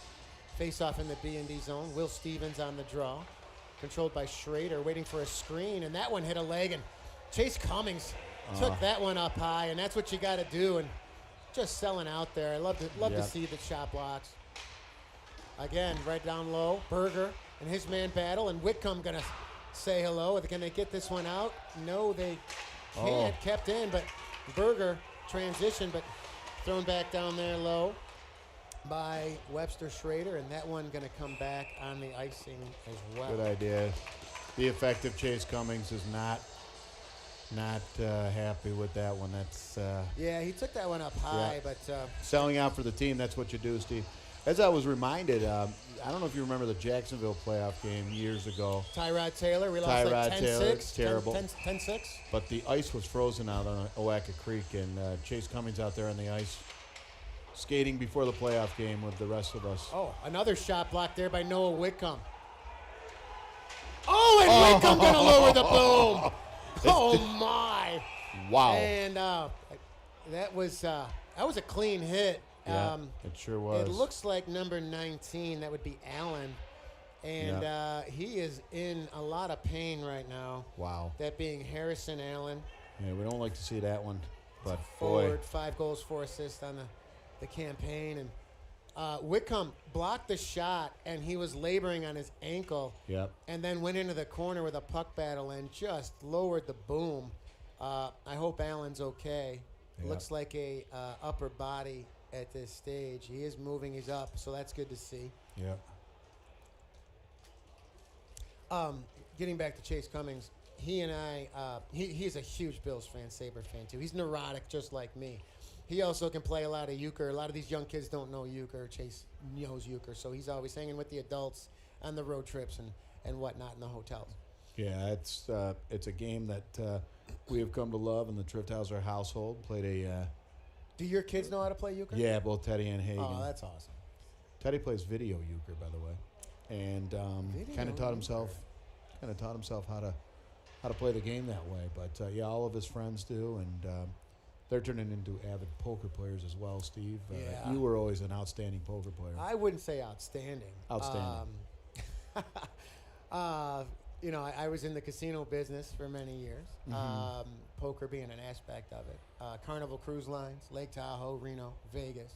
face off in the B&D zone. Will Stevens on the draw. Controlled by Schroeder, waiting for a screen. And that one hit a leg. And Chase Cummings Took that one up high, and that's what you got to do. And just selling out there. I love to see the shot blocks. Again, right down low, Berger and his man battle, and Whitcomb going to say hello. Can they get this one out? No, they can't. Kept in, but Berger transition, but thrown back down there low by Webster Schroeder, and that one going to come back on the icing as well. Good idea. The effective Chase Cummings is not happy with that one. That's yeah, he took that one up high, but selling out for the team. That's what you do, Steve. As I was reminded, I don't know if you remember the Jacksonville playoff game years ago. Tyrod Taylor, we lost like 10-6. Terrible. 10-6. But the ice was frozen out on Owaka Creek, and Chase Cummings out there on the ice skating before the playoff game with the rest of us. Oh, another shot block there by Noah Whitcomb. Oh, and Whitcomb going to lower the boom. Oh, my. Wow. And that was a clean hit. Yeah, it sure was. It looks like number 19. That would be Allen. And he is in a lot of pain right now. Wow. That being Harrison Allen. Yeah, we don't like to see that one. But forward, 5 goals, 4 assists on the campaign. And Whitcomb blocked the shot, and he was laboring on his ankle. Yep. And then went into the corner with a puck battle and just lowered the boom. I hope Allen's okay. Yep. Looks like a upper body at this stage. He is moving. He's up, so that's good to see. Yeah. Getting back to Chase Cummings, he and I, he's a huge Bills fan, Sabre fan too. He's neurotic just like me. He also can play a lot of euchre. A lot of these young kids don't know euchre. Chase knows euchre, so he's always hanging with the adults on the road trips and whatnot in the hotels. Yeah, it's a game that we have come to love in the Trifthauser household. Played a. Do your kids know how to play euchre? Yeah, both Teddy and Hagen. Oh, that's awesome. Teddy plays video euchre, by the way, and kind of taught himself how to play the game that way. But yeah, all of his friends do, and they're turning into avid poker players as well. Steve, Yeah. you were always an outstanding poker player. I wouldn't say outstanding. Outstanding. You know, I was in the casino business for many years, poker being an aspect of it. Carnival Cruise Lines, Lake Tahoe, Reno, Vegas.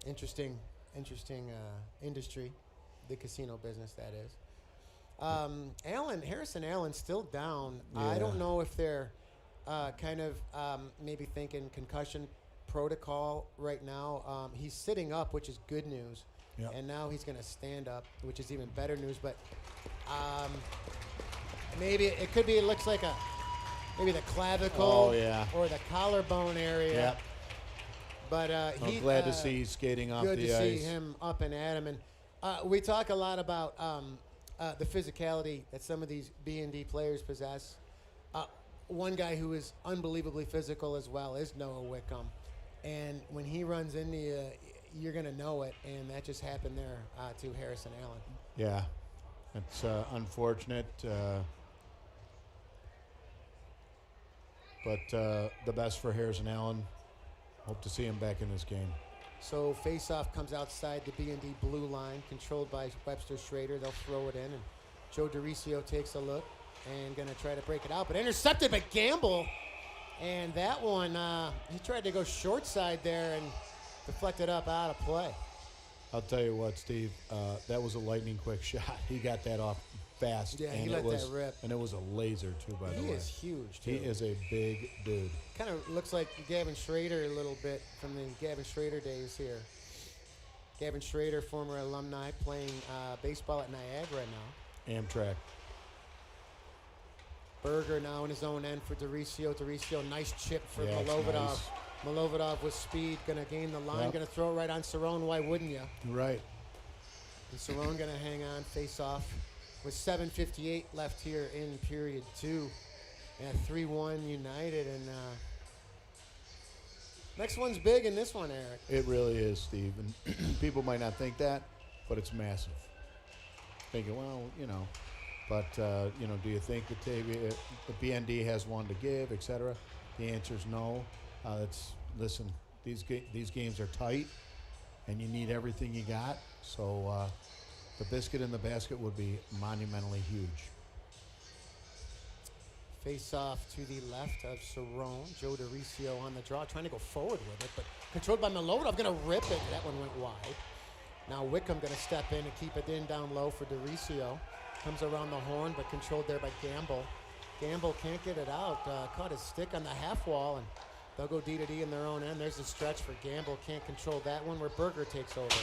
Interesting industry, the casino business, that is. Harrison Allen's still down. Yeah. I don't know if they're kind of maybe thinking concussion protocol right now. He's sitting up, which is good news. Yep. And now he's going to stand up, which is even better news. But maybe it could be. It looks like maybe the clavicle or the collarbone area. Yep. But I'm glad to see he's skating off the ice. Good to see him up and at him. And we talk a lot about the physicality that some of these BND players possess. One guy who is unbelievably physical as well is Noah Whitcomb. And when he runs into you, you're going to know it, and that just happened there to Harrison Allen. Yeah, it's unfortunate, but the best for Harrison Allen. Hope to see him back in this game. So face-off comes outside the B&D blue line, controlled by Webster Schroeder. They'll throw it in, and Joe DeRicio takes a look and going to try to break it out, but intercepted by Gamble. And that one, he tried to go short side there and deflected up out of play. I'll tell you what, Steve, that was a lightning quick shot. He got that off fast. Yeah, he let that rip. And it was a laser, too, by the way. He is huge, too. He is a big dude. Kind of looks like Gavin Schroeder a little bit from the Gavin Schroeder days here. Gavin Schroeder, former alumni, playing baseball at Niagara now. Amtrak. Berger now in his own end for DeRicio. DeRicio, nice chip for Yeah, it's Malovidov. nice. Malovidov with speed, going to gain the line, Yep. going to throw it right on Cerrone. Why wouldn't you? Right. And Cerrone going to hang on, face off with 7:58 left here in period 2. And 3-1 United. And next one's big in this one, Eric. It really is, Steve. And people might not think that, but it's massive. Thinking, well, you know. But, you know, do you think that the BND has one to give, et cetera? The answer is no. Listen, these games are tight, and you need everything you got. So the biscuit in the basket would be monumentally huge. Face off to the left of Cerrone. Joe DeRicio on the draw, trying to go forward with it, but controlled by Milovodov, going to rip it. That one went wide. Now Wickham going to step in and keep it in down low for DeRicio. Comes around the horn, but controlled there by Gamble. Gamble can't get it out. Caught his stick on the half wall, and they'll go D to D in their own end. There's a stretch for Gamble. Can't control that one where Berger takes over.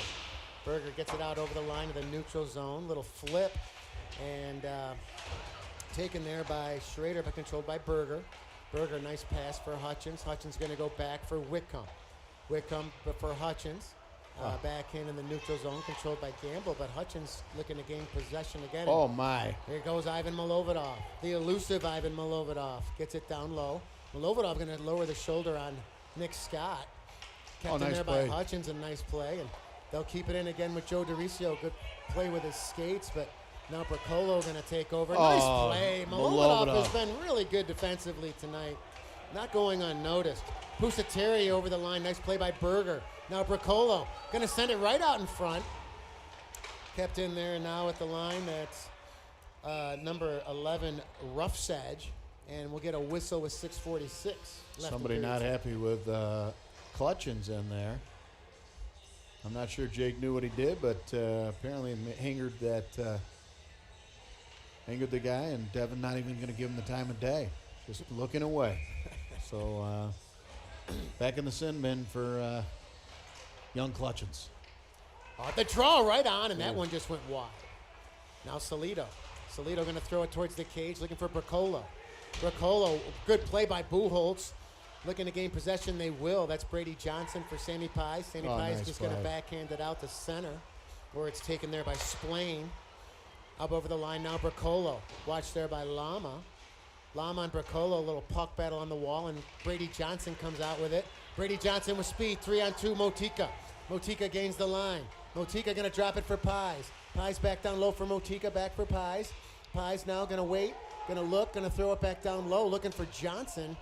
Berger gets it out over the line of the neutral zone. Little flip, and taken there by Schroeder, but controlled by Berger. Berger, nice pass for Hutchins. Hutchins going to go back for Wickham. Wickham for Hutchins. Backhand in the neutral zone, controlled by Gamble, but Hutchins looking to gain possession again. Oh, my. Here goes Ivan Milovodov. The elusive Ivan Milovodov gets it down low. Milovodov going to lower the shoulder on Nick Scott. Kept in nice there play. by Hutchins, a nice play. And they'll keep it in again with Joe DeRicio. Good play with his skates, but now Bracolo going to take over. Nice play. Milovodov has been really good defensively tonight. Not going unnoticed. Pusateri over the line. Nice play by Berger. Now Bracolo going to send it right out in front. Kept in there now at the line. That's number 11, Roughsedge. And we'll get a whistle with 6:46 left. Somebody not happy with Clutchins in there. I'm not sure Jake knew what he did, but apparently angered the guy, and Devin not even going to give him the time of day. Just looking away. So back in the sin bin for young Clutchins. The draw right on, and that one just went wide. Now Salito. Salito going to throw it towards the cage, looking for Bracolo. Bracolo, good play by Buchholz. Looking to gain possession, they will. That's Brady Johnson for Sammy Pies. Sammy Pies nice just going to play. backhand it out to center, where it's taken there by Splain. Up over the line now, Bracolo. Watched there by Lama. Lama and Bracolo, a little puck battle on the wall, and Brady Johnson comes out with it. Brady Johnson with speed, 3-on-2, Motika. Motika gains the line. Motika going to drop it for Pies. Pies back down low for Motika, back for Pies. Pies now going to wait, going to look, going to throw it back down low, looking for Johnson.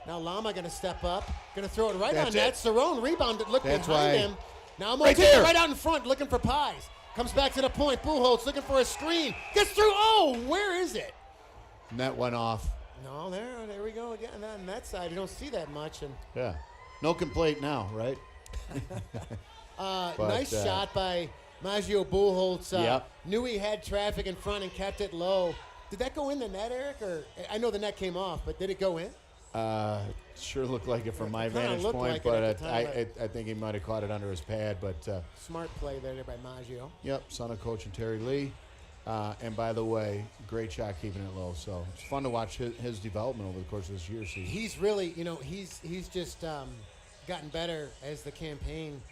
Now Lama going to step up, going to throw it right on net. Cerrone rebounded, look behind him. Now Motika right out in front, looking for Pies. Comes back to the point. Buchholz looking for a screen. Gets through. Oh, where is it? Net went off. No, there we go again. On that side, you don't see that much. And Yeah. No complaint now, right? nice shot by Maggio Buchholz. Yep. Knew he had traffic in front and kept it low. Did that go in the net, Eric? Or I know the net came off, but did it go in? Sure looked like it from my kinda vantage looked point, like it but at the time, I think he might have caught it under his pad. But Smart play there by Maggio. yep, son of Coach and Terry Lee. And by the way, great shot keeping it low. So it's fun to watch his development over the course of this year. See, He's really, he's just gotten better as the campaign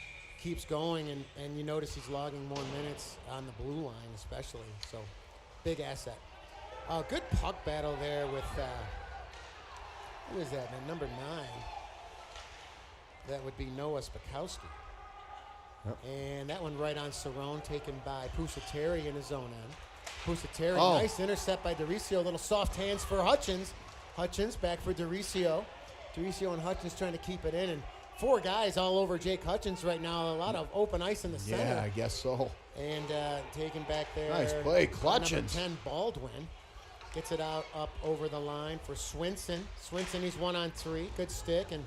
keeps going, and you notice he's logging more minutes on the blue line especially. So big asset. Good puck battle there with, who is that, man? Number 9. That would be Noah Spakowski. Yep. And that one right on Cerrone, taken by Pusateri in his own end. Pusateri, Oh. nice intercept by DeRicio. Little soft hands for Hutchins. Hutchins back for DeRicio. DeRicio and Hutchins trying to keep it in. And 4 guys all over Jake Hutchins right now. A lot of open ice in the center. yeah, I guess so. And taken back there. Nice play, Number Clutchins. 10, Baldwin. Gets it out up over the line for Swinson. Swinson, he's 1-on-3. Good stick. And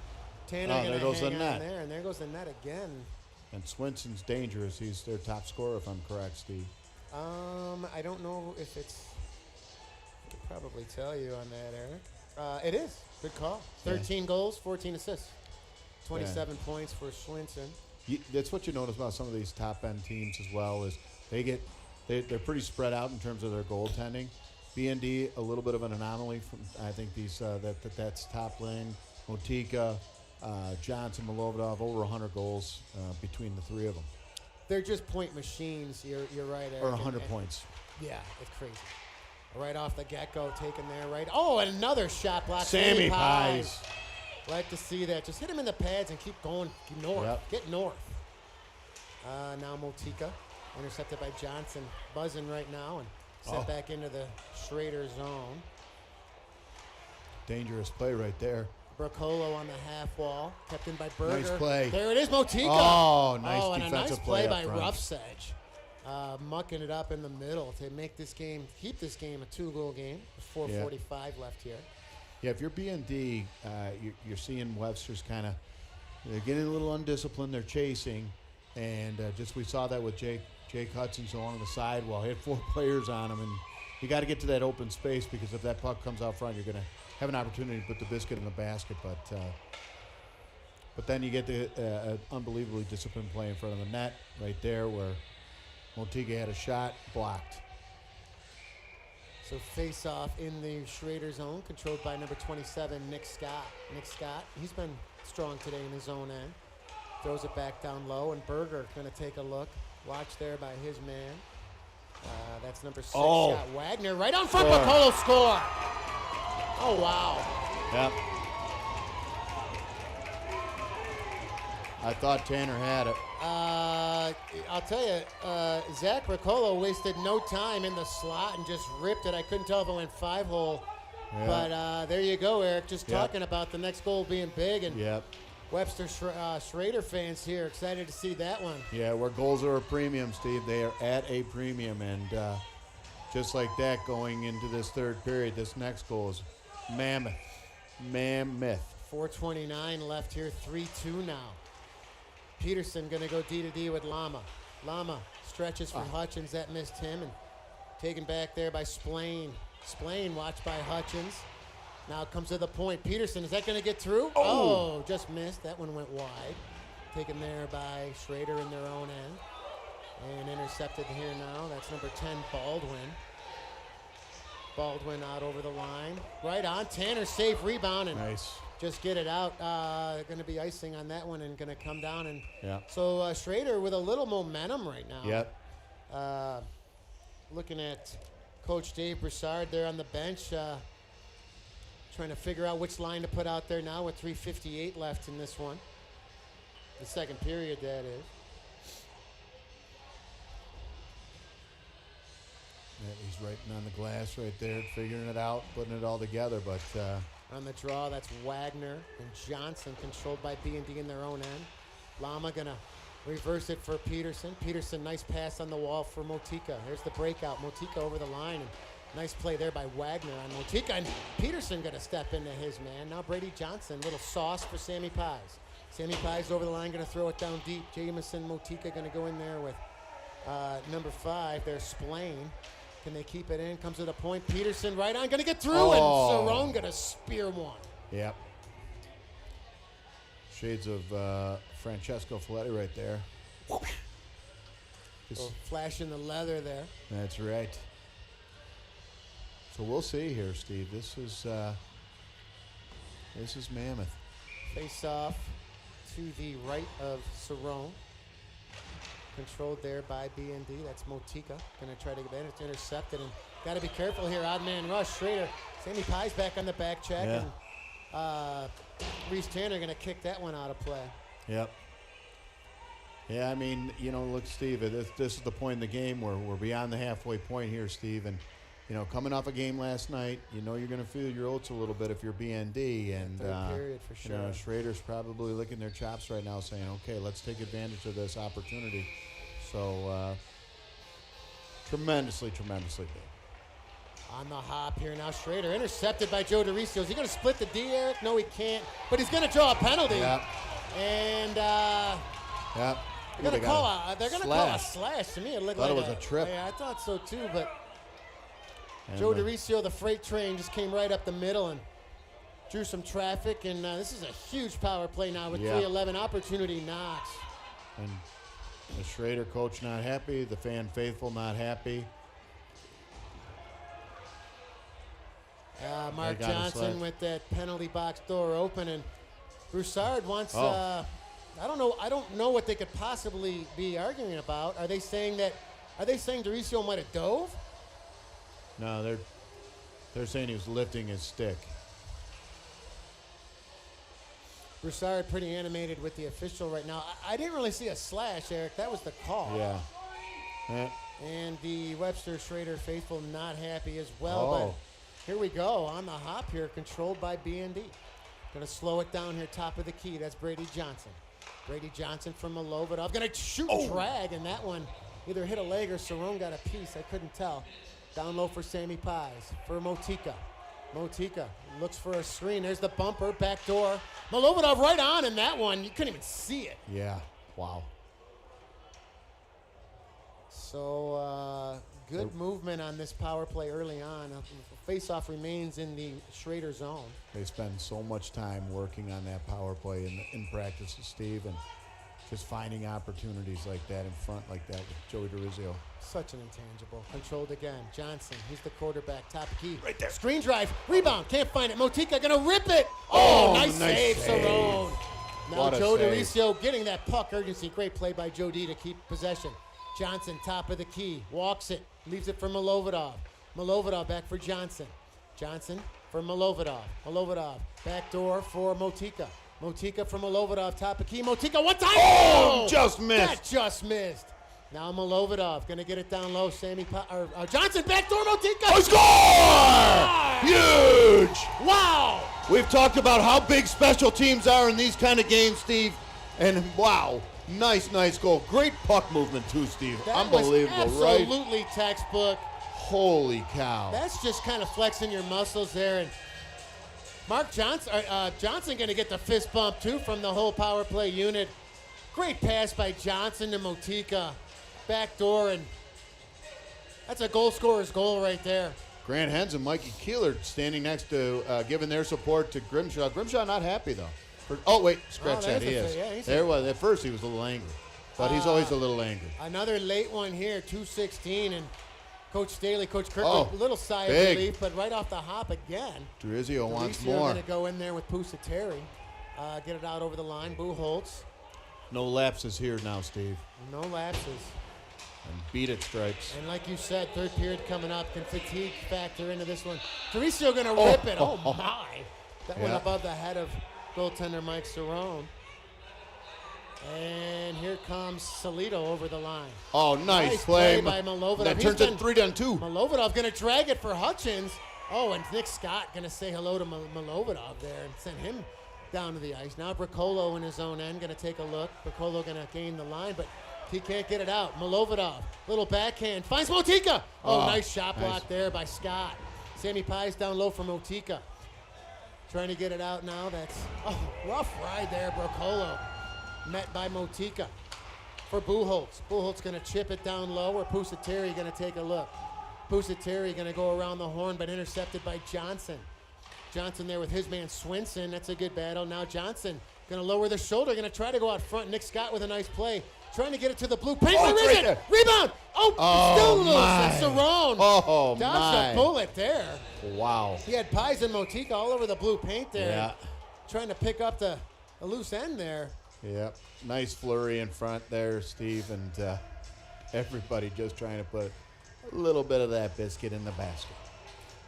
Tanner Oh, going there to goes hang the on net. there. And there goes the net again. And Swinson's dangerous. He's their top scorer, if I'm correct, Steve. I don't know if it's. I could probably tell you on that, Eric. It is. Good call. 13 goals, 14 assists. 27 points for Swinson. That's what you notice about some of these top-end teams as well, is they're pretty spread out in terms of their goaltending. BND, a little bit of an anomaly. I think that's top lane. Motika, Johnson, Milovodov, over 100 goals between the 3 of them. They're just point machines. You're right, Eric. Or 100 points. Yeah, it's crazy. Right off the get-go, taken there. Right. Oh, and another shot block. Sammy Pies. Like to see that. Just hit him in the pads and keep going north. Yep. Get north. Now Motika, intercepted by Johnson. Buzzing right now and sent back into the Schroeder zone. Dangerous play right there. Bracolo on the half wall, kept in by Berger. Nice play. There it is, Motika. Oh, nice and a defensive nice play play by up front. Roughsedge. Mucking it up in the middle to make this game, keep this game a 2-goal game. 4:45 left here. Yeah, if you're BND, you're seeing Webster's kind of, they're getting a little undisciplined. They're chasing, and just we saw that with Jake Hudson along the side. Well, he had 4 players on him, and you got to get to that open space because if that puck comes out front, you're going to have an opportunity to put the biscuit in the basket. But then you get the unbelievably disciplined play in front of the net right there where Motiga had a shot blocked. So face off in the Schroeder zone, controlled by number 27, Nick Scott. Nick Scott, he's been strong today in his own end. Throws it back down low, and Berger going to take a look. Watch there by his man. That's number 6, Scott Wagner. Right on front, Piccolo score. Oh, wow. Yep. I thought Tanner had it. I'll tell you, Zach Piccolo wasted no time in the slot and just ripped it. I couldn't tell if it went 5-hole. Yeah. But there you go, Eric. Just talking about the next goal being big. And Yep. Webster Schroeder fans here excited to see that one. Yeah, where goals are a premium, Steve. They are at a premium. And just like that, going into this third period, this next goal is mammoth. 4:29 left here, 3-2 now. Peterson going to go D to D with Lama. Lama stretches for Hutchins. That missed him. And taken back there by Splain. Splain watched by Hutchins. Now it comes to the point. Peterson, is that going to get through? Oh, just missed. That one went wide. Taken there by Schroeder in their own end. And intercepted here now. That's number 10, Baldwin. Baldwin out over the line. Right on. Tanner, safe rebound. And Nice. just get it out. Going to be icing on that one and going to come down. And Yeah. so Schroeder with a little momentum right now. Yep. Looking at Coach Dave Broussard there on the bench, trying to figure out which line to put out there now with 3:58 left in this one. The second period, that is. Yeah, he's writing on the glass right there, figuring it out, putting it all together. But On the draw, that's Wagner and Johnson, controlled by B&D in their own end. Lama going to reverse it for Peterson. Peterson, nice pass on the wall for Motika. There's the breakout. Motika over the line. And nice play there by Wagner on Motika. And Peterson going to step into his man. Now Brady Johnson, little sauce for Sammy Pies. Sammy Pies over the line, going to throw it down deep. Jamison, Motika going to go in there with number 5. There's Splain. Can they keep it in? Comes to the point. Peterson right on, going to get through, and Cerrone going to spear one. Yep. Shades of Francesco Folletti right there. Flash in the leather there. That's right. So we'll see here, Steve. This is mammoth. Face off to the right of Cerrone. Controlled there by B&D. That's Motika. Going to try to get it. It's intercepted. And got to be careful here. Odd man rush. Schroeder. Sammy Pie's back on the back check. Yeah. And Reese Tanner going to kick that one out of play. Yep. Yeah, I mean, look, Steve, this is the point in the game where we're beyond the halfway point here, Steve. And, coming off a game last night, you're going to feel your oats a little bit if you're BND. And, Third period for sure. Schroeder's probably licking their chops right now saying, okay, let's take advantage of this opportunity. So, tremendously big. On the hop here now, Schroeder intercepted by Joe DeRicio. Is he going to split the D, Eric? No, he can't. But he's going to draw a penalty. Yep. And Yep. they're going to call a slash. To me, it looked Thought like it was a trip. Yeah, I thought so too. But And, Joe DeRicio, the freight train, just came right up the middle and drew some traffic. And this is a huge power play now with 3:11. Opportunity knocks. And the Schroeder coach not happy. The fan faithful not happy. Mark They got him Johnson slack. with that penalty box door open, and Broussard wants. Oh. I don't know what they could possibly be arguing about. Are they saying DeRicio might have dove? No, they're saying he was lifting his stick. Broussard pretty animated with the official right now. I didn't really see a slash, Eric. That was the call. Yeah. And the Webster Schroeder faithful not happy as well. Oh. But here we go on the hop here, controlled by B&D. Going to slow it down here, top of the key. That's Brady Johnson. Brady Johnson from Milovidov. Going to shoot drag, and that one either hit a leg or Cerrone got a piece. I couldn't tell. Down low for Sammy Pies. For Motika. Motika looks for a screen. There's the bumper, back door. Malovidov right on in that one. You couldn't even see it. Yeah. Wow. So good movement on this power play early on. Face-off remains in the Schroeder zone. They spend so much time working on that power play in practice, Steve, and just finding opportunities like that in front like that with Joey DeRizio. Such an intangible. Controlled again. Johnson, he's the quarterback. Top key. Right there. Screen drive. Rebound. Can't find it. Motika going to rip it. Oh, nice save, Cerrone. Now Joe DeRizio getting that puck urgency. Great play by Joe D to keep possession. Johnson, top of the key. Walks it. Leaves it for Malovidov. Malovidov back for Johnson. Johnson for Malovidov. Malovidov. Back door for Motika. Motika from Malovidov, top of key. Motika, one time. Oh, just missed. That just missed. Now Malovidov going to get it down low. Johnson, backdoor Motika. Oh, score! Huge! Wow. We've talked about how big special teams are in these kind of games, Steve. And wow, nice goal. Great puck movement too, Steve. That Unbelievable, was right? absolutely textbook. Holy cow. That's just kind of flexing your muscles there. And Mark Johnson going to get the fist bump, too, from the whole power play unit. Great pass by Johnson to Motika. Back door, and that's a goal scorer's goal right there. Grant Hens and Mikey Keeler standing next to, giving their support to Grimshaw. Grimshaw not happy, though. Oh, wait, scratch that. He is. At first, he was a little angry. But he's always a little angry. Another late one here, 2:16, and Coach Staley, Coach Kirk, a little sigh of relief, but right off the hop again. DeRizio wants more. going to go in there with Pusateri. Get it out over the line. Buchholz. No lapses here now, Steve. No lapses. And beat it, Stripes. And like you said, third period coming up. Can fatigue factor into this one? DeRizio going to rip it. Oh, my. That went above the head of goaltender Mike Cerrone. And here comes Salito over the line. Oh, nice play by Malovidov. That turns it 3-2. Malovidov going to drag it for Hutchins. Oh, and Nick Scott going to say hello to Malovidov there and send him down to the ice. Now Bracolo in his own end going to take a look. Bracolo going to gain the line, but he can't get it out. Malovidov, little backhand, finds Motika. Oh, nice shot block there by Scott. Sammy Pies down low for Motika. Trying to get it out now. That's rough ride there, Bracolo. Met by Motika for Buchholz. Buchholz going to chip it down low, or Pusateri going to take a look. Pusateri going to go around the horn, but intercepted by Johnson. Johnson there with his man Swinson. That's a good battle. Now Johnson going to lower the shoulder, going to try to go out front. Nick Scott with a nice play. Trying to get it to the blue paint. Right rebound! Still loose. And Cerrone dodged a bullet there. Wow. He had Pies and Motika all over the blue paint there. Yeah. Trying to pick up the loose end there. Yep. Nice flurry in front there, Steve, and everybody just trying to put a little bit of that biscuit in the basket.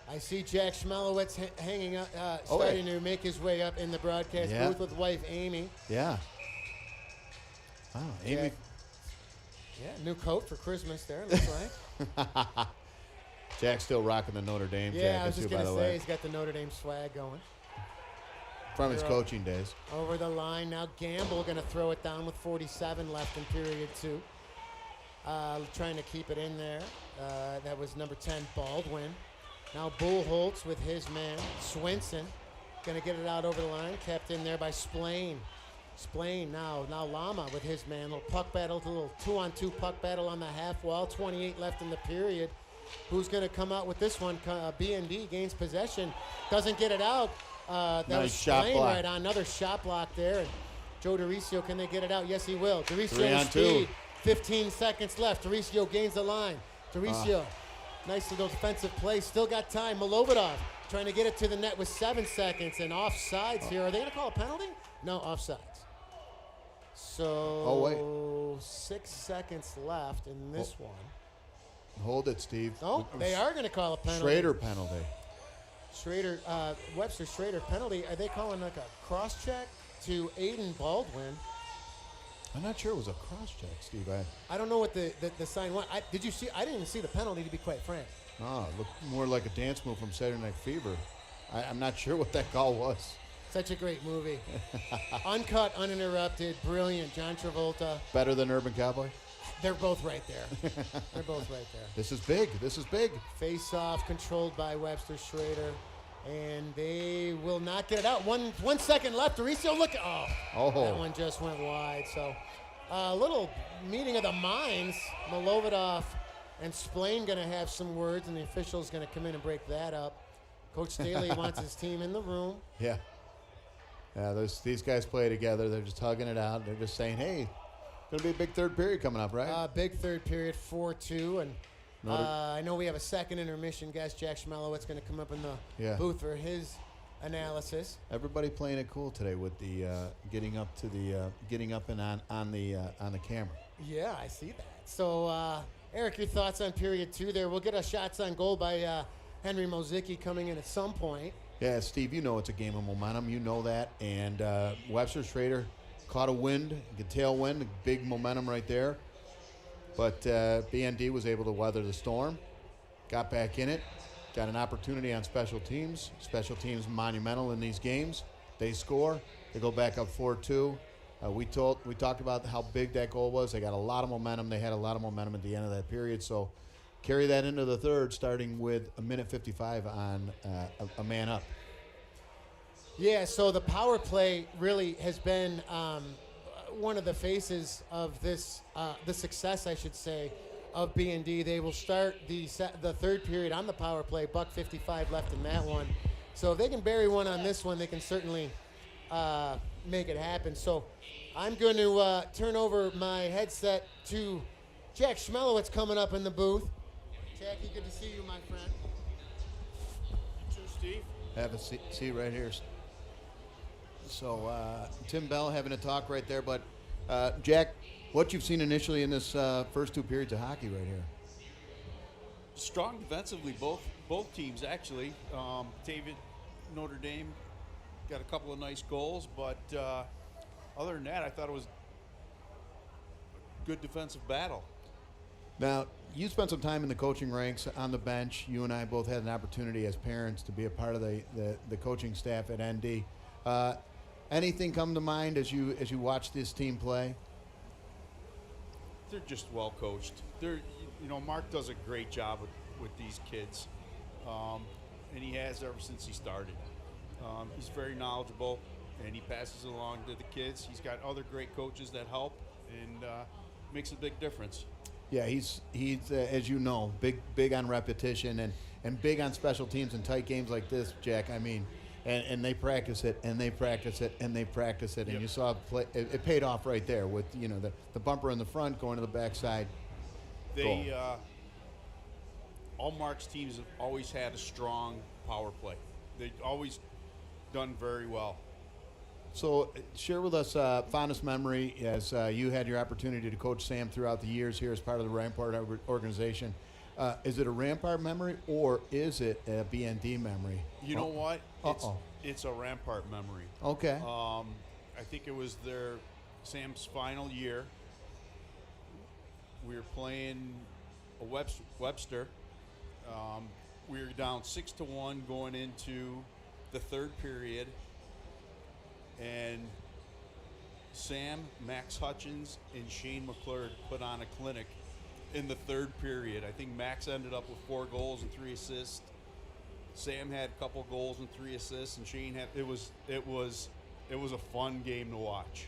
I see Jack Schmelowitz hanging up, starting to make his way up in the broadcast booth with wife Amy. Yeah. Oh, Amy. New coat for Christmas there, looks like. Jack's still rocking the Notre Dame jacket, I was just going to say, way. he's got the Notre Dame swag going. From his coaching days. Over the line. Now Gamble going to throw it down with 47 left in period 2. Trying to keep it in there. That was number 10, Baldwin. Now Buchholz with his man, Swinson. Going to get it out over the line. Kept in there by Splain. Splain now Lama with his man. Little puck battle, a little 2-on-2 puck battle on the half wall. 28 left in the period. Who's going to come out with this one? BND gains possession. Doesn't get it out. That nice was shot Splain block. right on. Another shot block there. And Joe DeRizio, can they get it out? Yes, he will. DeRizio 3-on-2. speed. 15 seconds left. DeRizio gains the line. DeRizio, nice little defensive play. Still got time. Malovidov trying to get it to the net with 7 seconds. And offsides here. Are they going to call a penalty? No, offsides. So 6 seconds left in this one. Hold it, Steve. Oh, they are going to call a penalty. Schroeder penalty. Schroeder, Webster Schroeder penalty. Are they calling like a cross check to Aiden Baldwin? I'm not sure it was a cross check, Steve. I don't know what the sign was. Did you see? I didn't even see the penalty, to be quite frank. Oh, it looked more like a dance move from Saturday Night Fever. I'm not sure what that call was. Such a great movie. Uncut, uninterrupted, brilliant. John Travolta. Better than Urban Cowboy? They're both right there. They're both right there. This is big. This is big. Face off, controlled by Webster Schroeder. And they will not get it out. 1 second left. Mauricio, look. Oh, that one just went wide. So a little meeting of the minds. Milovidov and Splain going to have some words, and the official's going to come in and break that up. Coach Staley wants his team in the room. Yeah. Yeah, these guys play together. They're just hugging it out. They're just saying, hey, going to be a big third period coming up, right? Big third period, 4-2. And I know we have a second intermission guest. Jack Schmelowitz going to come up in the booth for his analysis. Everybody playing it cool today with the getting up and on the camera. Yeah, I see that. So, Eric, your thoughts on period 2 there? We'll get a shots on goal by Henry Mozicki coming in at some point. Yeah, Steve, you know it's a game of momentum. You know that. And Webster Schroeder caught a wind, a tailwind, big momentum right there. But BND was able to weather the storm, got back in it, got an opportunity on special teams. Special teams monumental in these games. They score. They go back up 4-2. We talked about how big that goal was. They got a lot of momentum. They had a lot of momentum at the end of that period. So carry that into the third, starting with a minute 55 on a man up. Yeah, so the power play really has been one of the faces of this, the success, I should say, of BND. They will start the third period on the power play, $1:55 left in that one. So if they can bury one on this one, they can certainly make it happen. So I'm going to turn over my headset to Jack Schmelowitz coming up in the booth. Jackie, good to see you, my friend. You too, Steve. Have a seat right here. So Tim Bell having a talk right there. But, Jack, what you've seen initially in this first 2 periods of hockey right here? Strong defensively, both teams, actually. David, Notre Dame got a couple of nice goals, but other than that, I thought it was a good defensive battle. Now, you spent some time in the coaching ranks on the bench. You and I both had an opportunity as parents to be a part of the coaching staff at ND. Anything come to mind as you watch this team play? They're just well coached. Mark does a great job with these kids, and he has ever since he started. He's very knowledgeable, and he passes it along to the kids. He's got other great coaches that help, and makes a big difference. Yeah, he's as you know, big on repetition and big on special teams and tight games like this, Jack. I mean, and they practice it and they practice it and they practice it, and you saw it paid off right there with the bumper in the front going to the backside. All Mark's teams have always had a strong power play. They've always done very well. So share with us fondest memory as you had your opportunity to coach Sam throughout the years here as part of the Rampart organization. Is it a Rampart memory or is it a BND memory? You know what? It's a Rampart memory. Okay. I think it was Sam's final year. We were playing a Webster. We were down 6-1 going into the third period. And Sam, Max Hutchins, and Shane McClure put on a clinic in the third period. I think Max ended up with 4 goals and 3 assists. Sam had a couple goals and 3 assists, and Shane had. It was a fun game to watch.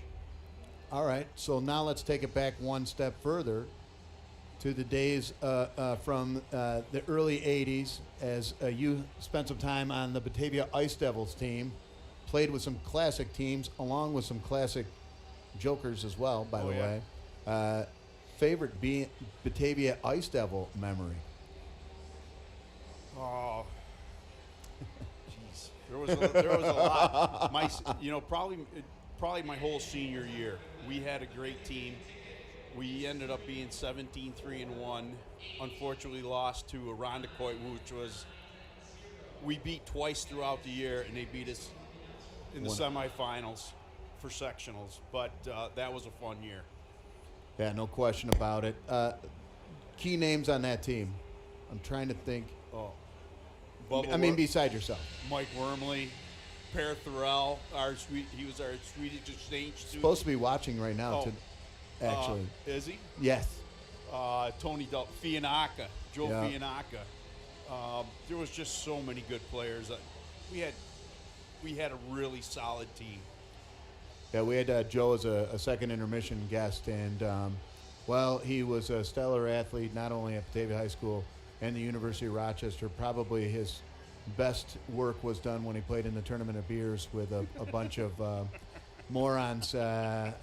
All right, so now let's take it back one step further to the days from the early '80s, as you spent some time on the Batavia Ice Devils team. Played with some classic teams, along with some classic jokers as well, by the way. Favorite Batavia Ice Devil memory? Oh, jeez. There was a lot. Probably my whole senior year. We had a great team. We ended up being 17-3-1. Unfortunately, lost to Irondequoit, which was we beat twice throughout the year, and they beat us in the semifinals for sectionals, but that was a fun year. Yeah, no question about it. Key names on that team. I'm trying to think. Beside yourself. Mike Wormley, Per Thorell, he was our Swedish exchange student. Supposed to be watching right now, actually. Is he? Yes. Tony Fianacca, Joe Fianacca. There was just so many good players. we had a really solid team. Yeah, we had Joe as a second intermission guest, and well, he was a stellar athlete, not only at Batavia High School and the University of Rochester. Probably his best work was done when he played in the Tournament of Beers with a bunch of morons, a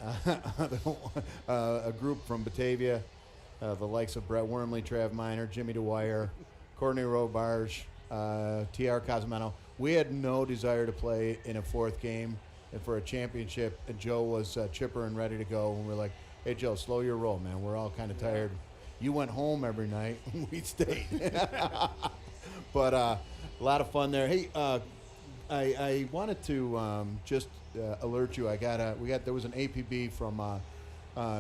group from Batavia, the likes of Brett Wormley, Trav Miner, Jimmy DeWire, Courtney Robarge, T.R. Cosmeno. We had no desire to play in a fourth game and for a championship, and Joe was chipper and ready to go, and we're like, hey, Joe, slow your roll, man. We're all kind of tired. You went home every night. We stayed. But a lot of fun there. Hey, I wanted to just alert you. There was an APB from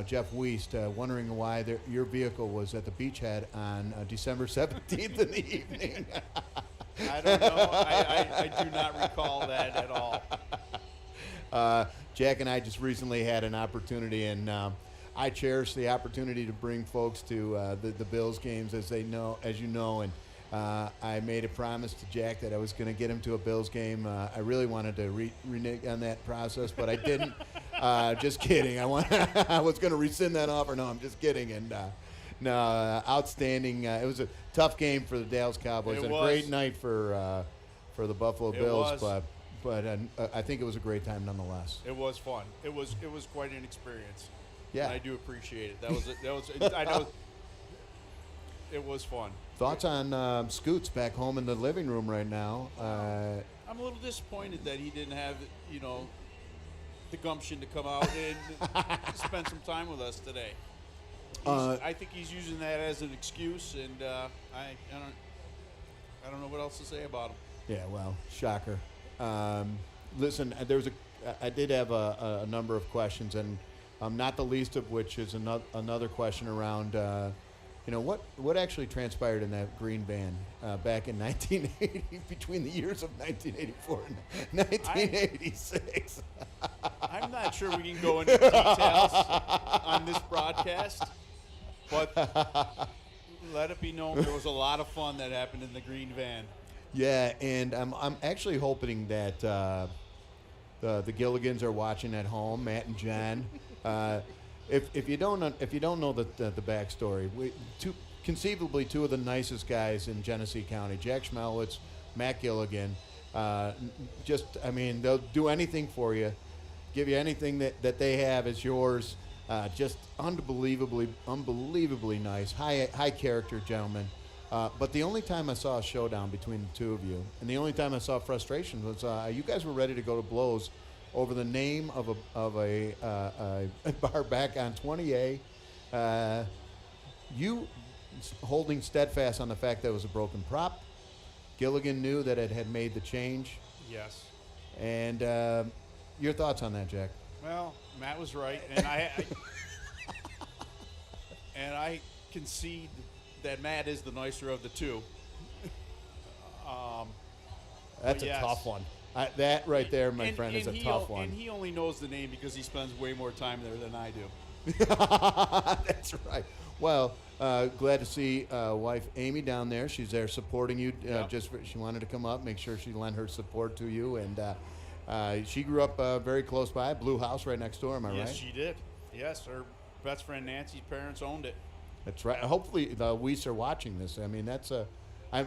Jeff Wiest wondering why your vehicle was at the beachhead on December 17th in the evening. I don't know. I do not recall that at all. Jack and I just recently had an opportunity, and I cherish the opportunity to bring folks to the Bills games, as you know, and I made a promise to Jack that I was going to get him to a Bills game. I really wanted to renege on that process, but I didn't. Just kidding. I was going to rescind that offer. No, I'm just kidding. And no, outstanding. It was a tough game for the Dallas Cowboys, and a great night for the Buffalo Bills. But I think it was a great time nonetheless. It was fun. It was quite an experience. Yeah, and I do appreciate it. I know. It was fun. Thoughts on Scoots back home in the living room right now? I'm a little disappointed that he didn't have, the gumption to come out and spend some time with us today. I think he's using that as an excuse, and I don't know what else to say about him. Yeah, well, shocker. Listen, I did have a number of questions, and not the least of which is another question around. What actually transpired in that green van back in 1980, between the years of 1984 and 1986? I'm not sure we can go into details on this broadcast, but let it be known there was a lot of fun that happened in the green van. Yeah, and I'm actually hoping that the Gilligans are watching at home, Matt and John. If you don't know the backstory, conceivably two of the nicest guys in Genesee County, Jack Schmelwitz, Matt Gilligan. They'll do anything for you, give you anything that they have is yours. Just unbelievably nice, high character gentlemen. But the only time I saw a showdown between the two of you, and the only time I saw frustration, was you guys were ready to go to blows over the name of a bar back on 20A. You holding steadfast on the fact that it was a broken prop. Gilligan knew that it had made the change. Yes. And your thoughts on that, Jack? Well, Matt was right, and I concede that Matt is the nicer of the two. That's a tough one. That right there, my friend, is a tough one. And he only knows the name because he spends way more time there than I do. That's right. Well, glad to see wife Amy down there. She's there supporting you. She wanted to come up, make sure she lent her support to you. And she grew up very close by, Blue House right next door. Am I right? Yes, she did. Yes, her best friend Nancy's parents owned it. That's right. Hopefully the Weiss are watching this. I mean,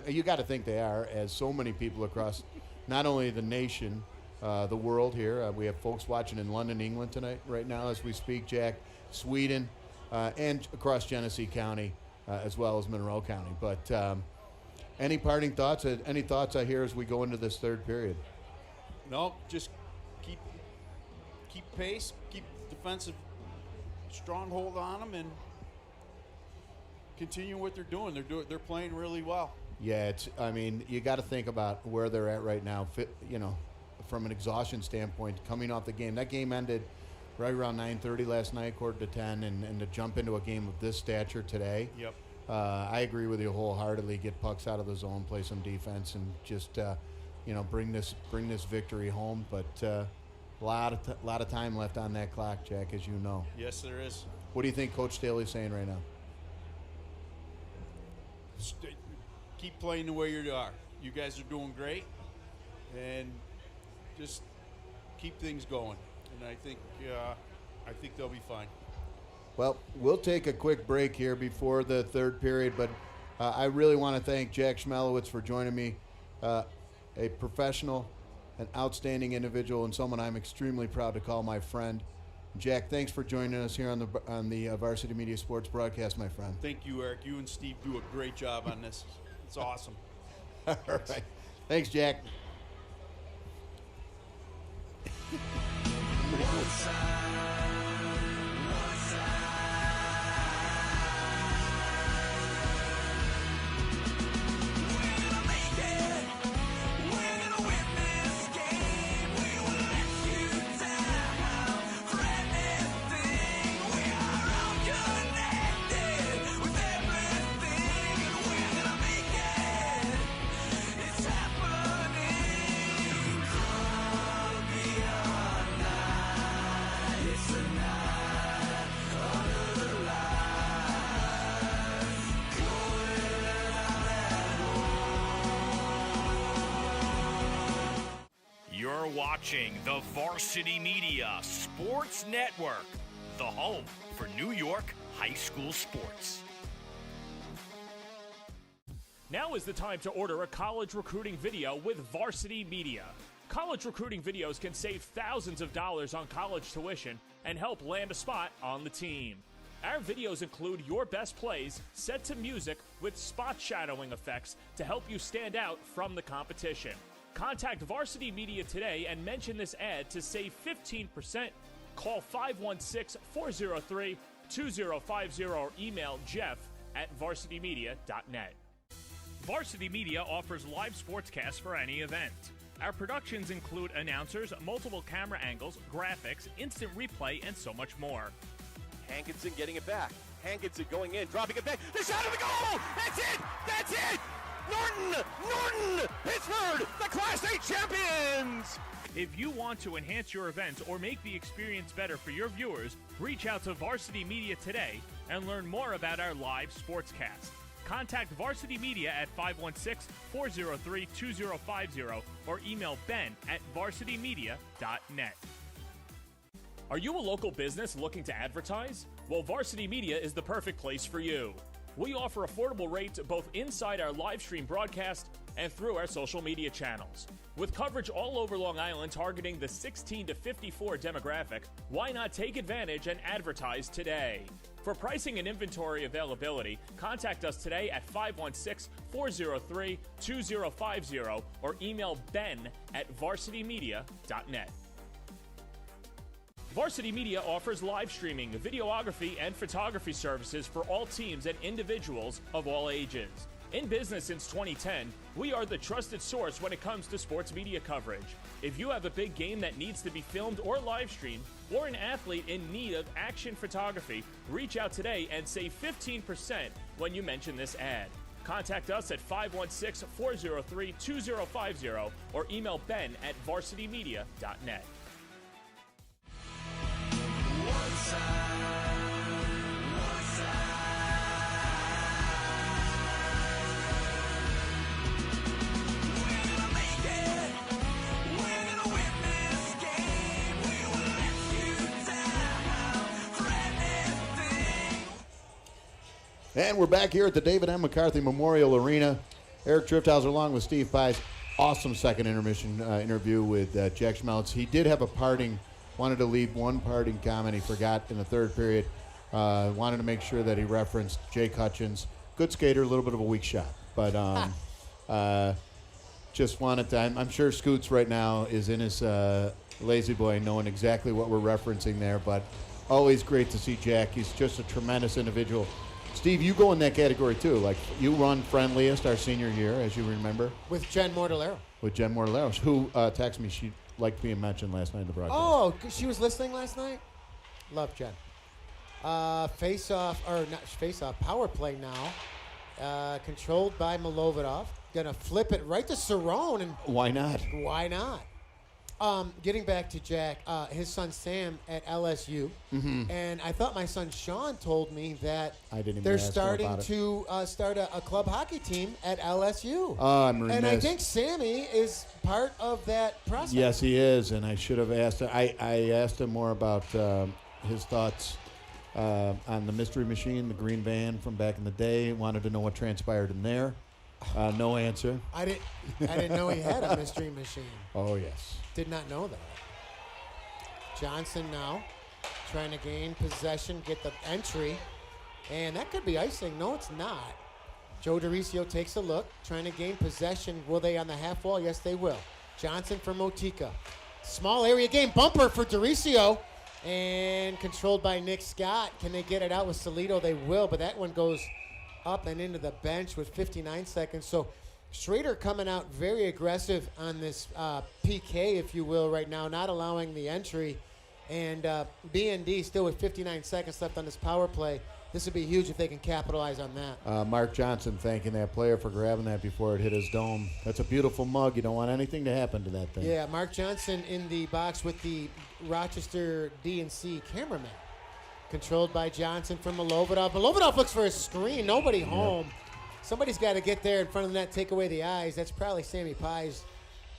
you got to think they are, as so many people across not only the nation, the world here. We have folks watching in London, England tonight, right now as we speak, Jack, Sweden, and across Genesee County, as well as Monroe County. But any parting thoughts? Any thoughts I hear as we go into this third period? No, just keep pace, keep defensive stronghold on them, and continue what they're doing. They're playing really well. Yeah, you got to think about where they're at right now. From an exhaustion standpoint, coming off the game. That game ended right around 9:30 last night, quarter to 10, and to jump into a game of this stature today. Yep. I agree with you wholeheartedly. Get pucks out of the zone, play some defense, and just bring this victory home. But a lot of time left on that clock, Jack, as you know. Yes, there is. What do you think Coach Staley's saying right now? Keep playing the way you are. You guys are doing great, and just keep things going. And I think they'll be fine. Well, we'll take a quick break here before the third period, but I really want to thank Jack Schmelowitz for joining me, a professional, an outstanding individual, and someone I'm extremely proud to call my friend. Jack, thanks for joining us here on the Varsity Media Sports broadcast, my friend. Thank you, Eric. You and Steve do a great job on this. It's awesome. All right. Thanks, Jack. You're watching the Varsity Media Sports Network, the home for New York high school sports. Now is the time to order a college recruiting video with Varsity Media. College recruiting videos can save thousands of dollars on college tuition and help land a spot on the team. Our videos include your best plays set to music with spot shadowing effects to help you stand out from the competition. Contact Varsity Media today and mention this ad to save 15%. Call 516-403-2050 or email jeff@varsitymedia.net. Varsity Media offers live sportscasts for any event. Our productions include announcers, multiple camera angles, graphics, instant replay, and so much more. Hankinson getting it back. Hankinson going in, dropping it back. The shot of the goal! That's it! That's it! Norton! Pittsburgh, the Class A champions! If you want to enhance your event or make the experience better for your viewers, reach out to Varsity Media today and learn more about our live sportscast. Contact Varsity Media at 516-403-2050 or email ben@varsitymedia.net. Are you a local business looking to advertise? Well, Varsity Media is the perfect place for you. We offer affordable rates both inside our live stream broadcast and through our social media channels. With coverage all over Long Island targeting the 16 to 54 demographic, why not take advantage and advertise today? For pricing and inventory availability, contact us today at 516-403-2050 or email ben@varsitymedia.net. Varsity Media offers live streaming, videography, and photography services for all teams and individuals of all ages. In business since 2010, we are the trusted source when it comes to sports media coverage. If you have a big game that needs to be filmed or live streamed, or an athlete in need of action photography, reach out today and save 15% when you mention this ad. Contact us at 516-403-2050 or email ben@varsitymedia.net. And we're back here at the David M. McCarthy Memorial Arena. Eric Drifthauser along with Steve Pies. Awesome second intermission interview with Jack Schmelowitz. He did have wanted to leave one parting comment he forgot in the third period. Wanted to make sure that he referenced Jake Hutchins. Good skater, a little bit of a weak shot. But just wanted to, I'm sure Scoots right now is in his lazy boy knowing exactly what we're referencing there. But always great to see Jack. He's just a tremendous individual. Steve, you go in that category too. Like, you run friendliest our senior year, as you remember. With Jen Mortellaro. With Jen Mortellaro, who texted me she liked being mentioned last night in the broadcast. Oh, she was listening last night? Love Jen. Face-off, power play now. Controlled by Milovidov. Gonna flip it right to Cerrone. And why not? Why not? Getting back to Jack, his son Sam at LSU, and I thought my son Sean told me that I didn't even they're ask him starting about it. to start a club hockey team at LSU. Oh, I'm remiss. And I think Sammy is part of that process. Yes, he is, and I should have asked him. I asked him more about his thoughts on the Mystery Machine, the green van from back in the day. Wanted to know what transpired in there. No answer. I didn't know he had a mystery machine. Oh, yes. Did not know that. Johnson now trying to gain possession, get the entry, and that could be icing. No, it's not. Joe DeRicio takes a look, trying to gain possession. Will they on the half wall? Yes, they will. Johnson for Motika. Small area game bumper for DeRicio, and controlled by Nick Scott. Can they get it out with Solito? They will, but that one goes up and into the bench with 59 seconds. So Schroeder coming out very aggressive on this PK, if you will, right now, not allowing the entry. And BND still with 59 seconds left on this power play. This would be huge if they can capitalize on that. Mark Johnson thanking that player for grabbing that before it hit his dome. That's a beautiful mug. You don't want anything to happen to that thing. Yeah, Mark Johnson in the box with the Rochester DNC cameraman. Controlled by Johnson from Milovodov. Milovodov looks for a screen. Nobody home. Somebody's got to get there in front of the net, take away the eyes. That's probably Sammy Pye's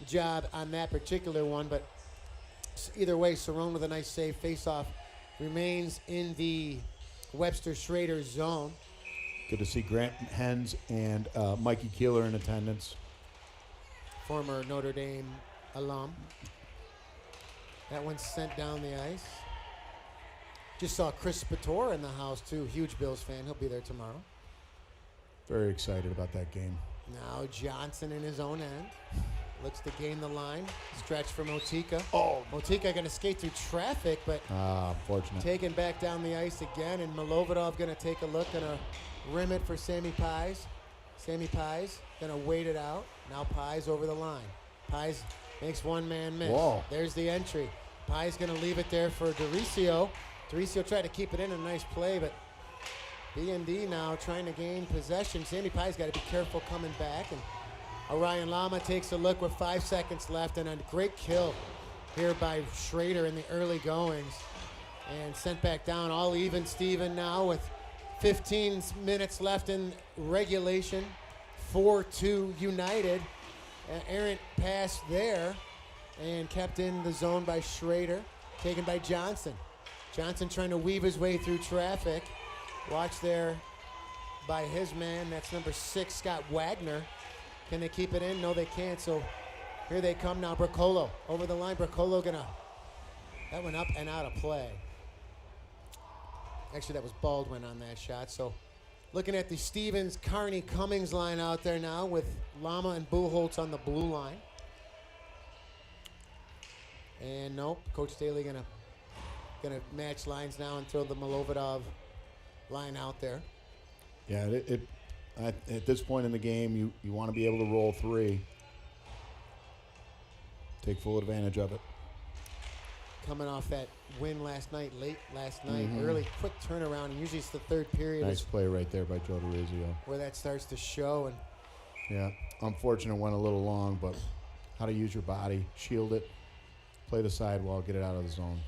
job on that particular one. But either way, Cerrone with a nice save. Face-off remains in the Webster Schroeder zone. Good to see Grant Hens and Mikey Keeler in attendance. Former Notre Dame alum. That one's sent down the ice. Just saw Chris Spator in the house, too. Huge Bills fan. He'll be there tomorrow. Very excited about that game. Now Johnson in his own end. Looks to gain the line. Stretch for Motika. Oh. Motika going to skate through traffic, but Unfortunate. taken back down the ice again. And Milovodov going to take a look and rim it for Sammy Pies. Sammy Pies going to wait it out. Now Pies over the line. Pies makes one man miss. Whoa. There's the entry. Pies going to leave it there for DeRicio. DeRicio tried to keep it in a nice play, but BND now trying to gain possession. Sammy Pye's got to be careful coming back. And Orion Lama takes a look with 5 seconds left, and a great kill here by Schroeder in the early goings. And sent back down, all even Steven now with 15 minutes left in regulation. 4-2 United. An errant pass there, and kept in the zone by Schroeder. Taken by Johnson. Johnson trying to weave his way through traffic. Watch there by his man. That's number 6, Scott Wagner. Can they keep it in? No, they can't. So here they come now. Bracolo over the line. Bracolo that went up and out of play. Actually, that was Baldwin on that shot. So looking at the Stevens, Carney, Cummings line out there now with Lama and Buchholz on the blue line. And nope, Coach Daly gonna match lines now and throw the Milovodov line out there. Yeah, at this point in the game, you want to be able to roll 3. Take full advantage of it. Coming off that win late last night, early, quick turnaround, and usually it's the third period. Nice play right there by Joe DeRicio. Where that starts to show. And Yeah, unfortunate went a little long, but how to use your body, shield it, play the sidewall, get it out of the zone.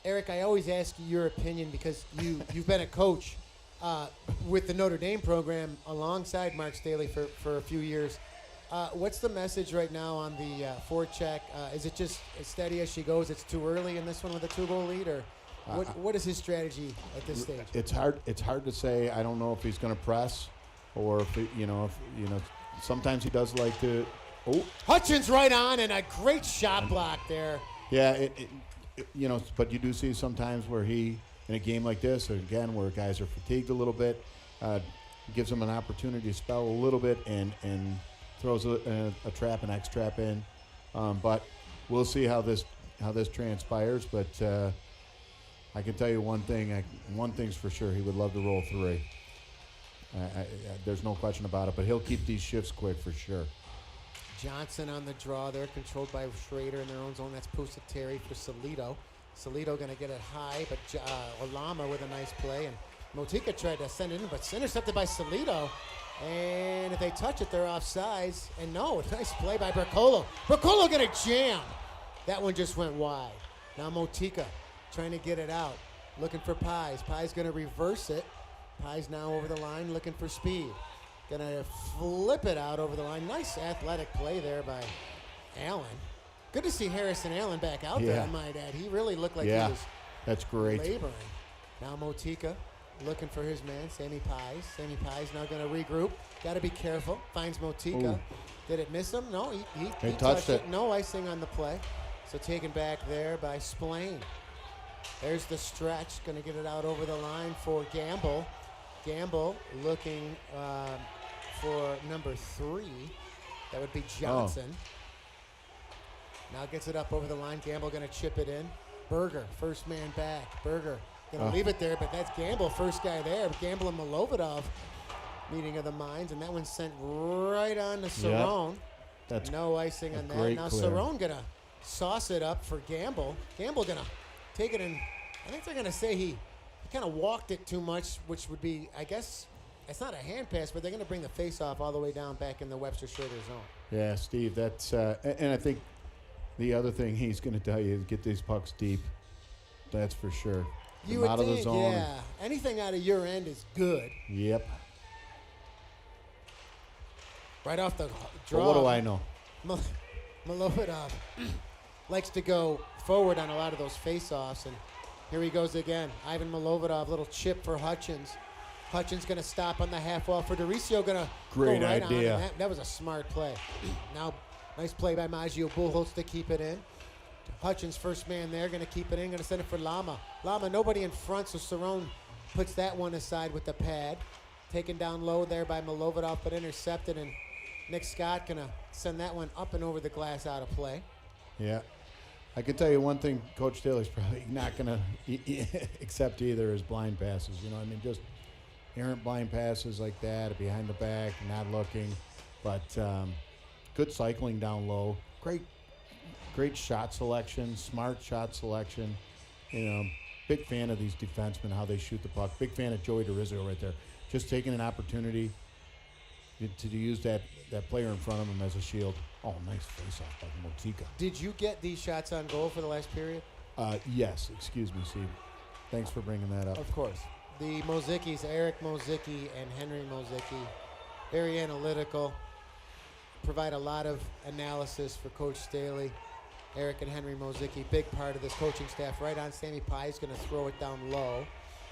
Eric, I always ask you your opinion because you've been a coach with the Notre Dame program alongside Mark Staley for a few years. What's the message right now on the forecheck? Is it just as steady as she goes? It's too early in this one with a 2-goal lead, or what is his strategy at this stage? It's hard to say. I don't know if he's going to press, or if sometimes he does like to. Oh, Hutchins right on, and a great shot block there. Yeah, but you do see sometimes where he, in a game like this, again, where guys are fatigued a little bit, gives them an opportunity to spell a little bit and throws a trap, an X trap in. But we'll see how this transpires. But I can tell you one thing. One thing's for sure: he would love to roll 3. There's no question about it. But he'll keep these shifts quick for sure. Johnson on the draw there, controlled by Schroeder in their own zone. That's Pusateri for Solito. Solito going to get it high, but Olama with a nice play. And Motika tried to send it in, but it's intercepted by Solito. And if they touch it, they're offsides. And no, nice play by Bracolo. Bracolo going to jam. That one just went wide. Now Motika trying to get it out. Looking for Pies. Pies going to reverse it. Pies now over the line looking for speed. Going to flip it out over the line. Nice athletic play there by Allen. Good to see Harrison Allen back out there, I might add. He really looked like he was that's great. laboring. Now Motika looking for his man, Sammy Pies. Sammy Pies now going to regroup. Got to be careful. Finds Motika. Ooh. Did it miss him? No, he touched it. No icing on the play. So taken back there by Splain. There's the stretch. Going to get it out over the line for Gamble. Gamble looking for number 3. That would be Johnson. Now gets it up over the line. Gamble going to chip it in. Berger, first man back. Berger going to leave it there, but that's Gamble, first guy there. Gamble and Milovidov, meeting of the minds, and that one's sent right on to Cerrone. That's no icing on that. Now clear. Cerrone going to sauce it up for Gamble. Gamble going to take it in. I think they're going to say he kind of walked it too much, which would be, I guess, it's not a hand pass, but they're going to bring the face-off all the way down back in the Webster Schroeder zone. Yeah, Steve, that's and I think the other thing he's going to tell you is get these pucks deep. That's for sure. You would out of the think, zone. yeah. Anything out of your end is good. Yep. Right off the But draw. what do I know? Milovidov likes to go forward on a lot of those face-offs, and here he goes again. Ivan Milovidov, little chip for Hutchins. Hutchins going to stop on the half wall for Doricio. Going to Great go right idea. on. That was a smart play. Now, nice play by Maggio Buchholz to keep it in. Hutchins, first man there, going to keep it in. Going to send it for Lama. Lama, nobody in front, so Cerrone puts that one aside with the pad. Taken down low there by Milovidov, but intercepted, and Nick Scott going to send that one up and over the glass out of play. Yeah. I can tell you one thing, Coach Taylor's probably not going to accept either is blind passes. You know, I mean, just errant blind passes like that, behind the back, not looking. But good cycling down low. Great shot selection, smart shot selection. You know, big fan of these defensemen, how they shoot the puck. Big fan of Joey DeRizio right there. Just taking an opportunity to use that player in front of him as a shield. Oh, nice face-off by Motika. Did you get these shots on goal for the last period? Yes. Excuse me, Steve. Thanks for bringing that up. Of course. The Mozickis, Eric Mozicki and Henry Mozicki, very analytical, provide a lot of analysis for Coach Staley. Eric and Henry Mozicki, big part of this coaching staff. Right on, Sammy Pye's going to throw it down low.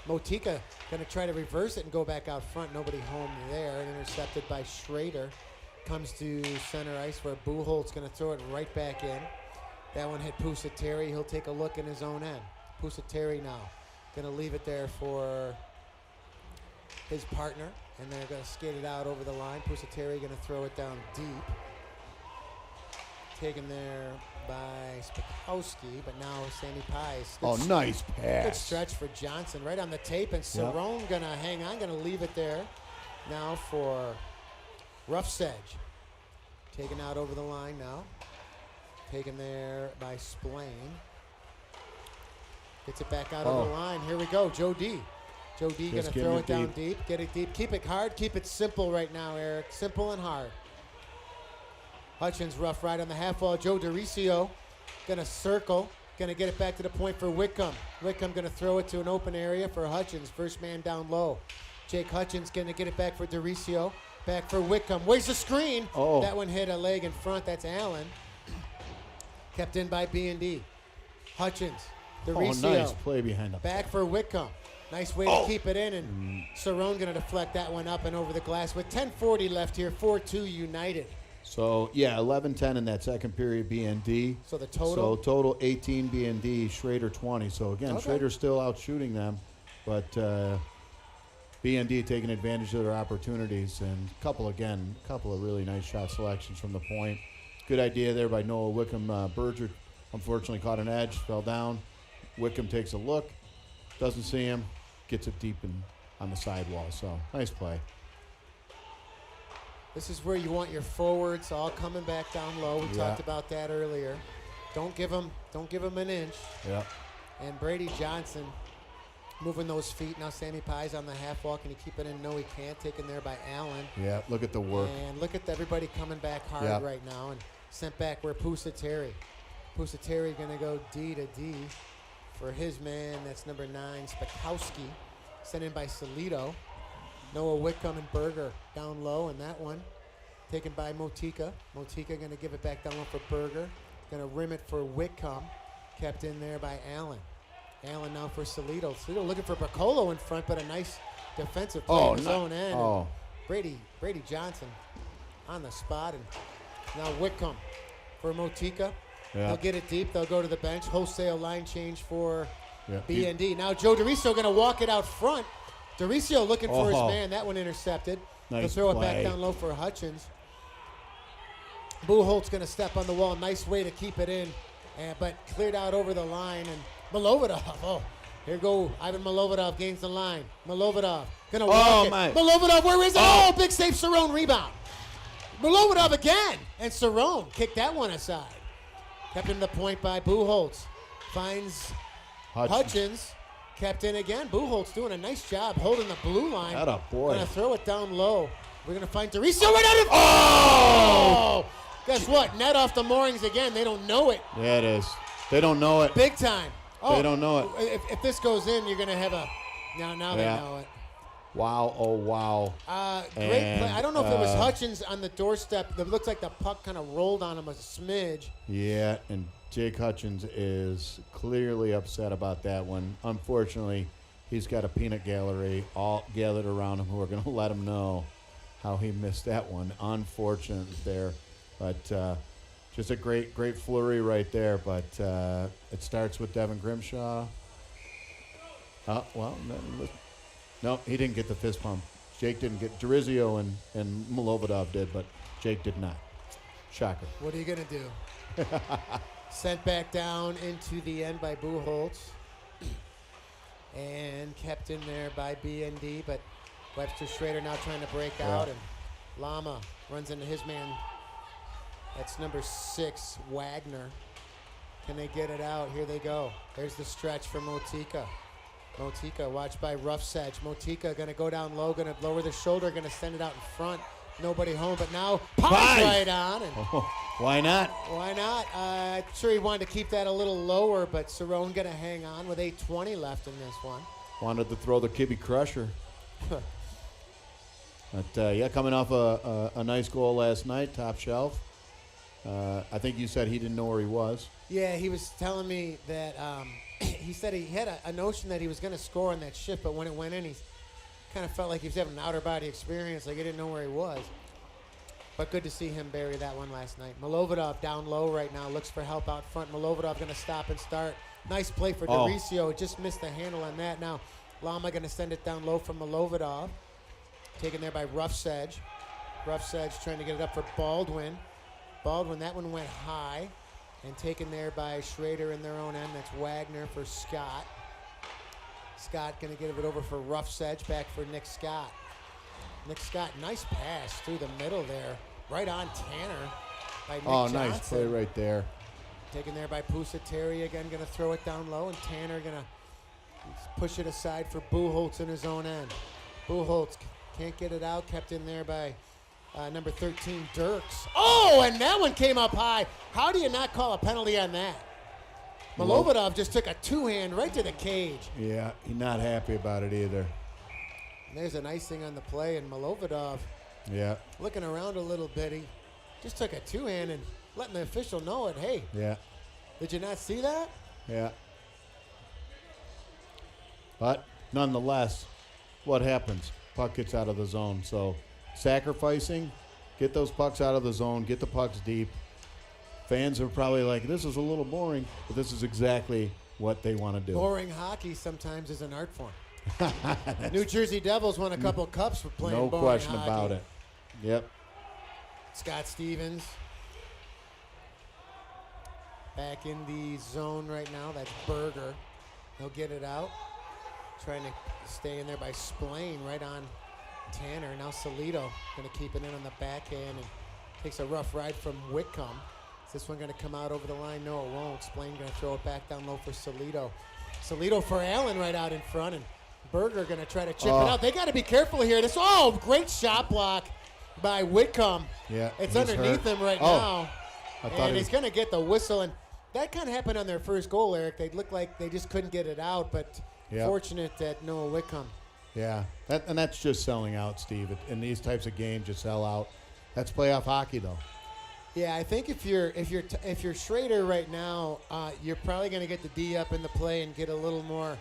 Motika going to try to reverse it and go back out front. Nobody home there. And intercepted by Schroeder. Comes to center ice where Buchholz going to throw it right back in. That one hit Pusateri. He'll take a look in his own end. Pusateri now going to leave it there for his partner. And they're going to skate it out over the line. Pusateri going to throw it down deep. Taken there by Spakowski, but now Sammy Pies. Oh, nice pass. Good stretch for Johnson right on the tape, and Cerrone going to hang on, going to leave it there now for Rough Sedge. Taken out over the line now. Taken there by Splain. Gets it back out over the line. Here we go, Joe D. Joe D going to throw it down deep. Get it deep. Keep it hard. Keep it simple right now, Eric. Simple and hard. Hutchins rough right on the half wall. Joe DeRicio going to circle. Going to get it back to the point for Whitcomb. Whitcomb going to throw it to an open area for Hutchins. First man down low. Jake Hutchins going to get it back for DeRicio. Back for Whitcomb. Waits the screen. Oh. That one hit a leg in front. That's Allen. Kept in by BND. Hutchins. DeRicio. Oh, nice play behind the back for Whitcomb. Nice way to keep it in, and Cerrone going to deflect that one up and over the glass. With 10:40 left here, 4-2 United. So, yeah, 11-10 in that second period, BND. So the total? So total 18 BND, Schroeder 20. So, again, Schroeder's still out shooting them, but BND taking advantage of their opportunities. And a couple of really nice shot selections from the point. Good idea there by Noah Wickham. Berger, unfortunately, caught an edge, fell down. Wickham takes a look, doesn't see him, gets it deep on the sidewall. So, nice play. This is where you want your forwards all coming back down low. We talked about that earlier. Don't give them an inch. Yeah. And Brady Johnson moving those feet. Now Sammy Pye's on the half wall. Can he keep it in? No, he can't. Taken there by Allen. Yeah, look at the work. And look at everybody coming back hard right now and sent back where Pusateri. Pusateri going to go D to D for his man. That's number 9, Spakowski. Sent in by Salido. Noah Whitcomb and Berger down low in that one. Taken by Motika. Motika going to give it back down low for Berger. Going to rim it for Whitcomb. Kept in there by Allen. Allen now for Salido. Salido looking for Piccolo in front, but a nice defensive play on his own end. Oh. Brady Johnson on the spot. And now Whitcomb for Motika. Yeah. They'll get it deep. They'll go to the bench. Wholesale line change for Yeah. BND. Now Joe DeRiso going to walk it out front. DeRiso looking for his man. That one intercepted. Nice They'll throw play. it back down low for Hutchins. Buchholz going to step on the wall. Nice way to keep it in. But cleared out over the line. And Milovodov. Oh, here go Ivan Milovodov gains the line. Milovodov going to walk it. My. Milovodov, where is it? Oh, big save. Cerrone rebound. Milovodov again. And Cerrone kicked that one aside. Kept in the point by Buchholz. Finds Hutchins. Kept in again. Buchholz doing a nice job holding the blue line. Atta boy. Going to throw it down low. We're going to find DeRiso right out of. Oh! Guess what? Net off the moorings again. They don't know it. Yeah, it is. They don't know it. Big time. Oh, They don't know it. If this goes in, you're going to have a. Now they know it. Wow. Oh, wow. Great play. I don't know if it was And, Hutchins on the doorstep. It looks like the puck kind of rolled on him a smidge. Yeah, and Jake Hutchins is clearly upset about that one. Unfortunately, he's got a peanut gallery all gathered around him who are going to let him know how he missed that one. Unfortunate there. But just a great flurry right there. But it starts with Devin Grimshaw. No, he didn't get the fist pump. Jake didn't get. Derizio and Milovodov did, but Jake did not. Shocker. What are you going to do? Sent back down into the end by Buchholz. And kept in there by BND, but Webster Schroeder now trying to break out, and Lama runs into his man. That's number 6, Wagner. Can they get it out? Here they go. There's the stretch for Motika. Motika watched by Roughsedge. Motika going to go down low, going to lower the shoulder, going to send it out in front. Nobody home, but now Pye's right on. And why not? why not? I'm sure he wanted to keep that a little lower, but Cerrone going to hang on with 8:20 left in this one. Wanted to throw the Kibbe Crusher. But, coming off a nice goal last night, top shelf. I think you said he didn't know where he was. Yeah, he was telling me that he said he had a notion that he was going to score on that shift, but when it went in, he kind of felt like he was having an outer body experience, like he didn't know where he was. But good to see him bury that one last night. Milovodov down low right now, looks for help out front. Milovodov going to stop and start. Nice play for DeRiso. Just missed the handle on that. Now Lama going to send it down low from Milovodov. Taken there by Roughsedge. Roughsedge trying to get it up for Baldwin. Baldwin, that one went high. And taken there by Schroeder in their own end. That's Wagner for Scott. Scott going to give it over for Roughsedge, back for Nick Scott. Nick Scott, nice pass through the middle there. Right on Tanner by Nick Johnson. Nice play right there. Taken there by Pusateri again, going to throw it down low, and Tanner going to push it aside for Buchholz in his own end. Buchholz can't get it out, kept in there by number 13, Dirks. Oh, and that one came up high. How do you not call a penalty on that? Milovodov just took a two-hand right to the cage. Yeah, he's not happy about it either. And there's an icing on the play, and Milovodov looking around a little bit. He just took a two-hand and letting the official know it. Hey, did you not see that? Yeah. But nonetheless, what happens? Puck gets out of the zone. So sacrificing, get those pucks out of the zone, get the pucks deep. Fans are probably like, this is a little boring, but this is exactly what they want to do. Boring hockey sometimes is an art form. New Jersey Devils won a couple cups for playing no boring question hockey. about it. Yep. Scott Stevens back in the zone right now. That's Berger. He'll get it out. Trying to stay in there by Splain right on Tanner. Now Salido going to keep it in on the backhand and takes a rough ride from Whitcomb. Is this one going to come out over the line? No, it won't. Splain going to throw it back down low for Salido. Salido for Allen right out in front, and Berger going to try to chip it out. They got to be careful here. Great shot block by Whitcomb. Yeah, it's he's underneath hurt. him right now. I thought And he's going to get the whistle. And that kind of happened on their first goal, Eric. They looked like they just couldn't get it out, but fortunate that Noah Whitcomb. Yeah, and that's just selling out, Steve. In these types of games, you sell out. That's playoff hockey, though. Yeah, I think if you're Schroeder right now, you're probably going to get the D up in the play and get a little more,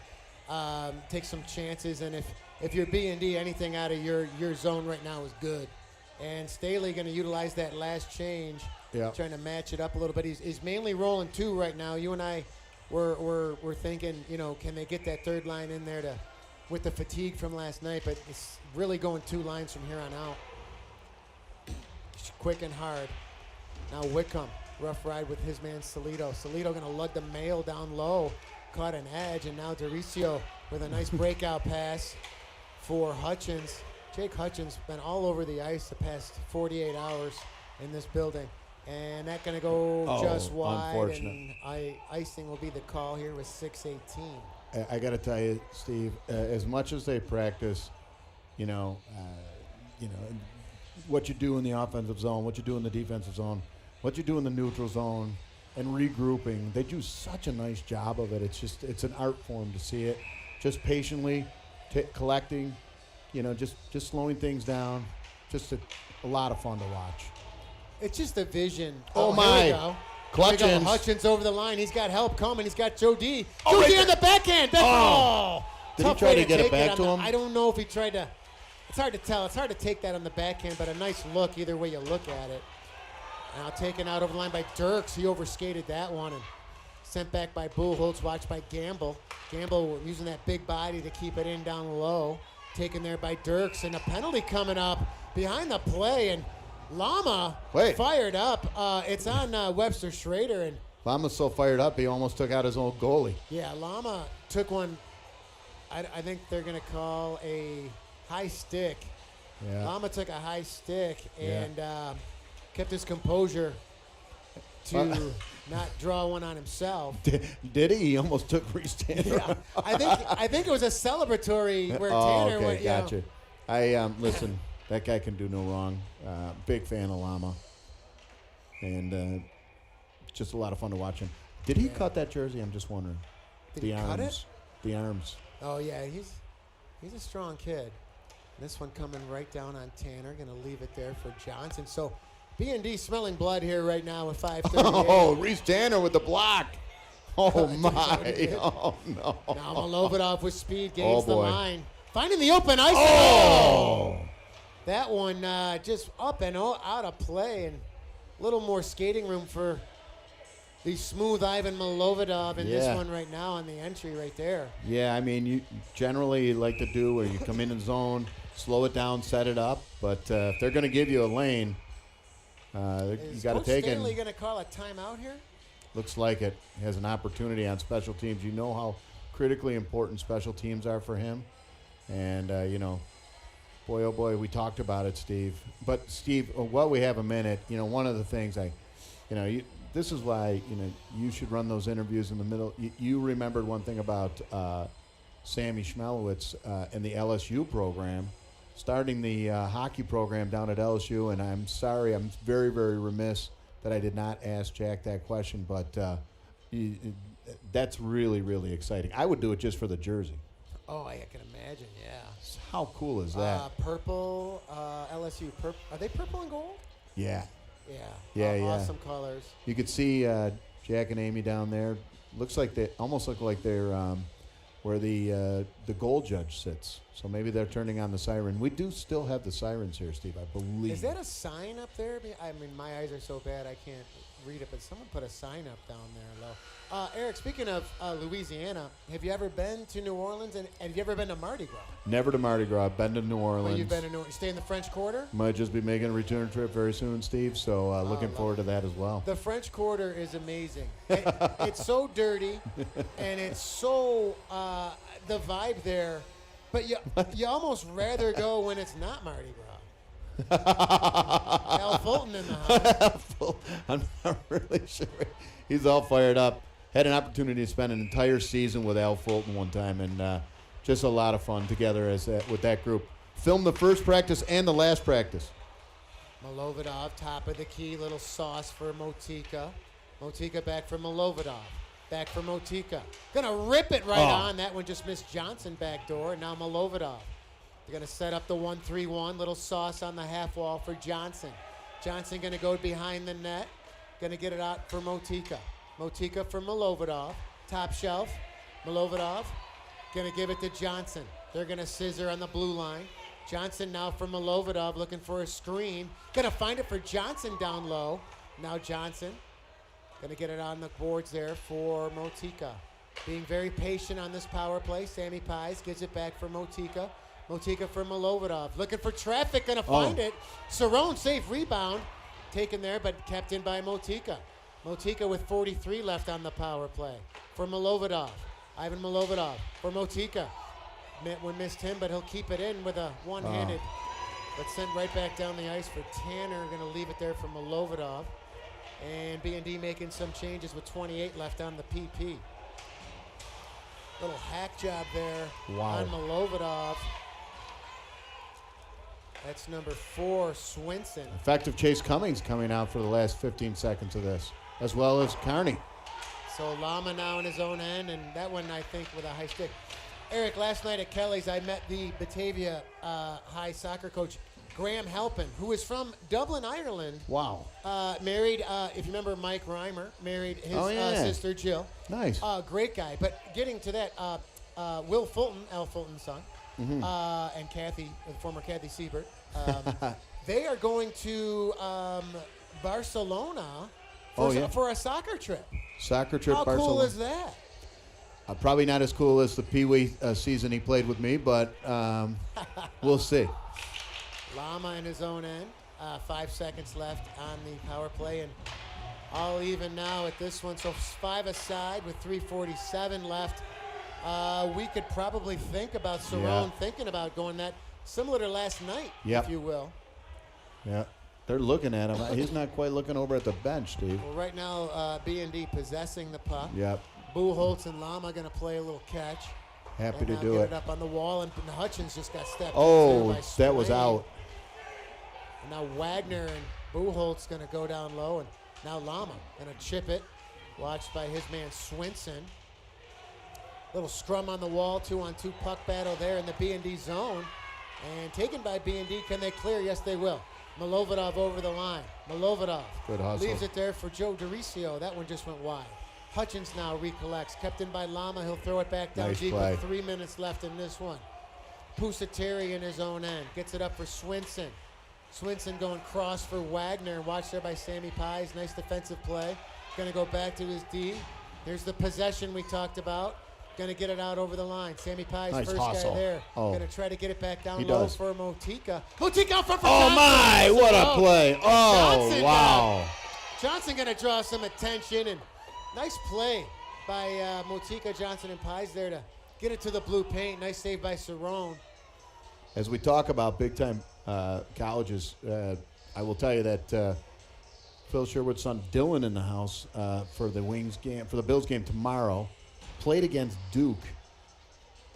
take some chances. And if you're BND, anything out of your zone right now is good. And Staley going to utilize that last change, trying to match it up a little bit. He's mainly rolling 2 right now. You and I were thinking, can they get that third line in there with the fatigue from last night? But it's really going 2 lines from here on out. Quick and hard. Now Whitcomb, rough ride with his man Salito. Salito going to lug the mail down low, caught an edge, and now Dericio with a nice breakout pass for Hutchins. Jake Hutchins been all over the ice the past 48 hours in this building, and that's going to go just wide. Unfortunate. And icing will be the call here with 6:18. I got to tell you, Steve, as much as they practice, what you do in the offensive zone, what you do in the defensive zone, what you do in the neutral zone, and regrouping, they do such a nice job of it. It's an art form to see it. Just patiently collecting, just slowing things down. Just a lot of fun to watch. It's just a vision. Oh Here my. we go. Clutchins. Hutchins over the line. He's got help coming. He's got Joe D. Joe D on the backhand. Did he try to get it back to him? I don't know if he tried to. It's hard to tell. It's hard to take that on the backhand, but a nice look either way you look at it. Now taken out over the line by Dirks. He overskated that one and sent back by Buchholz, watched by Gamble. Gamble using that big body to keep it in down low. Taken there by Dirks, and a penalty coming up behind the play, and Lama fired up. It's on Webster Schroeder, and Lama's so fired up he almost took out his own goalie. yeah, Lama took one. I think they're going to call a high stick. Yeah. Lama took a high stick and kept his composure to not draw one on himself. Did he? He almost took Reese Tanner. Yeah, I think it was a celebratory where Tanner went. Gotcha. Listen, that guy can do no wrong. Big fan of Lama, and just a lot of fun to watch him. Did he cut that jersey? I'm just wondering. Did he cut it? The arms. Oh yeah, he's a strong kid. This one coming right down on Tanner. Going to leave it there for Johnson. So BND smelling blood here right now with 5:38. Oh, Reese Tanner with the block. Oh, my. Oh, no. Now Malovidov with speed gains the boy. line. Finding the open ice. Oh! That one just up and out of play, and a little more skating room for the smooth Ivan Malovidov in this one right now on the entry right there. Yeah, I mean, you generally like to do where you come in zone, slow it down, set it up. But if they're going to give you a lane, you got to take it. Is Stanley going to call a timeout here? Looks like it. He has an opportunity on special teams. You know how critically important special teams are for him. And, boy, oh, boy, we talked about it, Steve. But, Steve, while we have a minute, one of the things this is why, you should run those interviews in the middle. You remembered one thing about Sammy Schmelowitz and the LSU program, starting the hockey program down at LSU. And I'm sorry, I'm very, very remiss that I did not ask Jack that question. But that's really, really exciting. I would do it just for the jersey. Oh, I can imagine, yeah. How cool is that? Purple, LSU. Are they purple and gold? Yeah. Yeah. Awesome colors. You could see Jack and Amy down there. Looks like they almost look like they're where the goal judge sits. So maybe they're turning on the siren. We do still have the sirens here, Steve, I believe. Is that a sign up there? I mean, my eyes are so bad I can't read it, but someone put a sign up down there low. Eric, speaking of Louisiana, have you ever been to New Orleans, and have you ever been to Mardi Gras? Never to Mardi Gras. I've been to New Orleans. Well, you've been to New Orleans. Stay in the French Quarter? Might just be making a return trip very soon, Steve, so looking forward to that as well. The French Quarter is amazing. It's so dirty, and it's so the vibe there, but you almost rather go when it's not Mardi Gras. Al Fulton in the house. I'm not really sure. He's all fired up. Had an opportunity to spend an entire season with Al Fulton one time, and just a lot of fun together with that group. Filmed the first practice and the last practice. Malovidov, top of the key, little sauce for Motika. Motika back for Milovodov. Back for Motika. Gonna rip it right on. That one just missed Johnson back door. And now Milovodov. They're gonna set up the 1-3-1. Little sauce on the half wall for Johnson. Johnson gonna go behind the net. Gonna get it out for Motika. Motika for Milovodov. Top shelf. Milovodov. Gonna give it to Johnson. They're gonna scissor on the blue line. Johnson now for Milovodov looking for a screen. Gonna find it for Johnson down low. Now Johnson. Gonna get it on the boards there for Motika. Being very patient on this power play. Sammy Pies gives it back for Motika. Motika for Milovodov. Looking for traffic, gonna find it. Cerrone, safe rebound. Taken there, but kept in by Motika. Motika with 43 left on the power play. For Milovodov. Ivan Milovodov for Motika. We missed him, but he'll keep it in with a one-handed. But sent right back down the ice for Tanner. Gonna leave it there for Milovodov. And BND making some changes with 28 left on the PP. Little hack job there on Milovodov. That's number 4, Swinson. Effective Chase Cummings coming out for the last 15 seconds of this, as well as Carney. So Lama now in his own end, and that one I think with a high stick. Eric, last night at Kelly's, I met the Batavia High soccer coach, Graham Halpin, who is from Dublin, Ireland. Wow. Married, if you remember Mike Reimer, married his sister Jill. Nice. Great guy. But getting to that, Will Fulton, Al Fulton's son, and Kathy, former Kathy Siebert, they are going to Barcelona for a soccer trip. Soccer trip, How Barcelona. cool is that? Probably not as cool as the Pee Wee season he played with me, but we'll see. Lama in his own end. 5 seconds left on the power play, and all even now at this one. So 5 aside with 3:47 left. We could probably think about Cerrone thinking about going that similar to last night, if you will. Yeah, they're looking at him. He's not quite looking over at the bench, Steve. Well, right now, B&D possessing the puck. Yep. Buchholz and Lama going to play a little catch. Happy and to now do get it. up on the wall, and Hutchins just got stepped Oh, into by that was Strain. out. And now Wagner and Buchholz going to go down low, and now Lama going to chip it. Watched by his man Swinson. Little scrum on the wall, 2-on-2 puck battle there in the B&D zone. And taken by B&D. Can they clear? Yes, they will. Milovodov over the line. Milovodov Good hustle. leaves it there for Joe DeRicio. That one just went wide. Hutchins now recollects. Kept in by Lama. He'll throw it back down Nice deep play. with 3 minutes left in this one. Pusateri in his own end. Gets it up for Swinson. Swinson going cross for Wagner. Watched there by Sammy Pies. Nice defensive play. Going to go back to his D. Here's the possession we talked about. Going to get it out over the line. Sammy Pies, Nice first hustle. guy there. Oh. Going to try to get it back down He low does. for Motika. Motika out front for Oh, Johnson. my. What a play. Oh, Johnson wow. Johnson going to draw some attention, and nice play by Motika, Johnson, and Pies there to get it to the blue paint. Nice save by Cerrone. As we talk about big-time colleges, I will tell you that Phil Sherwood's son Dylan in the house for the Wings game, for the Bills game tomorrow, played against Duke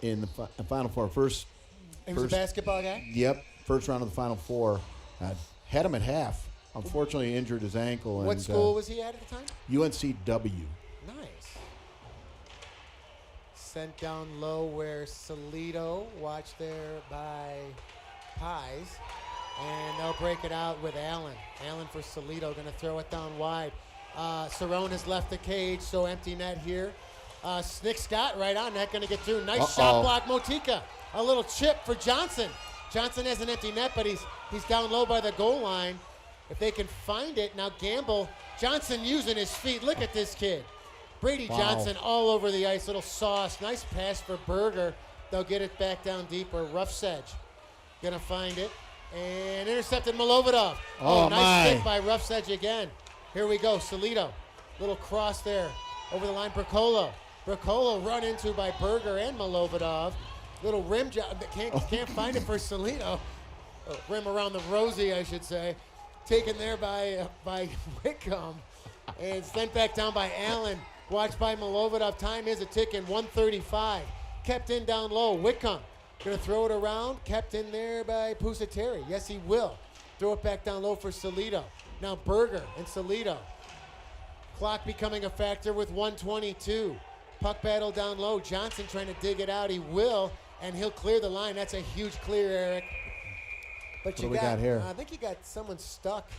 in the Final Four. He was a basketball guy? Yep, first round of the Final Four. Had him at half. Unfortunately, injured his ankle. What school was he at the time? UNCW. Nice. Sent down low where Salido, watched there by Pies. And they'll break it out with Allen. Allen for Salido, going to throw it down wide. Cerrone has left the cage, so empty net here. Nick Scott right on that, going to get through. Nice shot block, Motika. A little chip for Johnson. Johnson has an empty net, but he's down low by the goal line. If they can find it, now Gamble. Johnson using his feet. Look at this kid. Brady Johnson all over the ice. Little sauce. Nice pass for Berger. They'll get it back down deeper. Rough Sedge. Going to find it. And intercepted Milovodov. Nice hit by Rough Sedge again. Here we go. Salido. Little cross there. Over the line, Bricolo. Bricolo run into by Berger and Milovodov. Little rim job. Can't find it for Salido. Rim around the rosy, I should say. Taken there by Whitcomb. And sent back down by Allen. Watched by Milovodov. Time is a ticking. 1:35. Kept in down low. Whitcomb. Going to throw it around. Kept in there by Pusateri. Yes, he will. Throw it back down low for Salido. Now Berger and Salido. Clock becoming a factor with 1:22. Puck battle down low. Johnson trying to dig it out. He will, and he'll clear the line. That's a huge clear, Eric. But What do we got here? I think you got someone stuck.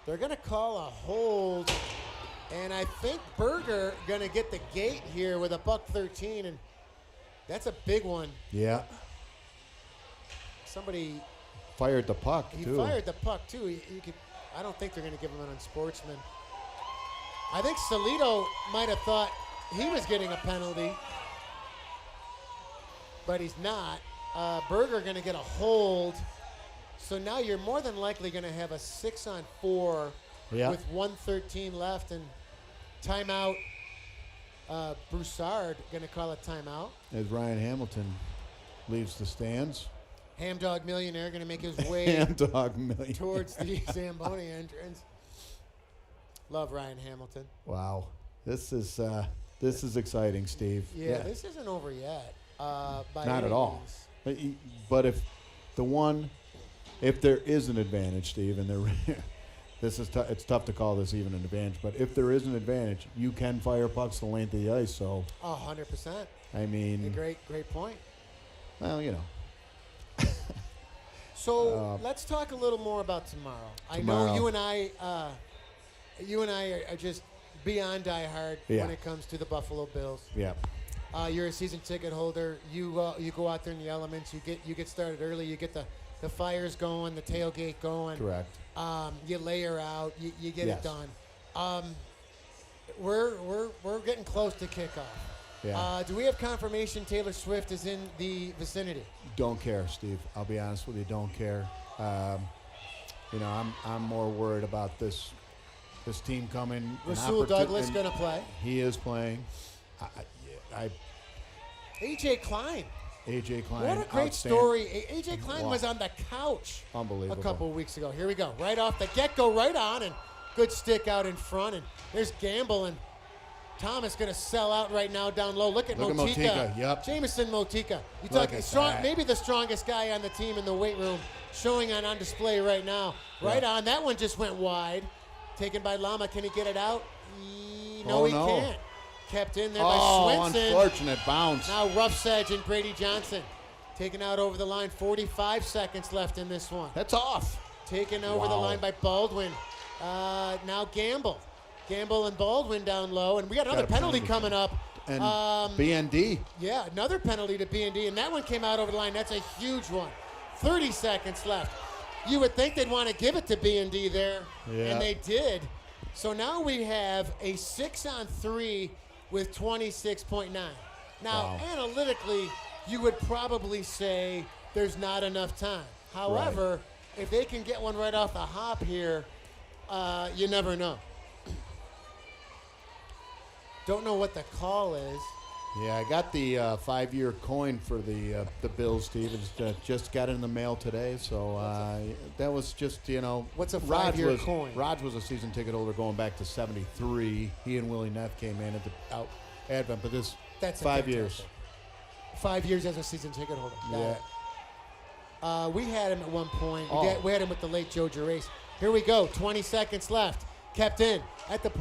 They're going to call a hold, and I think Berger going to get the gate here with a $1:13, and that's a big one. Yeah. Somebody Fired the puck, he too. fired the puck too. I don't think they're going to give him an unsportsman. I think Salito might have thought he was getting a penalty, but he's not. Berger going to get a hold. So now you're more than likely going to have a 6-on-4 with 1:13 left, and timeout. Broussard going to call a timeout. As Ryan Hamilton leaves the stands. Ham Dog Millionaire going to make his way Ham Dog Millionaire. towards the Zamboni entrance. Love Ryan Hamilton. Wow. This is exciting, Steve. Yeah, this isn't over yet. By Not any at all. means. But if there is an advantage, Steve, and it's tough to call this even an advantage, but if there is an advantage, you can fire pucks the length of the ice. So 100%. I mean, A great point. Well, you know. So let's talk a little more about tomorrow. I know you and I are just beyond diehard when it comes to the Buffalo Bills. Yeah. You're a season ticket holder. You go out there in the elements. You get started early. You get the fires going, the tailgate going. Correct. You layer out. You get it done. We're getting close to kickoff. Yeah. Do we have confirmation Taylor Swift is in the vicinity? Don't care, Steve. I'll be honest with you. Don't care. I'm more worried about this team coming. Rasul Douglas going to play. He is playing. AJ Klein. AJ Klein. What a great story. AJ Klein was on the couch Unbelievable. a couple of weeks ago. Here we go. Right off the get-go, right on, and good stick out in front. And there's Gamble, and Thomas going to sell out right now down low. Look at Motika. Yep. Jamison Motika. You Look talk at strong, that. maybe the strongest guy on the team in the weight room, showing on display right now. Right on. That one just went wide. Taken by Lama. Can he get it out? No, he can't. Kept in there by Swinson. Unfortunate bounce. Now Rough Sedge and Brady Johnson taken out over the line. 45 seconds left in this one. That's off. Taken over the line by Baldwin. Now Gamble. Gamble and Baldwin down low. And we got another penalty coming up. And BND. Yeah, another penalty to BND. And that one came out over the line. That's a huge one. 30 seconds left. You would think they'd want to give it to BND there. Yeah. And they did. So now we have a 6-on-3 with 26.9. Now, analytically, you would probably say there's not enough time. However, if they can get one right off the hop here, you never know. Don't know what the call is. Yeah, I got the 5-year coin for the Bills, Steve. Just got it in the mail today, so that was just, What's a 5-year coin? Raj was a season ticket holder going back to 73. He and Willie Neff came in at the advent, but that's 5 years. 5 years as a season ticket holder. Yeah. We had him at one point. We had him with the late Joe Gerace. Here we go. 20 seconds left. Kept in.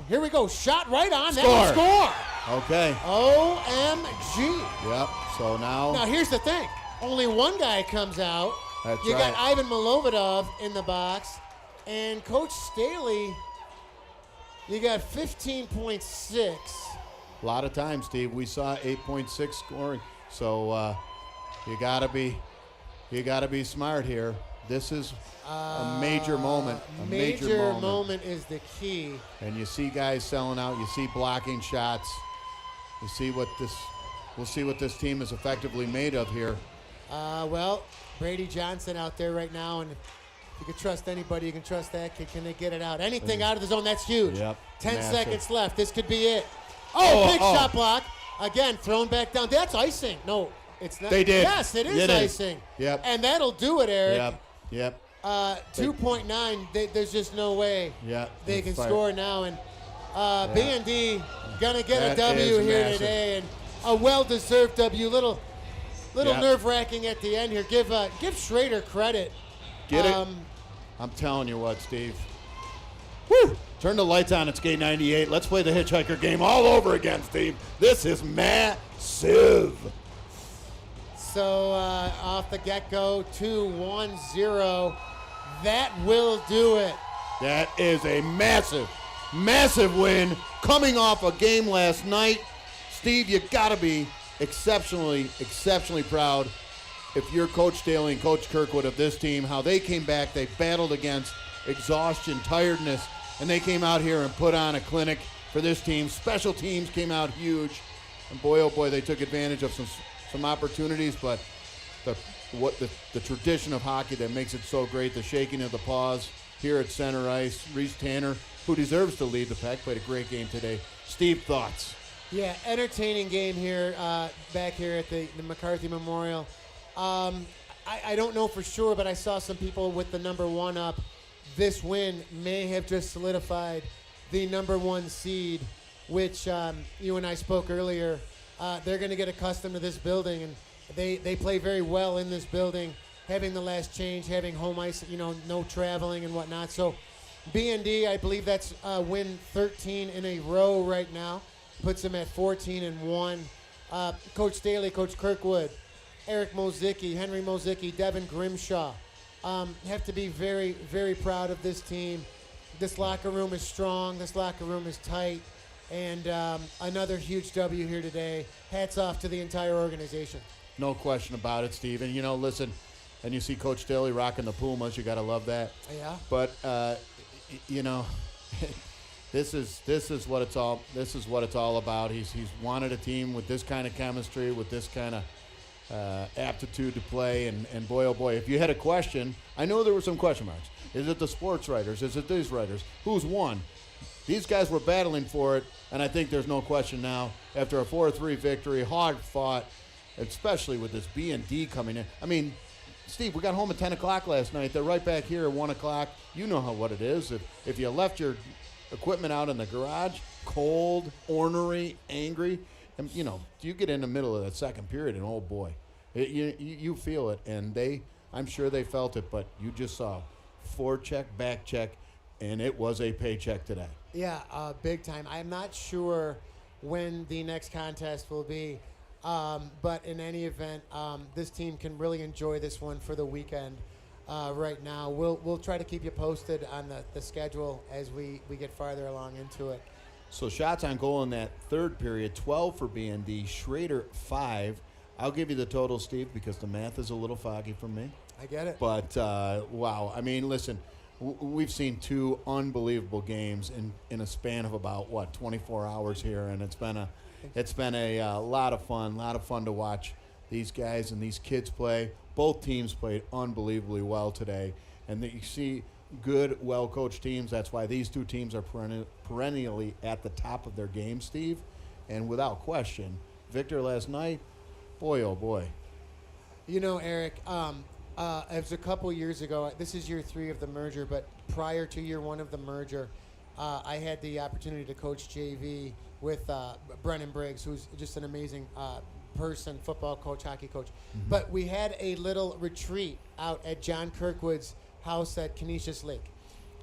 Here we go. Shot right on. Score. Okay. OMG. Yep. So now here's the thing. Only one guy comes out. That's you right. got Ivan Milovidov in the box. And Coach Staley, you got 15.6. a lot of times, Steve, we saw 8.6 scoring. So you gotta be smart here. This is a major moment. A major moment is the key. And you see guys selling out. You see blocking shots. You see we'll see what this team is effectively made of here. Well, Brady Johnson out there right now, and if you can trust anybody, you can trust that kid. Can they get it out? Anything out of the zone, that's huge. Yep. 10 Massive. seconds left. This could be it. Big shot block. Again, thrown back down. That's icing. No, it's not. They did. Yes, it is icing. Yep. And that'll do it, Eric. Yep. 2.9. There's just no way they can score now. And BND gonna get a W here massive today, and a well-deserved W. Little nerve-wracking at the end here. Give Schroeder credit. Get it? I'm telling you what, Steve. Woo! Turn the lights on at Skate 98. Let's play the Hitchhiker game all over again, Steve. This is massive. So off the get-go, 2-1-0. That will do it. That is a massive, massive win coming off a game last night. Steve, you got to be exceptionally, exceptionally proud if you're Coach Staley and Coach Kirkwood of this team, how they came back, they battled against exhaustion, tiredness, and they came out here and put on a clinic for this team. Special teams came out huge, and boy, oh boy, they took advantage of some opportunities, but the tradition of hockey that makes it so great, the shaking of the paws here at center ice. Reese Tanner, who deserves to lead the pack, played a great game today. Steve, thoughts? Yeah, entertaining game here, back here at the McCarthy Memorial. I don't know for sure, but I saw some people with the number 1 up. This win may have just solidified the number 1 seed, which you and I spoke earlier. They're going to get accustomed to this building, and they play very well in this building, having the last change, having home ice, no traveling and whatnot. So BND, I believe that's win 13 in a row right now, puts them at 14-1. Coach Staley, Coach Kirkwood, Eric Mozicki, Henry Mozicki, Devin Grimshaw have to be very, very proud of this team. This locker room is strong. This locker room is tight. And another huge W here today. Hats off to the entire organization. No question about it, Steve. And, listen, and you see Coach Staley rocking the Pumas. You got to love that. Yeah. But, this is what it's all about. He's wanted a team with this kind of chemistry, with this kind of aptitude to play, and boy, oh boy, if you had a question, I know there were some question marks. Is it the sports writers? Is it these writers? Who's won? These guys were battling for it, and I think there's no question now. After a 4-3 victory, hard fought, especially with this BND coming in. I mean, Steve, we got home at 10 o'clock last night. They're right back here at 1 o'clock. You know what it is. If you left your equipment out in the garage, cold, ornery, angry, and, you get in the middle of that second period, and oh boy, you feel it. And I'm sure they felt it, but you just saw forecheck, back check, and it was a paycheck today. Yeah, big time. I'm not sure when the next contest will be, but in any event, this team can really enjoy this one for the weekend. Right now, we'll try to keep you posted on the schedule as we get farther along into it. So shots on goal in that third period, 12 for BND, Schroeder 5. I'll give you the total, Steve, because the math is a little foggy for me. I get it. But, wow. I mean, listen, we've seen 2 unbelievable games in a span of about, 24 hours here, and it's been a lot of fun to watch these guys and these kids play. Both teams played unbelievably well today, and you see good, well-coached teams. That's why these 2 teams are perennially at the top of their game, Steve. And without question, Victor last night, boy, oh boy. Eric, it was a couple years ago. This is year 3 of the merger, but prior to year 1 of the merger, I had the opportunity to coach JV with Brennan Briggs, who's just an amazing person, football coach, hockey coach. Mm-hmm. But we had a little retreat out at John Kirkwood's house at Canisius Lake.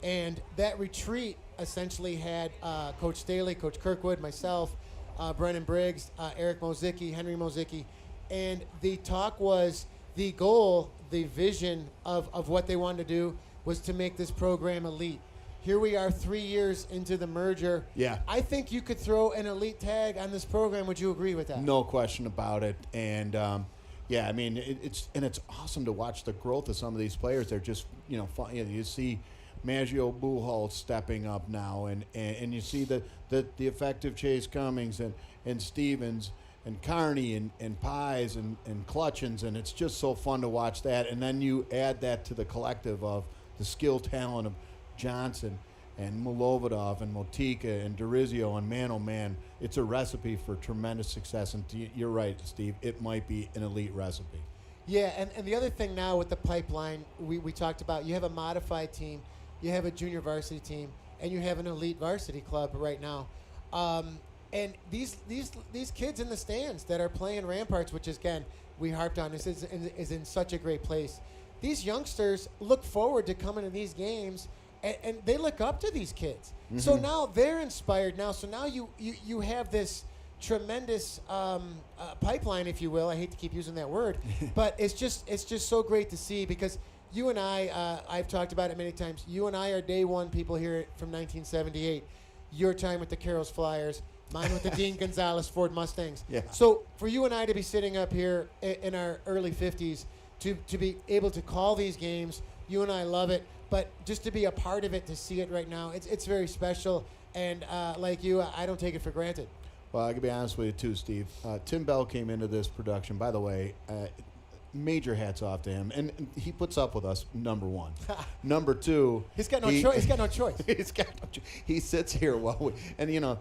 And that retreat essentially had Coach Staley, Coach Kirkwood, myself, Brennan Briggs, Eric Mozicki, Henry Mozicki. And the talk was the goal, the vision of what they wanted to do was to make this program elite. Here we are 3 years into the merger. Yeah. I think you could throw an elite tag on this program. Would you agree with that? No question about it. And, yeah, I mean, it's awesome to watch the growth of some of these players. They're just, you see Maggio Buchholz stepping up now, and you see the effective Chase Cummings and Stevens and Carney and Pies and Clutchins, and it's just so fun to watch that. And then you add that to the collective of the skill talent of Johnson and Milovodov and Motika and Dorizio, and man, oh man, it's a recipe for tremendous success. And you're right, Steve, it might be an elite recipe. Yeah, and the other thing now with the pipeline, we talked about, you have a modified team, you have a junior varsity team, and you have an elite varsity club right now. And these kids in the stands that are playing Ramparts, which is, again, we harped on, this is in such a great place. These youngsters look forward to coming to these games and they look up to these kids. So now they're inspired now. So now you have this tremendous pipeline, if you will. I hate to keep using that word, but it's just so great to see, because you and I've talked about it many times. You and I are day one people here from 1978. Your time with the Carroll's Flyers, mine with the Dean Gonzalez Ford Mustangs. Yeah. So for you and I to be sitting up here in our early 50s, to be able to call these games, you and I love it. But just to be a part of it, to see it right now, it's very special. And like you, I don't take it for granted. Well, I can be honest with you too, Steve. Tim Bell came into this production. By the way, major hats off to him, and he puts up with us. Number one. Number two, he's got no choice. He's got no choice. He sits here while we, and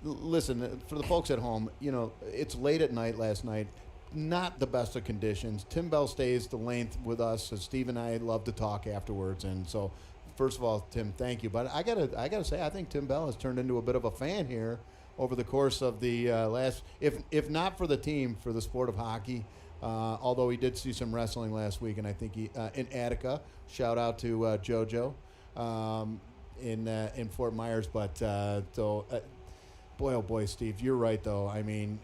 listen, for the folks at home, it's late at night last night. Not the best of conditions. Tim Bell stays the length with us, as Steve and I love to talk afterwards. And so, first of all, Tim, thank you. But I gotta say, I think Tim Bell has turned into a bit of a fan here over the course of the last, if not for the team, for the sport of hockey. Although he did see some wrestling last week, and I think he in Attica. Shout out to JoJo in Fort Myers. But boy, oh boy, Steve, you're right though. I mean,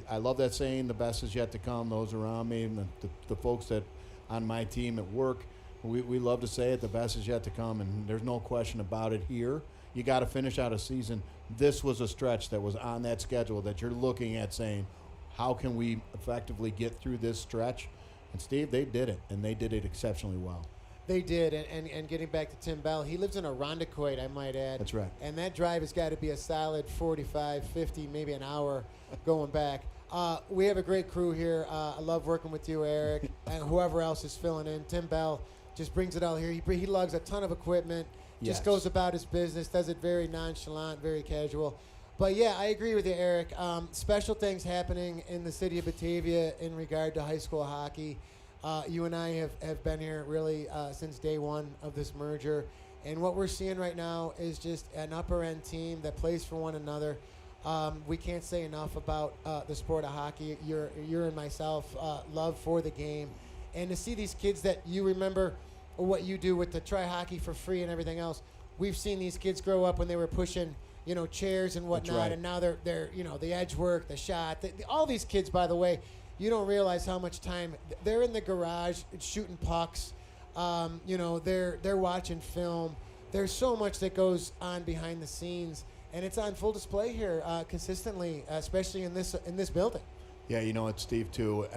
I love that saying, "The best is yet to come." Those around me, and the folks that on my team at work, we love to say it. The best is yet to come, and there's no question about it here. You got to finish out a season. This was a stretch that was on that schedule that you're looking at saying, how can we effectively get through this stretch? And Steve, they did it, and they did it exceptionally well. They did, and getting back to Tim Bell, he lives in Irondequoit, I might add. That's right. And that drive has got to be a solid 45, 50, maybe an hour going back. We have a great crew here. I love working with you, Eric, and whoever else is filling in. Tim Bell just brings it all here. He lugs a ton of equipment, just goes about his business, does it very nonchalant, very casual. But, yeah, I agree with you, Eric. Special things happening in the city of Batavia in regard to high school hockey. You and I have been here really since day one of this merger. And what we're seeing right now is just an upper-end team that plays for one another. We can't say enough about the sport of hockey. Your and myself love for the game. And to see these kids that you remember what you do with the try hockey for free and everything else, we've seen these kids grow up when they were pushing chairs and whatnot, right. and now they're the edge work, the shot. All these kids, by the way, you don't realize how much time they're in the garage shooting pucks. They're watching film. There's so much that goes on behind the scenes, and it's on full display here consistently, especially in this building. Yeah, it's Steve too.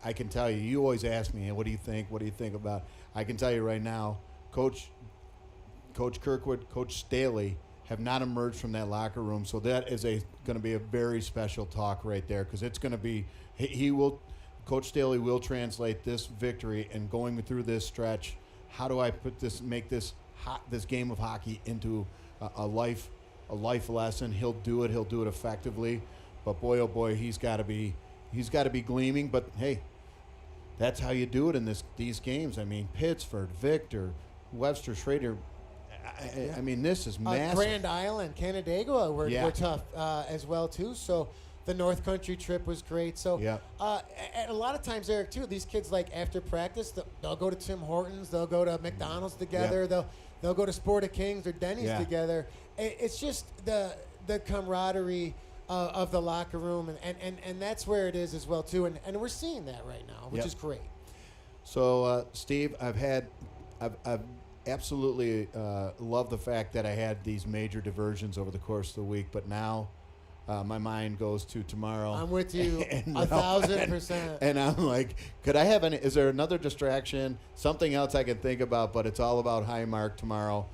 I can tell you. You always ask me, what do you think? What do you think about? I can tell you right now, Coach Kirkwood, Coach Staley have not emerged from that locker room, so that is going to be a very special talk right there, because it's going to be Coach Staley will translate this victory and going through this stretch. How do I make this game of hockey into a life lesson? He'll do it effectively, but boy, oh boy, he's got to be gleaming. But hey, that's how you do it in these games. I mean, Pittsford, Victor, Webster, Schroeder. I mean, this is massive. Grand Island, Canandaigua were tough as well, too. So the North Country trip was great. So and a lot of times, Eric, too, these kids, like, after practice, they'll go to Tim Hortons. They'll go to McDonald's together. They'll go to Sport of Kings or Denny's together. It's just the camaraderie of the locker room, and that's where it is as well, too. And we're seeing that right now, which is great. So, Steve, I've absolutely love the fact that I had these major diversions over the course of the week, but now my mind goes to tomorrow. I'm with you 1,000%. And I'm like, is there another distraction, something else I can think about, but it's all about Highmark tomorrow.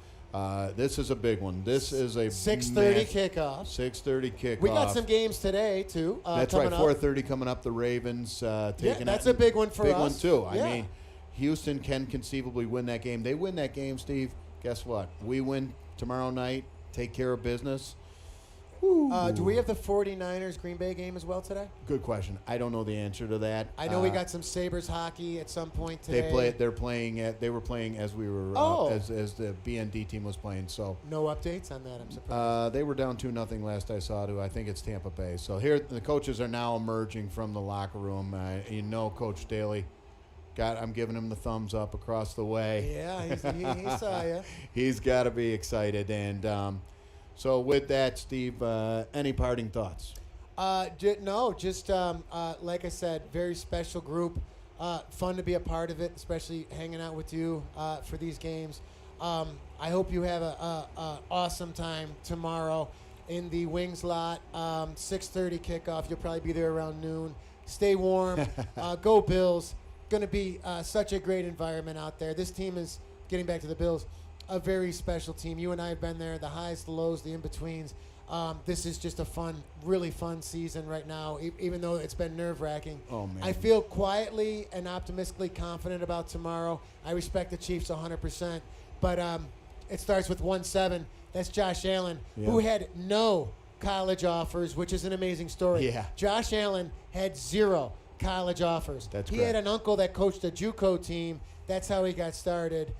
This is a big one. This is a 6:30 kickoff. 6:30 kickoff. We got some games today, too. That's right, 4:30 coming up. The Ravens taking that's a big one for us. Big one, too. Yeah. I mean, Houston can conceivably win that game. They win that game, Steve. Guess what? We win tomorrow night, take care of business. Do we have the 49ers Green Bay game as well today? Good question. I don't know the answer to that. I know we got some Sabres hockey at some point today. They were playing as we were as the BND team was playing. So no updates on that. I'm surprised. They were down 2-0 last I saw. I think it's Tampa Bay. So here the coaches are now emerging from the locker room. Coach Staley I'm giving him the thumbs up across the way. Yeah, he saw you. He's got to be excited. And so with that, Steve, any parting thoughts? No, just like I said, very special group. Fun to be a part of it, especially hanging out with you for these games. I hope you have a awesome time tomorrow in the Wings lot. 6:30 kickoff. You'll probably be there around noon. Stay warm. Go Bills. Going to be such a great environment out there. This team is, getting back to the Bills, a very special team. You and I have been there, the highs, the lows, the in-betweens. This is just a fun, really fun season right now, even though it's been nerve-wracking. Oh, man. I feel quietly and optimistically confident about tomorrow. I respect the Chiefs 100%, but it starts with 1-7. That's Josh Allen, who had no college offers, which is an amazing story. Yeah. Josh Allen had 0 college offers. That's he correct. had an uncle that coached a JUCO team. That's how he got started.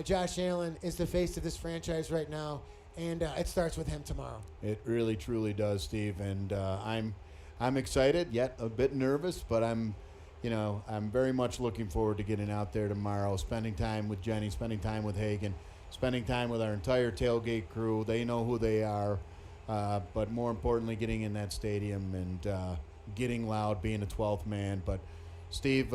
Josh Allen is the face of this franchise right now, and it starts with him tomorrow. It really, truly does, Steve. And I'm excited, yet a bit nervous, but I'm very much looking forward to getting out there tomorrow, spending time with Jenny, spending time with Hagen, spending time with our entire tailgate crew. They know who they are, but more importantly, getting in that stadium and getting loud, being a 12th man. But Steve,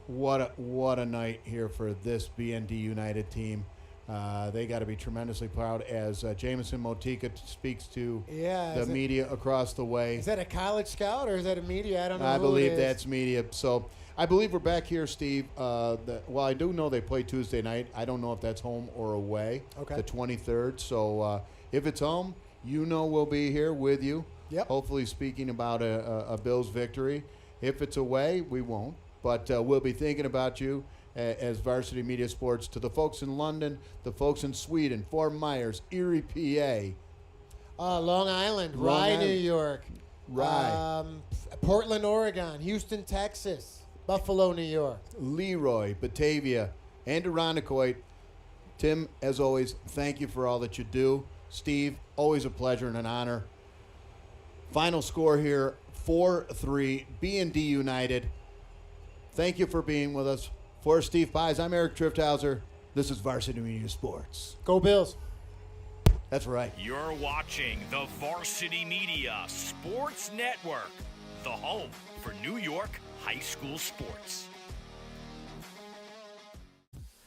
what a night here for this BND United team. They got to be tremendously proud as Jameson Motika speaks to the media across the way. Is that a college scout or is that a media? I don't know. I believe that's media. So I believe we're back here, Steve. Well, I do know they play Tuesday night. I don't know if that's home or away. Okay. The 23rd. So if it's home, we'll be here with you. Yep. Hopefully speaking about a Bills victory. If it's away, we won't. But we'll be thinking about you as Varsity Media Sports to the folks in London, the folks in Sweden, Fort Myers, Erie, PA. Long Island, Rye, New York. Rye. Portland, Oregon. Houston, Texas. Buffalo, New York. Leroy, Batavia, and Irondequoit. Tim, as always, thank you for all that you do. Steve, always a pleasure and an honor. Final score here, 4-3, BND United. Thank you for being with us. For Steve Pies, I'm Eric Trifthauser. This is Varsity Media Sports. Go Bills. That's right. You're watching the Varsity Media Sports Network, the home for New York high school sports.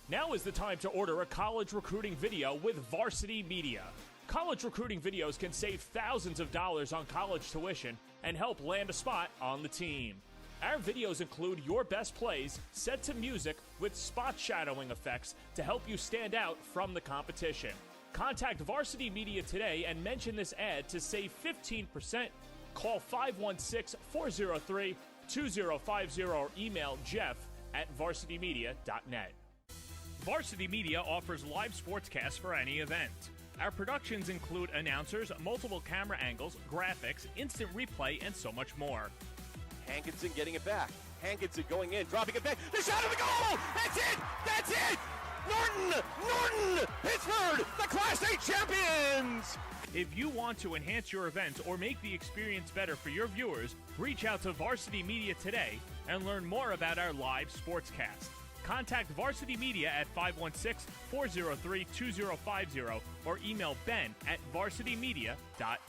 Now is the time to order a college recruiting video with Varsity Media. College recruiting videos can save thousands of dollars on college tuition and help land a spot on the team. Our videos include your best plays set to music with spot shadowing effects to help you stand out from the competition. Contact Varsity Media today and mention this ad to save 15%. Call 516-403-2050 or email jeff@varsitymedia.net. Varsity Media offers live sportscasts for any event. Our productions include announcers, multiple camera angles, graphics, instant replay, and so much more. Hankinson getting it back. Hankinson going in, dropping it back. The shot of the goal! That's it! That's it! Norton! Pittsburgh, the Class A champions! If you want to enhance your event or make the experience better for your viewers, reach out to Varsity Media today and learn more about our live sportscast. Contact Varsity Media at 516-403-2050 or email ben@varsitymedia.net.